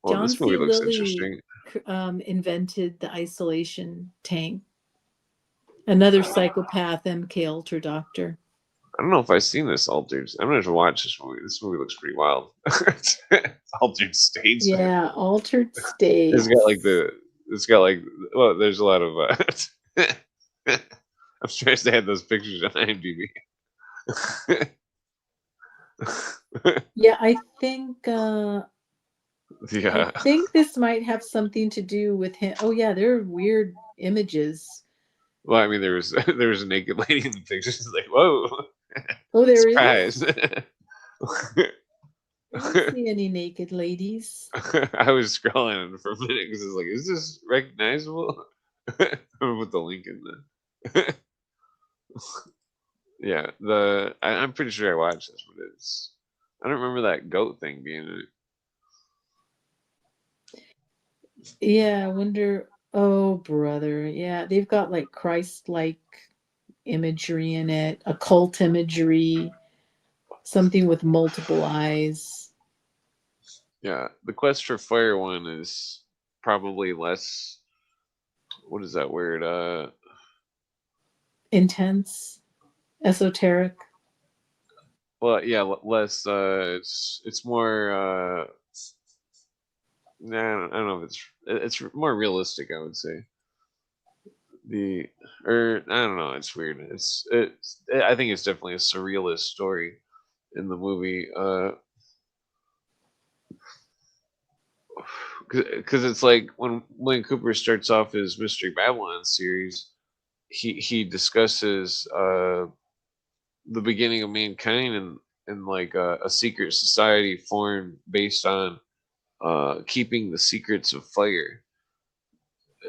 Well, John this movie C. looks Lilly interesting. invented the isolation tank. Another psychopath, MK Ultra doctor. I don't know if I've seen this Altered. I'm gonna have to watch this movie. This movie looks pretty wild. Altered States. Yeah, Altered States. It's got like well, there's a lot of I'm surprised they had those pictures on IMDb. Yeah, I think Yeah. I think this might have something to do with him. Oh yeah, there are weird images. Well, I mean, there was a naked lady in the pictures. It's like, whoa! Oh, there Surprise. is. I don't see any naked ladies. I was scrolling for a minute because it's like, is this recognizable? I'm gonna put the link in there. Yeah, I'm pretty sure I watched this, but I don't remember that goat thing being in it. Yeah, I wonder. Oh, brother. Yeah, they've got like Christ-like imagery in it, occult imagery, something with multiple eyes. Yeah, the Quest for Fire one is probably less. What is that word? Intense, esoteric. Well, yeah, less. It's more. Nah, I don't know if it's more realistic. I would say the or I don't know. It's weird. I think it's definitely a surrealist story in the movie. Because it's like when William Cooper starts off his Mystery Babylon series, he discusses the beginning of mankind and like a secret society formed based on keeping the secrets of fire,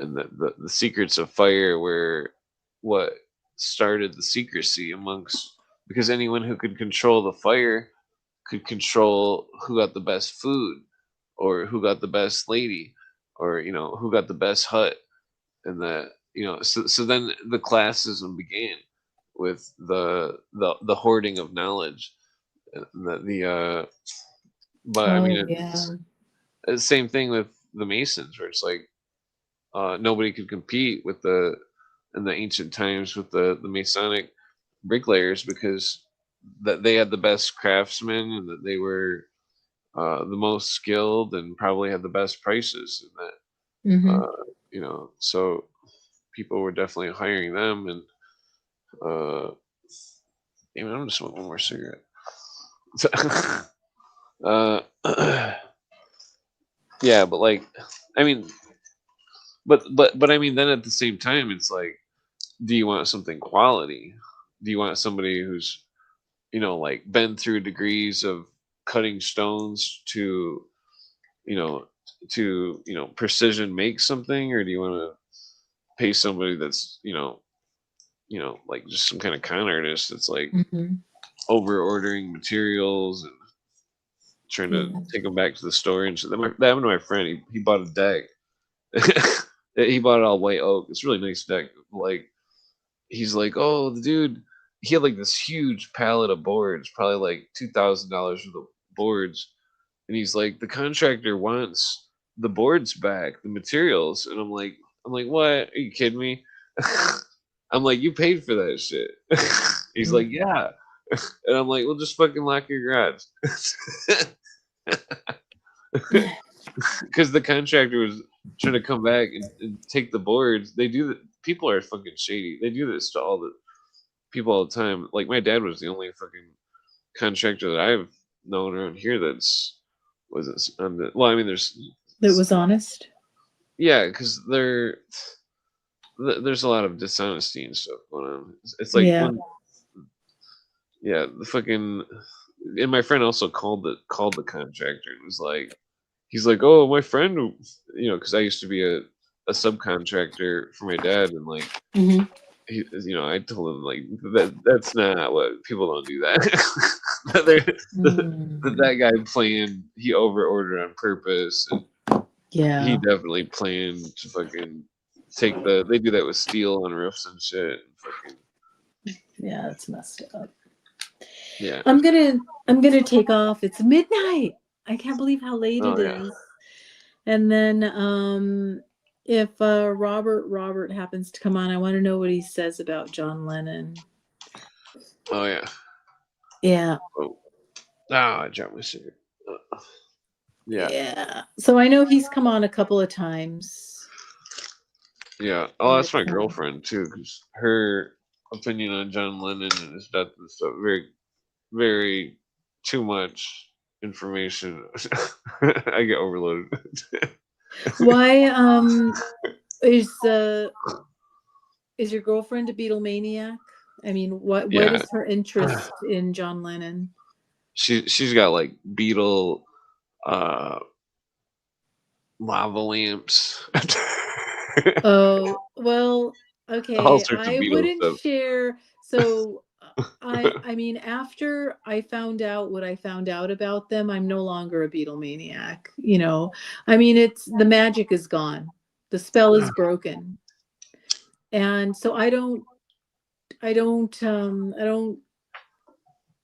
and the secrets of fire were what started the secrecy amongst, because anyone who could control the fire could control who got the best food, or who got the best lady, or who got the best hut, and that so then the classism began with the hoarding of knowledge, and but I Oh, mean yeah. it's the same thing with the Masons, where it's like nobody could compete with the in the ancient times with the Masonic bricklayers, because that they had the best craftsmen, and that they were the most skilled and probably had the best prices, and that Hmm. so people were definitely hiring them. And even I'm just smoking one more cigarette. uh, yeah, but like, I mean, but I mean, then at the same time, it's like, do you want something quality? Do you want somebody who's like been through degrees of cutting stones to you know precision make something, or do you want to pay somebody that's like just some kind of con artist that's like Hmm. over ordering materials and trying to Yeah. take them back to the store and shit. That happened to my friend. He bought a deck. He bought it all white oak. It's a really nice deck. Like, he's like, oh, the dude, he had like this huge pallet of boards, probably like $2,000 worth of boards, and he's like, the contractor wants the boards back, the materials, and I'm like, what? Are you kidding me? I'm like, you paid for that shit. He's like, yeah, and I'm like, well, just fucking lock your garage. Because the contractor was trying to come back and take the boards. They do that. People are fucking shady. They do this to all the people all the time. Like, my dad was the only fucking contractor that I've known around here that's was it on the. Well, I mean, That was honest. yeah, because there's a lot of dishonesty and stuff going on. It's like Yeah. when yeah, the fucking, and my friend also called the contractor and was like, he's like, oh, my friend, because I used to be a subcontractor for my dad, and like, Hmm. I told him like that's not what, people don't do that. That guy planned, he over ordered on purpose, and he Yeah. definitely planned to fucking they do that with steel on roofs and shit, and fucking Yeah, that's messed up. yeah. I'm gonna take off. It's midnight. I can't believe how late Oh it yeah. is. And then if Robert happens to come on, I want to know what he says about John Lennon. Oh yeah. Yeah. Oh, I dropped my cigarette. Yeah. Yeah. So I know he's come on a couple of times. Yeah. Oh, that's my girlfriend too, because her opinion on John Lennon and his death and stuff, very, very too much information. I get overloaded. Why is your girlfriend a Beatlemaniac? I mean, what Yeah. is her interest in John Lennon? She's got like Beatle lava lamps. Oh, well, okay. All sorts of I Beatles wouldn't stuff. share. So I mean, after I found out what I found out about them, I'm no longer a Beatlemaniac. You know, I mean, it's the magic is gone, the spell is broken, and so I don't.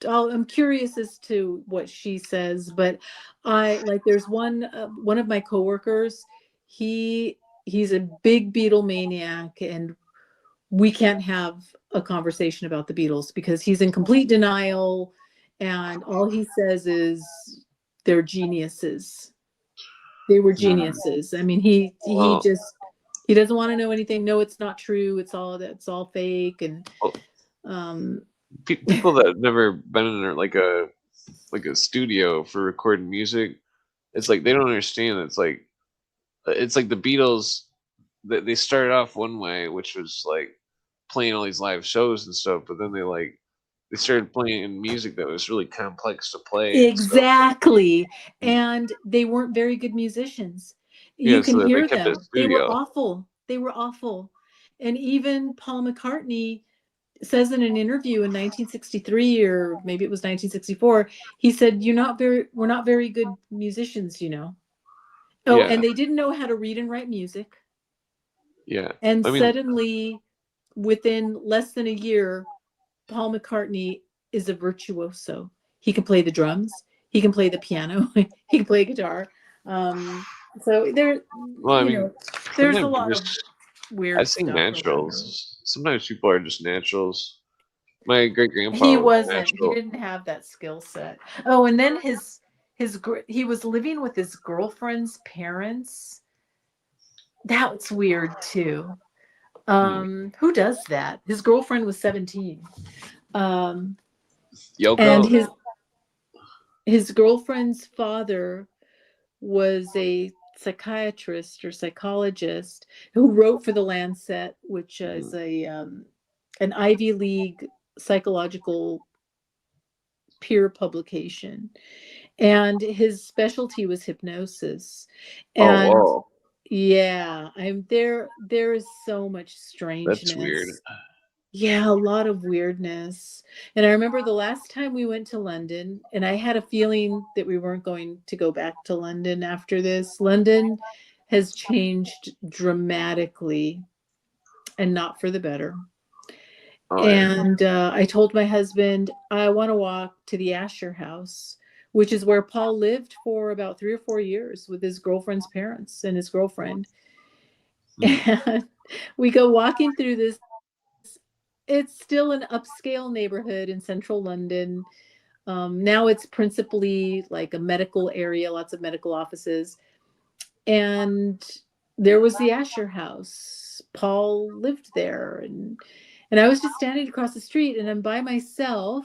I'm curious as to what she says, but I like. There's one of my coworkers. He's a big Beatlemaniac, and we can't have a conversation about the Beatles because he's in complete denial, and all he says is they're geniuses. They were geniuses. I mean, Well, he doesn't want to know anything. No, it's not true. It's all fake. And well, um, people that have never been in like a studio for recording music, it's like they don't understand. It's like the Beatles. They started off one way, which was like playing all these live shows and stuff, but then they started playing music that was really complex to play and stuff. exactly. And they weren't very good musicians. Yeah, You so can they hear kept it them. They were studio. awful. They were awful. And even Paul McCartney says in an interview in 1963, or maybe it was 1964, he said, we're not very good musicians, you know. Oh, Yeah, and they didn't know how to read and write music. yeah. And I mean, suddenly, within less than a year, Paul McCartney is a virtuoso. He can play the drums, he can play the piano, he can play guitar. So there, well, I you mean, know, there's a sometimes lot of just weird I've seen stuff around here. naturals. Sometimes people are just naturals. My great He grandpa was wasn't. He natural. didn't have that skill set. Oh, and then he was living with his girlfriend's parents. That's weird too. Who does that? His girlfriend was 17. And Yoko. his girlfriend's father was a psychiatrist or psychologist who wrote for the Lancet, which is an Ivy League psychological peer publication. And his specialty was hypnosis. Oh, And whoa, yeah, there is so much that's weird. strangeness. Yeah, a lot of weirdness. And I remember the last time we went to London, and I had a feeling that we weren't going to go back to London after this. London has changed dramatically and not for the better. Oh yeah. And I told my husband, I want to walk to the Asher House, which is where Paul lived for about 3 or 4 years with his girlfriend's parents and his girlfriend. And we go walking through this. It's still an upscale neighborhood in central London. Now it's principally like a medical area, lots of medical offices. And there was the Asher House. Paul lived there. And I was just standing across the street, and I'm by myself.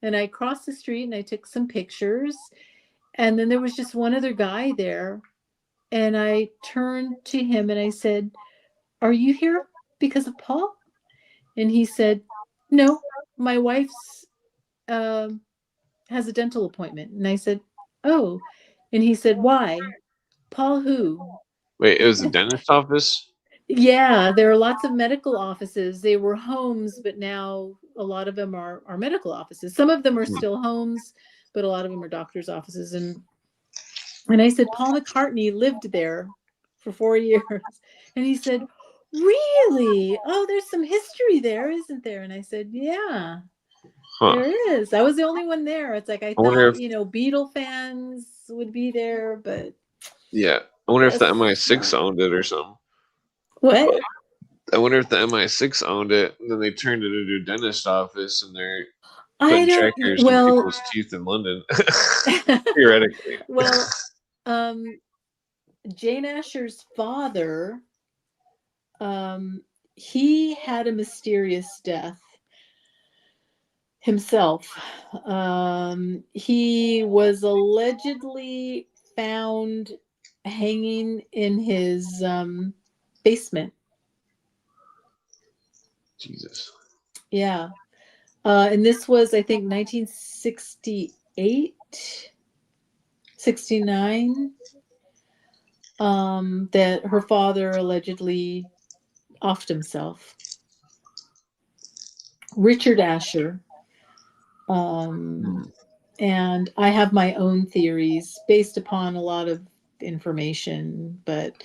And I crossed the street and I took some pictures. And then there was just one other guy there. And I turned to him and I said, "Are you here because of Paul?" And he said, "No, my wife's has a dental appointment." And I said, "Oh." And he said, "Why? Paul who?" Wait, it was the dentist office. Yeah, there are lots of medical offices. They were homes, but now a lot of them are medical offices. Some of them are still homes, but a lot of them are doctors' offices. And I said, "Paul McCartney lived there for 4 years." And he said, "Really? Oh, there's some history there, isn't there?" And I said, "Yeah, Huh. there is." I was the only one there. It's like I I wonder thought, if you know, Beatle fans would be there, but yeah. I wonder if the yes. MI6 owned it or something. What? I wonder if the MI6 owned it, and then they turned it into a dentist office, and they're I putting don't. trackers in Well, people's teeth in London. Theoretically. well, Jane Asher's father, he had a mysterious death himself. He was allegedly found hanging in his basement. Jesus. Yeah. And this was, I think, 1968, 69, that her father allegedly offed himself. Richard Asher. And I have my own theories based upon a lot of information, but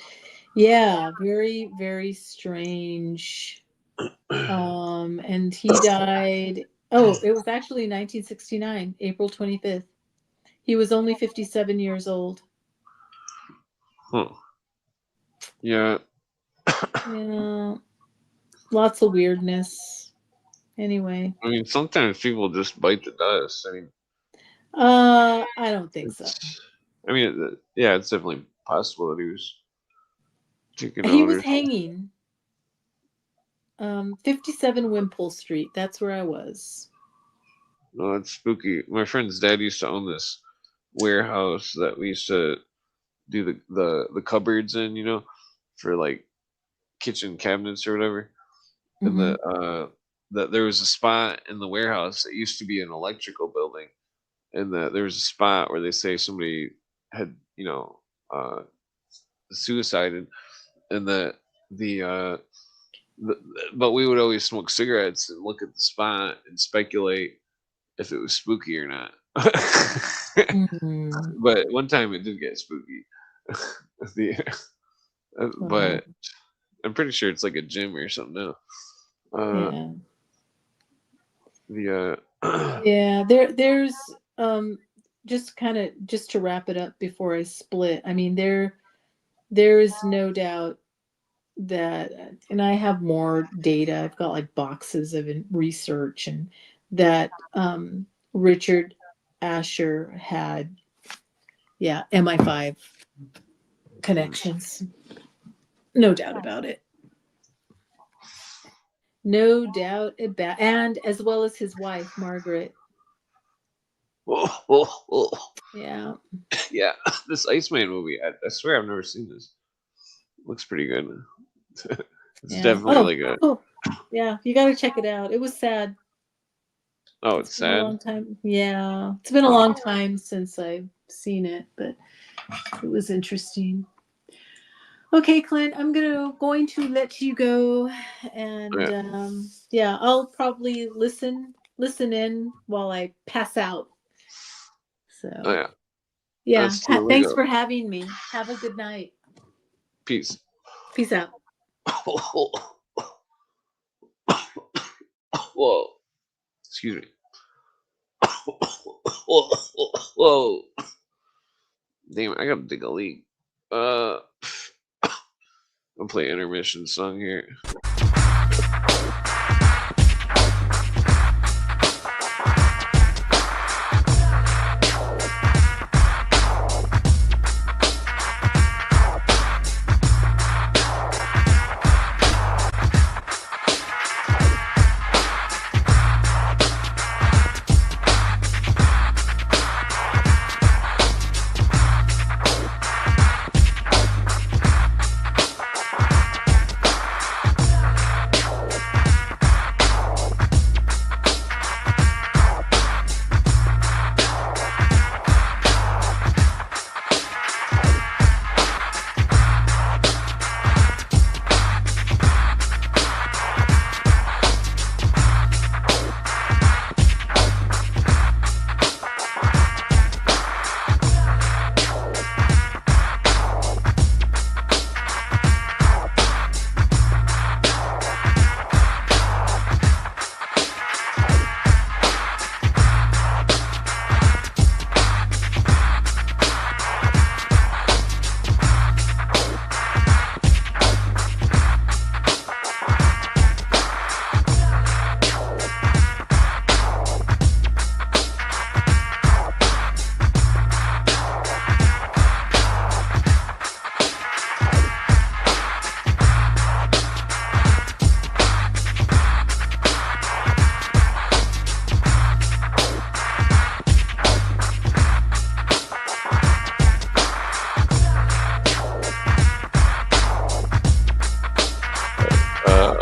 yeah, very, very strange. And he died. Oh, it was actually 1969, April 25th. He was only 57 years old. Huh. Yeah. Yeah. Lots of weirdness. Anyway. I mean, sometimes people just bite the dust. I mean, I don't think so. I mean, yeah, it's definitely possible that he was taken He out was or hanging. 57 Wimpole Street. That's where I was. No, it's spooky. My friend's dad used to own this warehouse that we used to do the cupboards in, you know, for like kitchen cabinets or whatever. And that there was a spot in the warehouse that used to be an electrical building, and that there was a spot where they say somebody had, you know, suicided, and that but we would always smoke cigarettes and look at the spot and speculate if it was spooky or not. But one time it did get spooky. But I'm pretty sure it's like a gym or something now. Yeah, there's just to wrap it up before I split. I mean, there is no doubt that, and I have more data. I've got like boxes of research, and that Richard Asher had, MI5 connections. No doubt about it. No doubt about, and as well as his wife, Margaret. Yeah. Yeah, this Iceman movie, I swear I've never seen this. Looks pretty good. It's definitely like yeah, you got to check it out. It was sad. Oh, it's sad. A long time. Yeah, it's been a long time since I've seen it, but it was interesting. Okay, Clint, I'm going to let you go, and I'll probably listen in while I pass out. So thanks for having me. Have a good night. Peace out. Whoa. Excuse me. Whoa. Damn, I gotta dig a leak. I'll play intermission song here.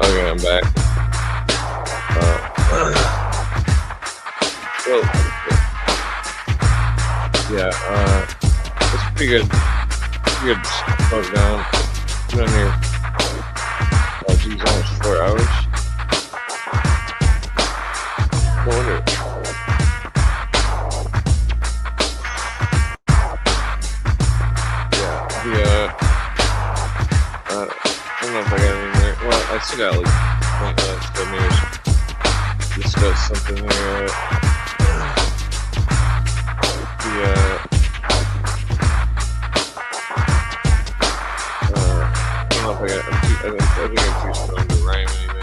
Okay, I'm back. It's pretty good. Pretty good slow down. Been on here. Oh, geez, almost 4 hours. No wonder. don't know if I got any more. Well, I still got like 20 left, but maybe I should discuss something here. I don't know if I got. I think I'm too strong to rhyme anyway.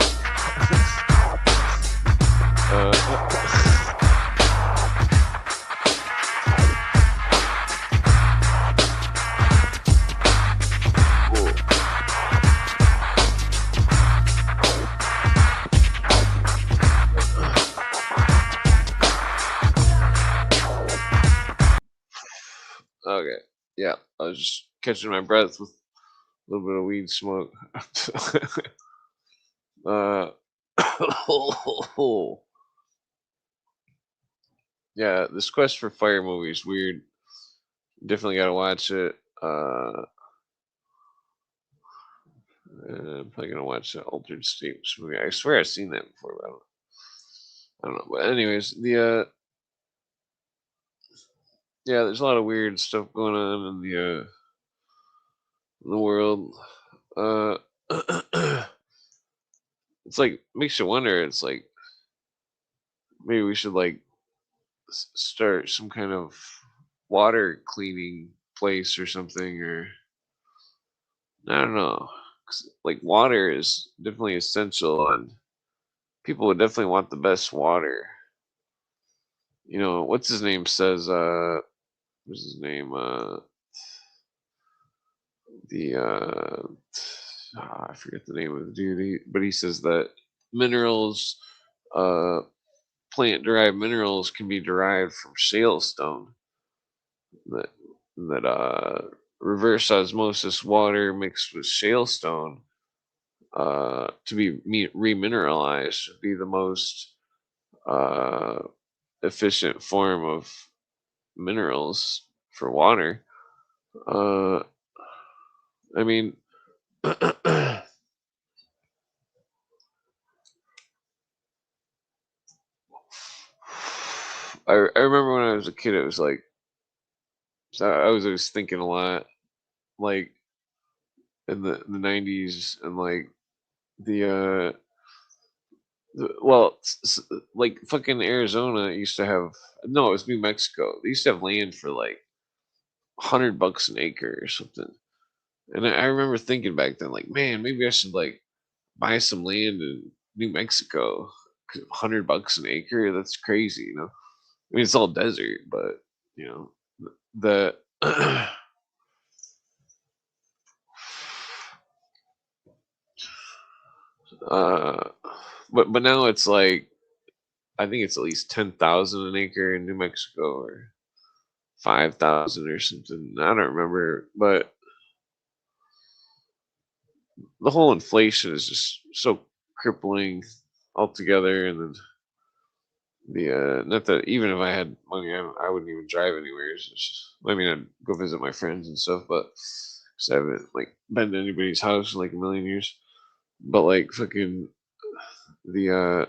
Okay, yeah, I was just catching my breath with a little bit of weed smoke. Yeah, this Quest for Fire movie is weird. Definitely gotta watch it. I'm probably gonna watch the Altered States movie. I swear I've seen that before, but I don't know. But anyways, yeah, there's a lot of weird stuff going on in the world. It's like makes you wonder. It's like maybe we should like start some kind of water cleaning place or something, or I don't know. 'Cause, like water is definitely essential, and people would definitely want the best water. You know, what's his name says? What's his name? I forget the name of the dude, but he says that minerals, uh, plant-derived minerals, can be derived from shale stone. That reverse osmosis water mixed with shale stone to be remineralized would be the most uh, efficient form of minerals for water. I mean, I remember when I was a kid, it was like, so I was always thinking a lot, like in the 90s, and like the well, like fucking Arizona used to have, no, it was New Mexico. They used to have land for like $100 an acre or something. And I remember thinking back then, like, man, maybe I should like buy some land in New Mexico. 'Cause $100 an acre, that's crazy, you know. I mean, it's all desert, but you know, the uh, but now it's like I think it's at least 10,000 an acre in New Mexico, or 5,000 or something. I don't remember, but the whole inflation is just so crippling altogether. And then not that even if I had money, I wouldn't even drive anywhere. It's just, I mean, I'd go visit my friends and stuff, but 'cause I haven't like been to anybody's house in like a million years. But like fucking the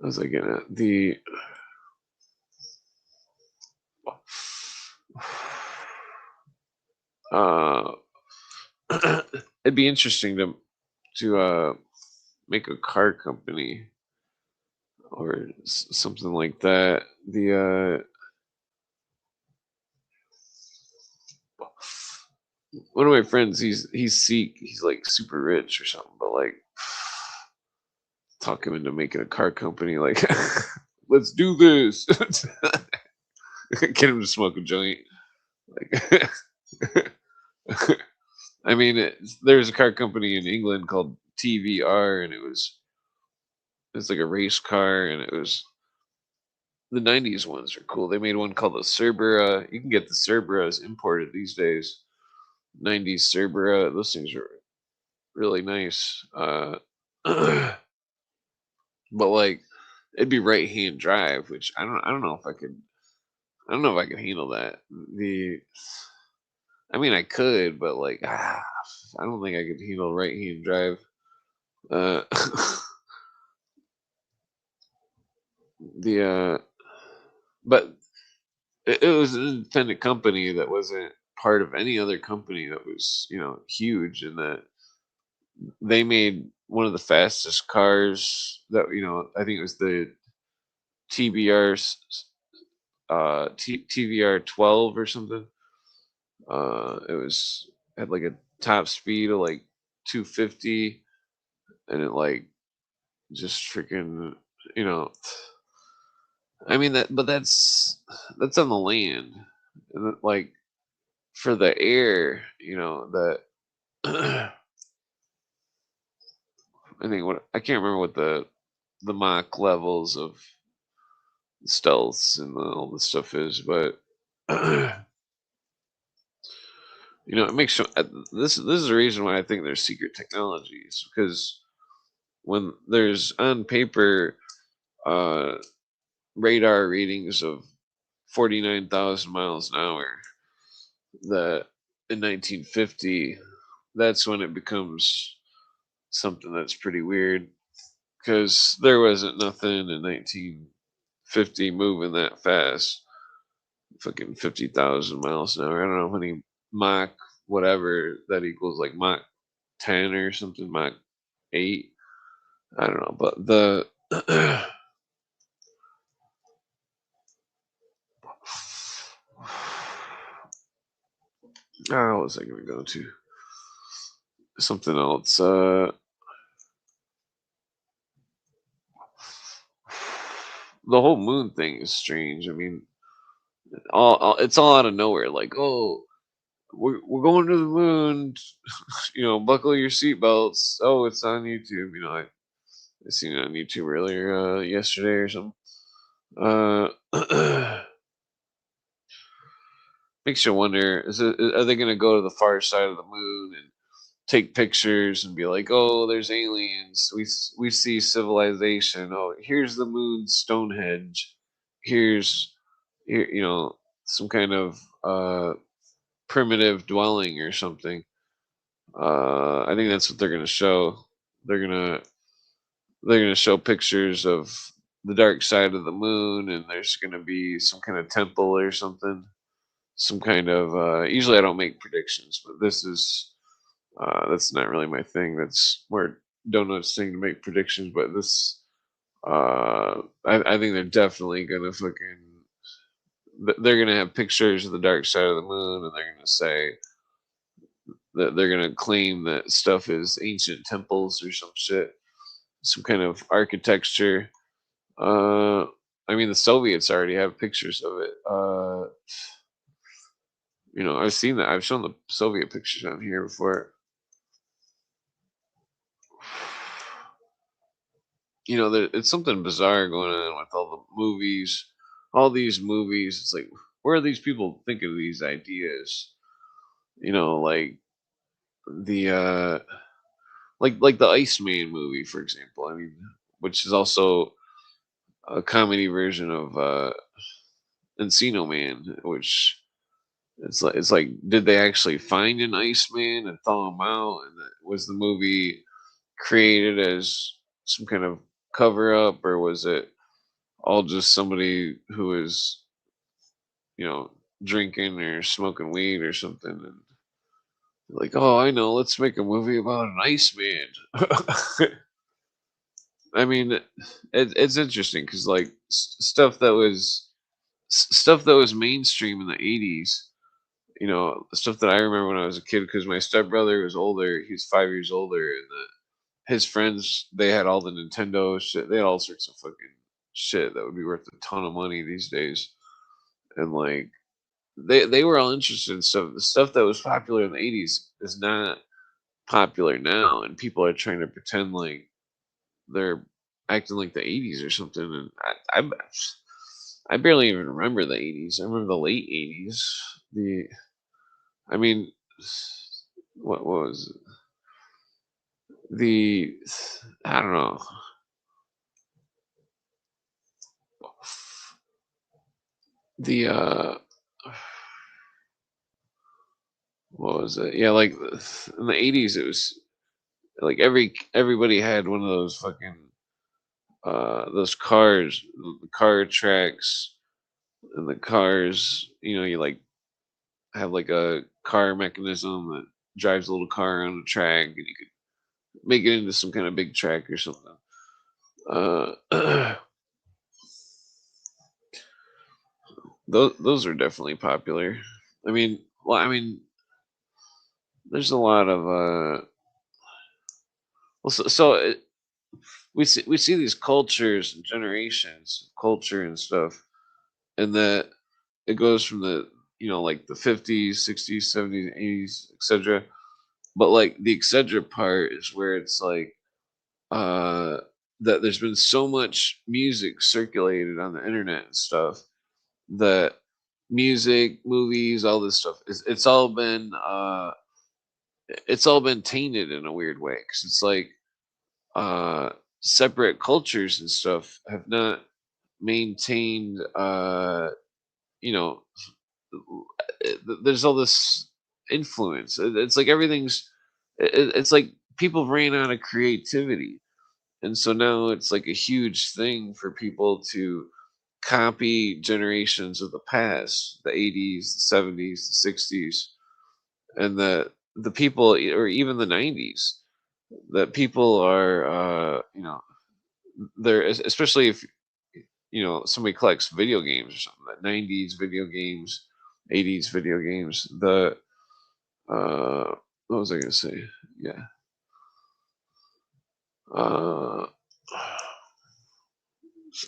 I was like the uh it'd be interesting to make a car company or something like that. The one of my friends, he's Sikh, he's like super rich or something, but like talk him into making a car company, like let's do this. Get him to smoke a joint, like I mean, there's a car company in England called TVR, and it's like a race car, and it was the 90s ones are cool. They made one called the Cerbera. You can get the Cerberas imported these days. 90s Cerbera. Those things are really nice. But like it'd be right hand drive, which I don't know if I could. I don't know if I could handle that. I mean, I could, but like I don't think I could handle right hand drive. Uh, the but it was an independent company that wasn't part of any other company that was, huge, and that they made one of the fastest cars that, I think it was the TBR TVR 12 or something. It was had like a top speed of like 250, and it like just freaking, you know, I mean but that's on the land, and like for the air, that I can't remember what the Mach levels of stealths and all this stuff is, but it makes this is the reason why I think there's secret technologies, because when there's on paper uh, radar readings of 49,000 miles an hour, that in 1950, that's when it becomes something that's pretty weird, because there wasn't nothing in 1950 moving that fast. Fucking 50,000 miles an hour. I don't know how many Mach whatever that equals, like Mach 10 or something, Mach 8. I don't know, but the what was I going to go to? Something else. The whole moon thing is strange. I mean, it's all out of nowhere. Like, oh, we're going to the moon. Buckle your seatbelts. Oh, it's on YouTube. I seen it on YouTube earlier yesterday or something. Makes you wonder: are they going to go to the far side of the moon and take pictures and be like, "Oh, there's aliens. We see civilization. Oh, here's the moon Stonehenge. Here's some kind of primitive dwelling or something." I think that's what they're going to show. They're gonna show pictures of the dark side of the moon, and there's gonna be some kind of temple or something. Some kind of usually I don't make predictions, but this is that's not really my thing. That's more Donut's thing to make predictions, but this I think they're definitely gonna they're gonna have pictures of the dark side of the moon, and they're gonna say that they're gonna claim that stuff is ancient temples or some shit, some kind of architecture. I mean, the Soviets already have pictures of it. I've seen that. I've shown the Soviet pictures on here before. It's something bizarre going on with all the movies, all these movies. It's like, where are these people thinking of these ideas? Like the like the Iceman movie, for example. I mean, which is also a comedy version of Encino Man, which it's like, did they actually find an Iceman and thaw him out? And was the movie created as some kind of cover up, or was it all just somebody who was, drinking or smoking weed or something? And like, oh, I know, let's make a movie about an Iceman. I mean, it's interesting because like stuff that was mainstream in the 80s, stuff that I remember when I was a kid, because my stepbrother was older. He's 5 years older, and his friends, they had all the Nintendo shit. They had all sorts of fucking shit that would be worth a ton of money these days. And like they were all interested in stuff. The stuff that was popular in the 80s is not popular now, and people are trying to pretend like they're acting like the 80s or something. And I barely even remember the 80s. I remember the late 80s. I mean, what was it? I don't know. What was it? Yeah, like in the 80s, it was like everybody had one of those fucking those cars, the car tracks, and the cars. You like have like a car mechanism that drives a little car on a track, and you could make it into some kind of big track or something. Those are definitely popular. I mean, well, I mean, there's a lot of well, we see these cultures and generations, of culture and stuff, and that it goes from the like the 50s, 60s, 70s, 80s, etc. But like the etc. part is where it's like uh that there's been so much music circulated on the internet and stuff that music, movies, all this stuff it's all been tainted in a weird way because it's like uh separate cultures and stuff have not maintained you know there's all this influence. It's like everything's it's like people ran out of creativity, and so now it's like a huge thing for people to copy generations of the past, the 80s, the 70s, the 60s, and the people, or even the 90s, that people are they're especially if somebody collects video games or something, like 90s video games, 80s video games. The what was I gonna say? Yeah. Uh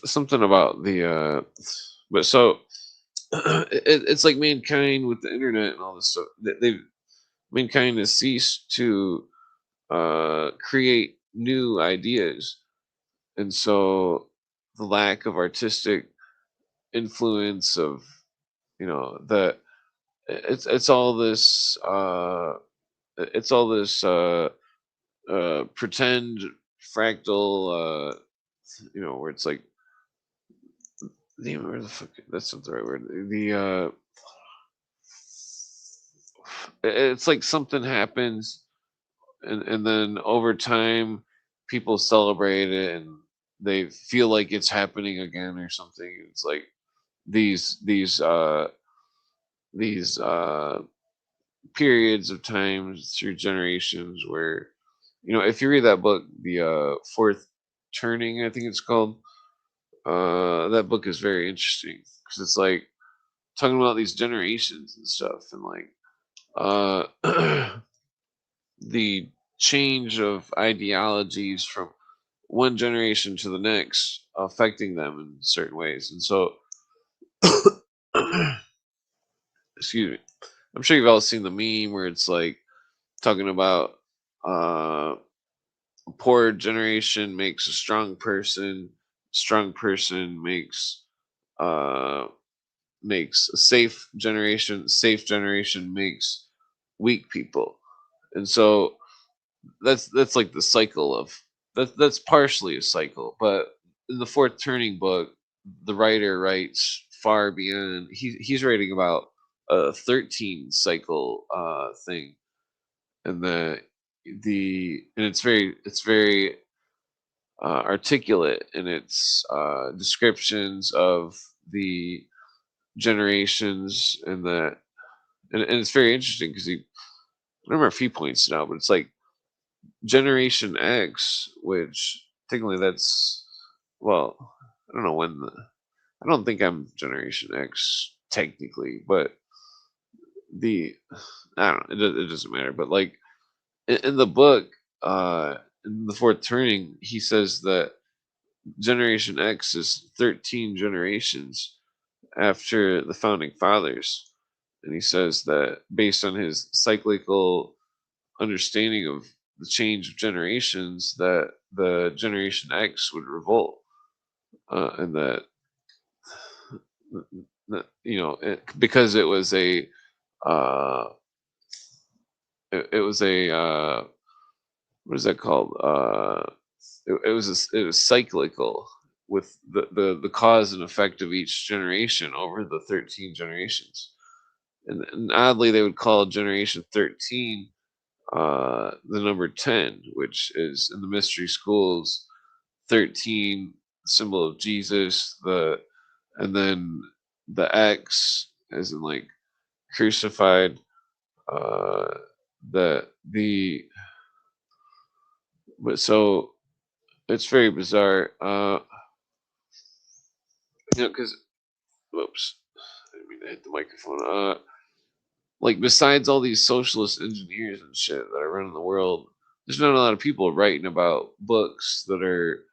Something about the but so it's like mankind with the internet and all this stuff. They've mankind has ceased to create new ideas, and so the lack of artistic influence of that it's all this pretend fractal where it's like where the fuck, that's not the right word, the it's like something happens, and then over time people celebrate it and they feel like it's happening again or something. It's like these these uh these periods of times through generations where if you read that book, the Fourth Turning, I think it's called, that book is very interesting because it's like talking about these generations and stuff, and like the change of ideologies from one generation to the next affecting them in certain ways. And so excuse me, I'm sure you've all seen the meme where it's like talking about a poor generation makes a strong person uh makes a safe generation makes weak people. And so that's like the cycle of that's partially a cycle. But in the Fourth Turning book, the writer writes far beyond. He's writing about a 13 cycle thing, and and it's very articulate in its descriptions of the generations, and it's very interesting because I don't remember if he points it out, but it's like Generation X, which technically that's, well, I don't know I don't think I'm Generation X technically, but the I don't know, it doesn't matter. But like in the book, in the Fourth Turning, he says that Generation X is 13 generations after the founding fathers, and he says that based on his cyclical understanding of the change of generations, that the Generation X would revolt, and because uh, it was a what is that called? It was cyclical with the cause and effect of each generation over the 13 generations, and oddly they would call Generation 13 the number 10, which is in the mystery schools 13, symbol of Jesus, and then the X as in like crucified. But so it's very bizarre. Because whoops, I didn't mean to hit the microphone. Like besides all these socialist engineers and shit that are running the world, there's not a lot of people writing about books that are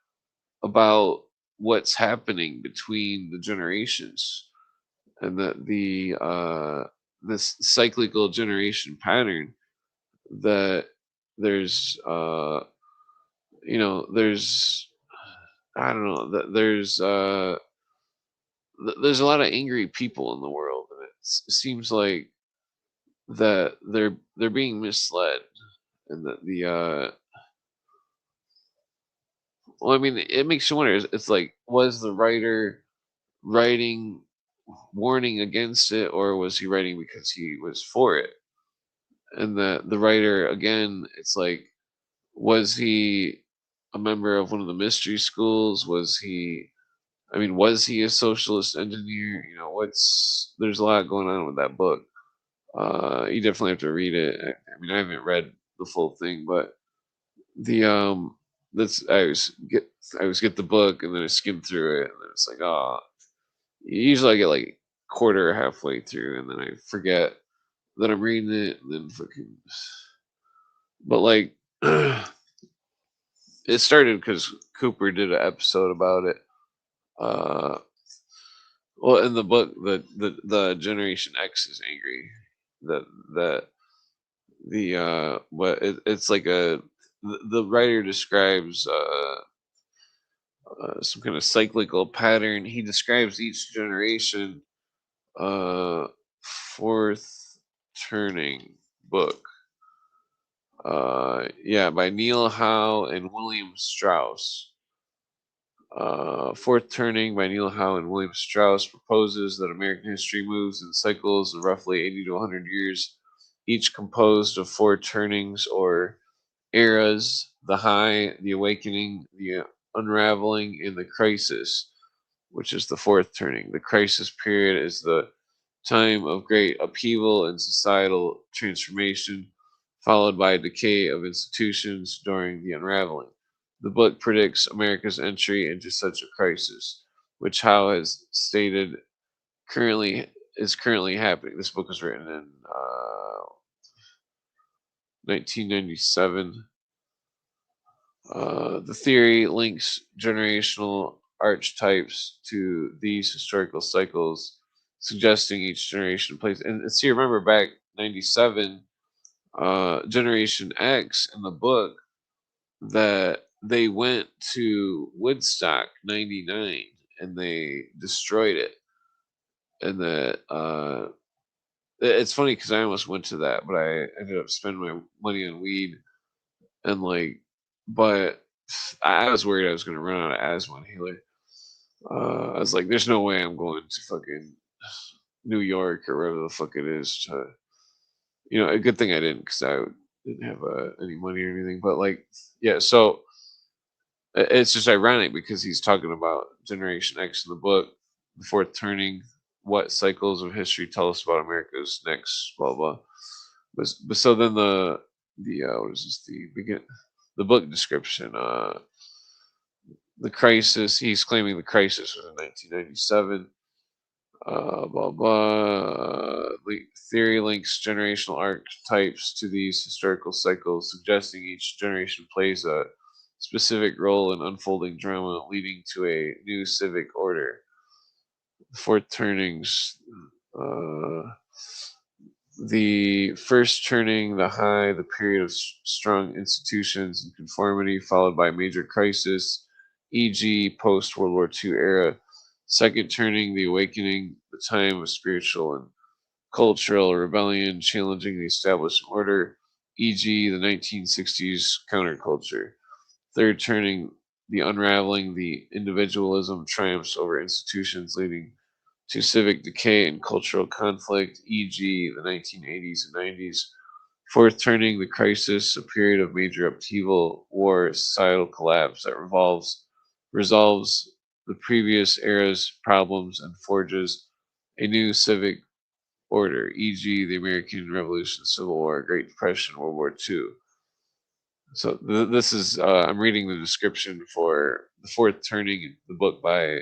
about what's happening between the generations, and that this cyclical generation pattern, that there's there's, I don't know, that there's a lot of angry people in the world, and it seems like that they're being misled, and that well, I mean, it makes you wonder. It's like, was the writer writing warning against it, or was he writing because he was for it? And the writer, again, it's like, was he a member of one of the mystery schools? Was he a socialist engineer? There's a lot going on with that book. You definitely have to read it. I haven't read the full thing, but that's I always get the book and then I skim through it, and then it's like, usually I get like quarter or halfway through, and then I forget that I'm reading it, and then fucking. But like, it started because Cooper did an episode about it. Well, in the book, the Generation X is angry that but it's like the writer describes some kind of cyclical pattern. He describes each generation, fourth turning book. By Neil Howe and William Strauss. Fourth Turning by Neil Howe and William Strauss proposes that American history moves in cycles of roughly 80 to 100 years, each composed of 4 turnings or eras: the high, the awakening, the unraveling, and the crisis, which is the fourth turning. The crisis period is the time of great upheaval and societal transformation, followed by decay of institutions during the unraveling. The book predicts America's entry into such a crisis, which Howe has stated is currently happening. This book was written in 1997. The theory links generational archetypes to these historical cycles, suggesting each generation plays. And see, remember back 97, Generation X in the book, that they went to Woodstock 99 and they destroyed it. And that it's funny because I almost went to that, but I ended up spending my money on weed, and but I was worried I was going to run out of asthma inhaler. I was like, there's no way I'm going to fucking New York or wherever the fuck it is to, a good thing I didn't, because I didn't have any money or anything. But so it's just ironic because he's talking about Generation X in the book, the fourth turning, what cycles of history tell us about America's next blah blah. But so then the what is this, the book description, the crisis, he's claiming the crisis was in 1997. Blah blah. Theory links generational archetypes to these historical cycles, suggesting each generation plays a specific role in unfolding drama, leading to a new civic order. Fourth turnings. The first turning, the high, the period of strong institutions and conformity, followed by major crisis, e.g., post World War II era. Second turning, the awakening, the time of spiritual and cultural rebellion, challenging the established order, e.g., the 1960s counterculture. Third turning, the unraveling, the individualism triumphs over institutions, leading to civic decay and cultural conflict, e.g., the 1980s and 90s. Fourth turning, the crisis, a period of major upheaval, war, societal collapse that resolves the previous era's problems and forges a new civic order, e.g., the American Revolution, Civil War, Great Depression, World War II. So this is I'm reading the description for The Fourth Turning, the book by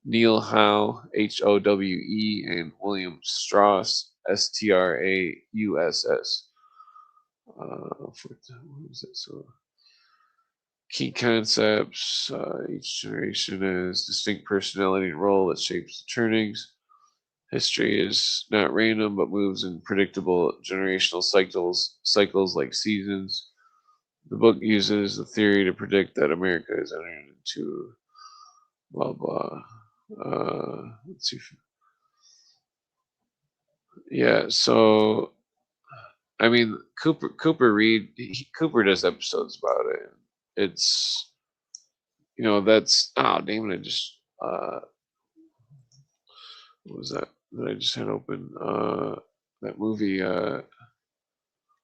Neil Howe, Howe, and William Strauss, Strauss. What is it? So key concepts. Each generation has distinct personality and role that shapes the turnings. History is not random, but moves in predictable generational cycles like seasons. The book uses the theory to predict that America is entering into blah blah. Let's see. Yeah, so I mean, Cooper does episodes about it. It's that's damn it, I just what was that I just had open? That movie. Oh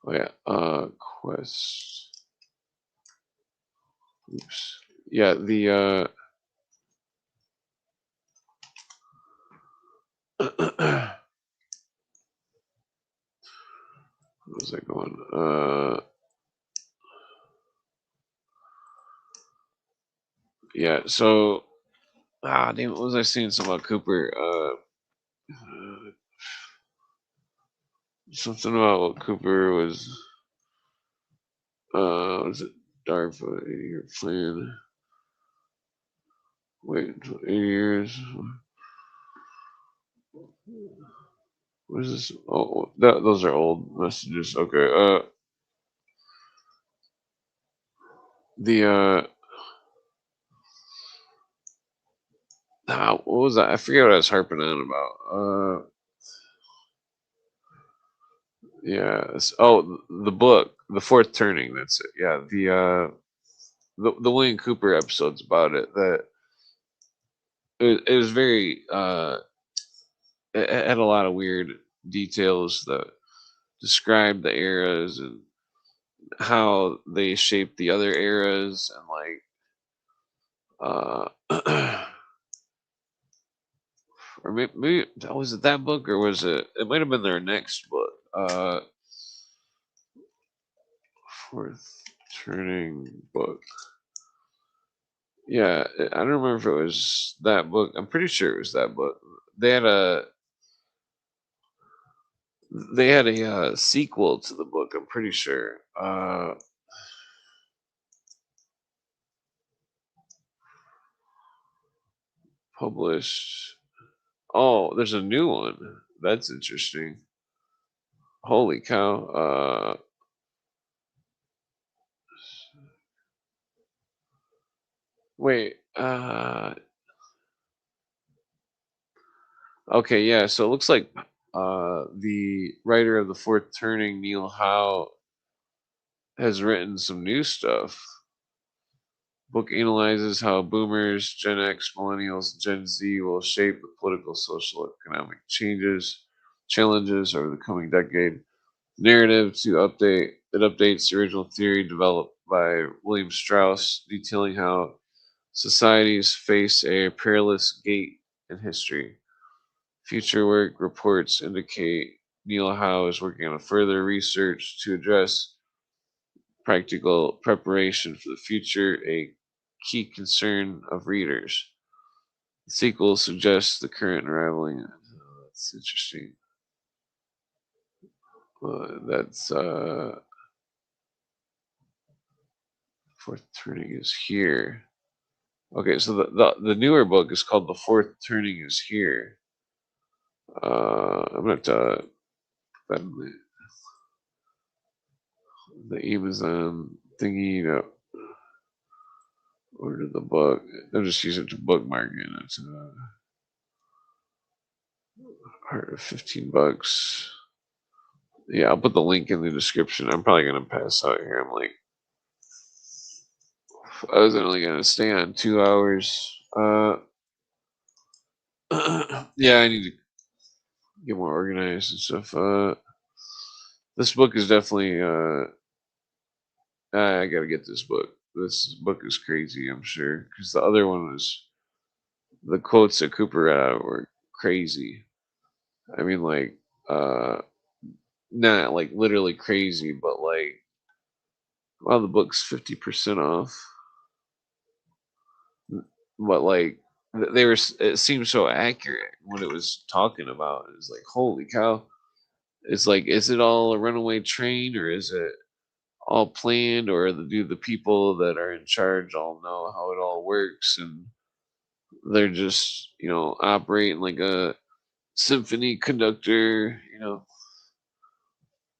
yeah, Quest. Oops. Yeah, the where's that going? Yeah, so damn it, what was I saying something about Cooper? Something about what Cooper was it DARPA 80-year plan? Wait until 8 years. What is this? Oh, those are old messages. Okay. What was that? I forget what I was harping on about. Yeah. The book, The Fourth Turning. That's it. Yeah. The William Cooper episodes about it. That it was very. It had a lot of weird details that described the eras and how they shaped the other eras and or maybe was it that book or was it might have been their next book. Fourth Turning book. Yeah, I don't remember if it was that book. I'm pretty sure it was that book. They had a sequel to the book. I'm pretty sure. Published. Oh, there's a new one. That's interesting. Holy cow. Wait. Okay, yeah. So it looks like the writer of The Fourth Turning, Neil Howe, has written some new stuff. Book analyzes how boomers, Gen X, millennials, Gen Z will shape the political, social, economic challenges over the coming decade. Narrative updates the original theory developed by William Strauss, detailing how societies face a perilous gate in history. Future work reports indicate Neil Howe is working on further research to address practical preparation for the future, a key concern of readers. The sequel suggests the current unraveling. That's interesting. That's Fourth Turning is Here. Okay, so the newer book is called The Fourth Turning is Here. I'm gonna have to put that in the Amazon thingy to order the book. I'll just use it to bookmark it. It's $15. Yeah, I'll put the link in the description. I'm probably gonna pass out here. I'm like, I was only gonna stay on 2 hours. Yeah, I need to get more organized and stuff. This book is definitely. I gotta get this book. This book is crazy. I'm sure because the other one was the quotes that Cooper read out were crazy. I mean, like not like literally crazy, but like, well, the book's 50% off. But like, they were, it seemed so accurate when it was talking about. It was like, holy cow! It's like, is it all a runaway train, or is it all planned, or do the people that are in charge all know how it all works, and they're just, operating like a symphony conductor,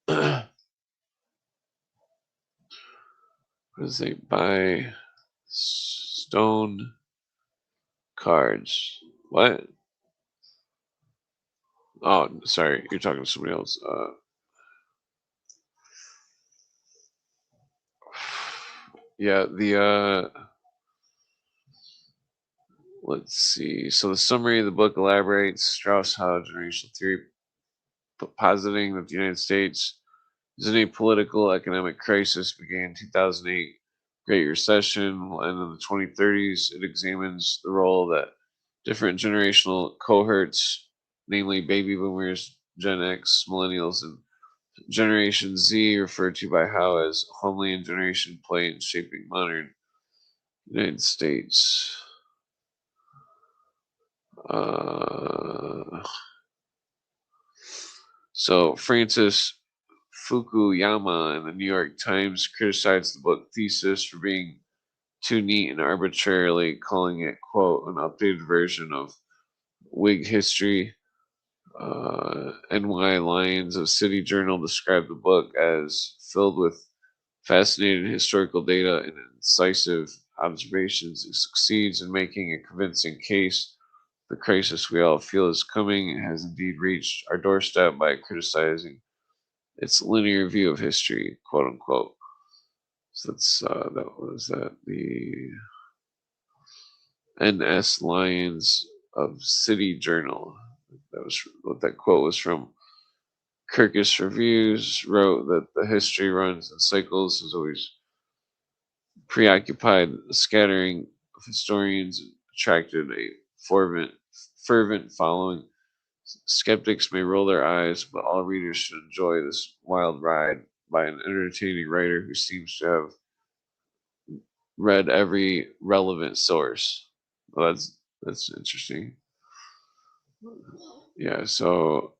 what does they buy stone cards? What? Oh, sorry, you're talking to somebody else. Yeah, let's see. So the summary of the book elaborates Strauss-Howe generational theory, positing that the United States is in a political economic crisis began in 2008 Great Recession will end in the 2030s. It examines the role that different generational cohorts, namely baby boomers, Gen X, millennials, and Generation Z, referred to by Howe as Homeland generation, play in shaping modern United States. So Francis Fukuyama in the New York Times criticized the book thesis for being too neat and arbitrarily, calling it, quote, an updated version of Whig history. NY Lions of City Journal described the book as filled with fascinating historical data and incisive observations. It succeeds in making a convincing case. The crisis we all feel is coming and has indeed reached our doorstep by criticizing its linear view of history, quote unquote. So that's the NS Lions of City Journal. That was what that quote was from. Kirkus Reviews wrote that the history runs in cycles, has always preoccupied a scattering of historians and attracted a fervent following. Skeptics may roll their eyes, but all readers should enjoy this wild ride by an entertaining writer who seems to have read every relevant source. Well, that's interesting. Yeah, so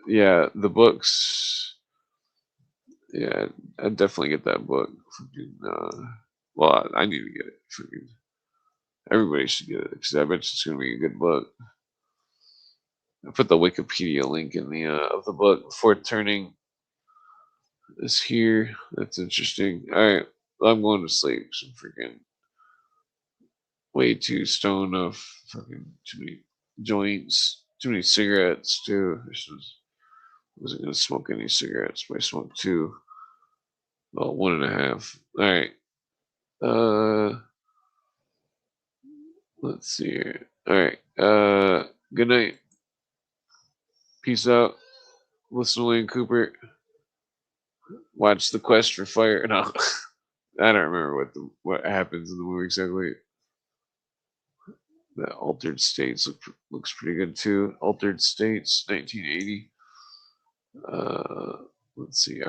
yeah, the books. Yeah, I'd definitely get that book. Well, I need to get it. Everybody should get it because I bet it's going to be a good book. I put the Wikipedia link in the of the book. Fourth Turning is here. That's interesting. All right, I'm going to sleep. So I'm freaking way too stoned of fucking too many joints, too many cigarettes too. Wasn't gonna smoke any cigarettes, but I smoked two. Well, 1.5. All right. Let's see here. All right. Good night. Peace out. Listen to Wayne Cooper. Watch The Quest for Fire. No, I don't remember what happens in the movie exactly. The Altered States looks pretty good too. Altered States, 1980. Let's see.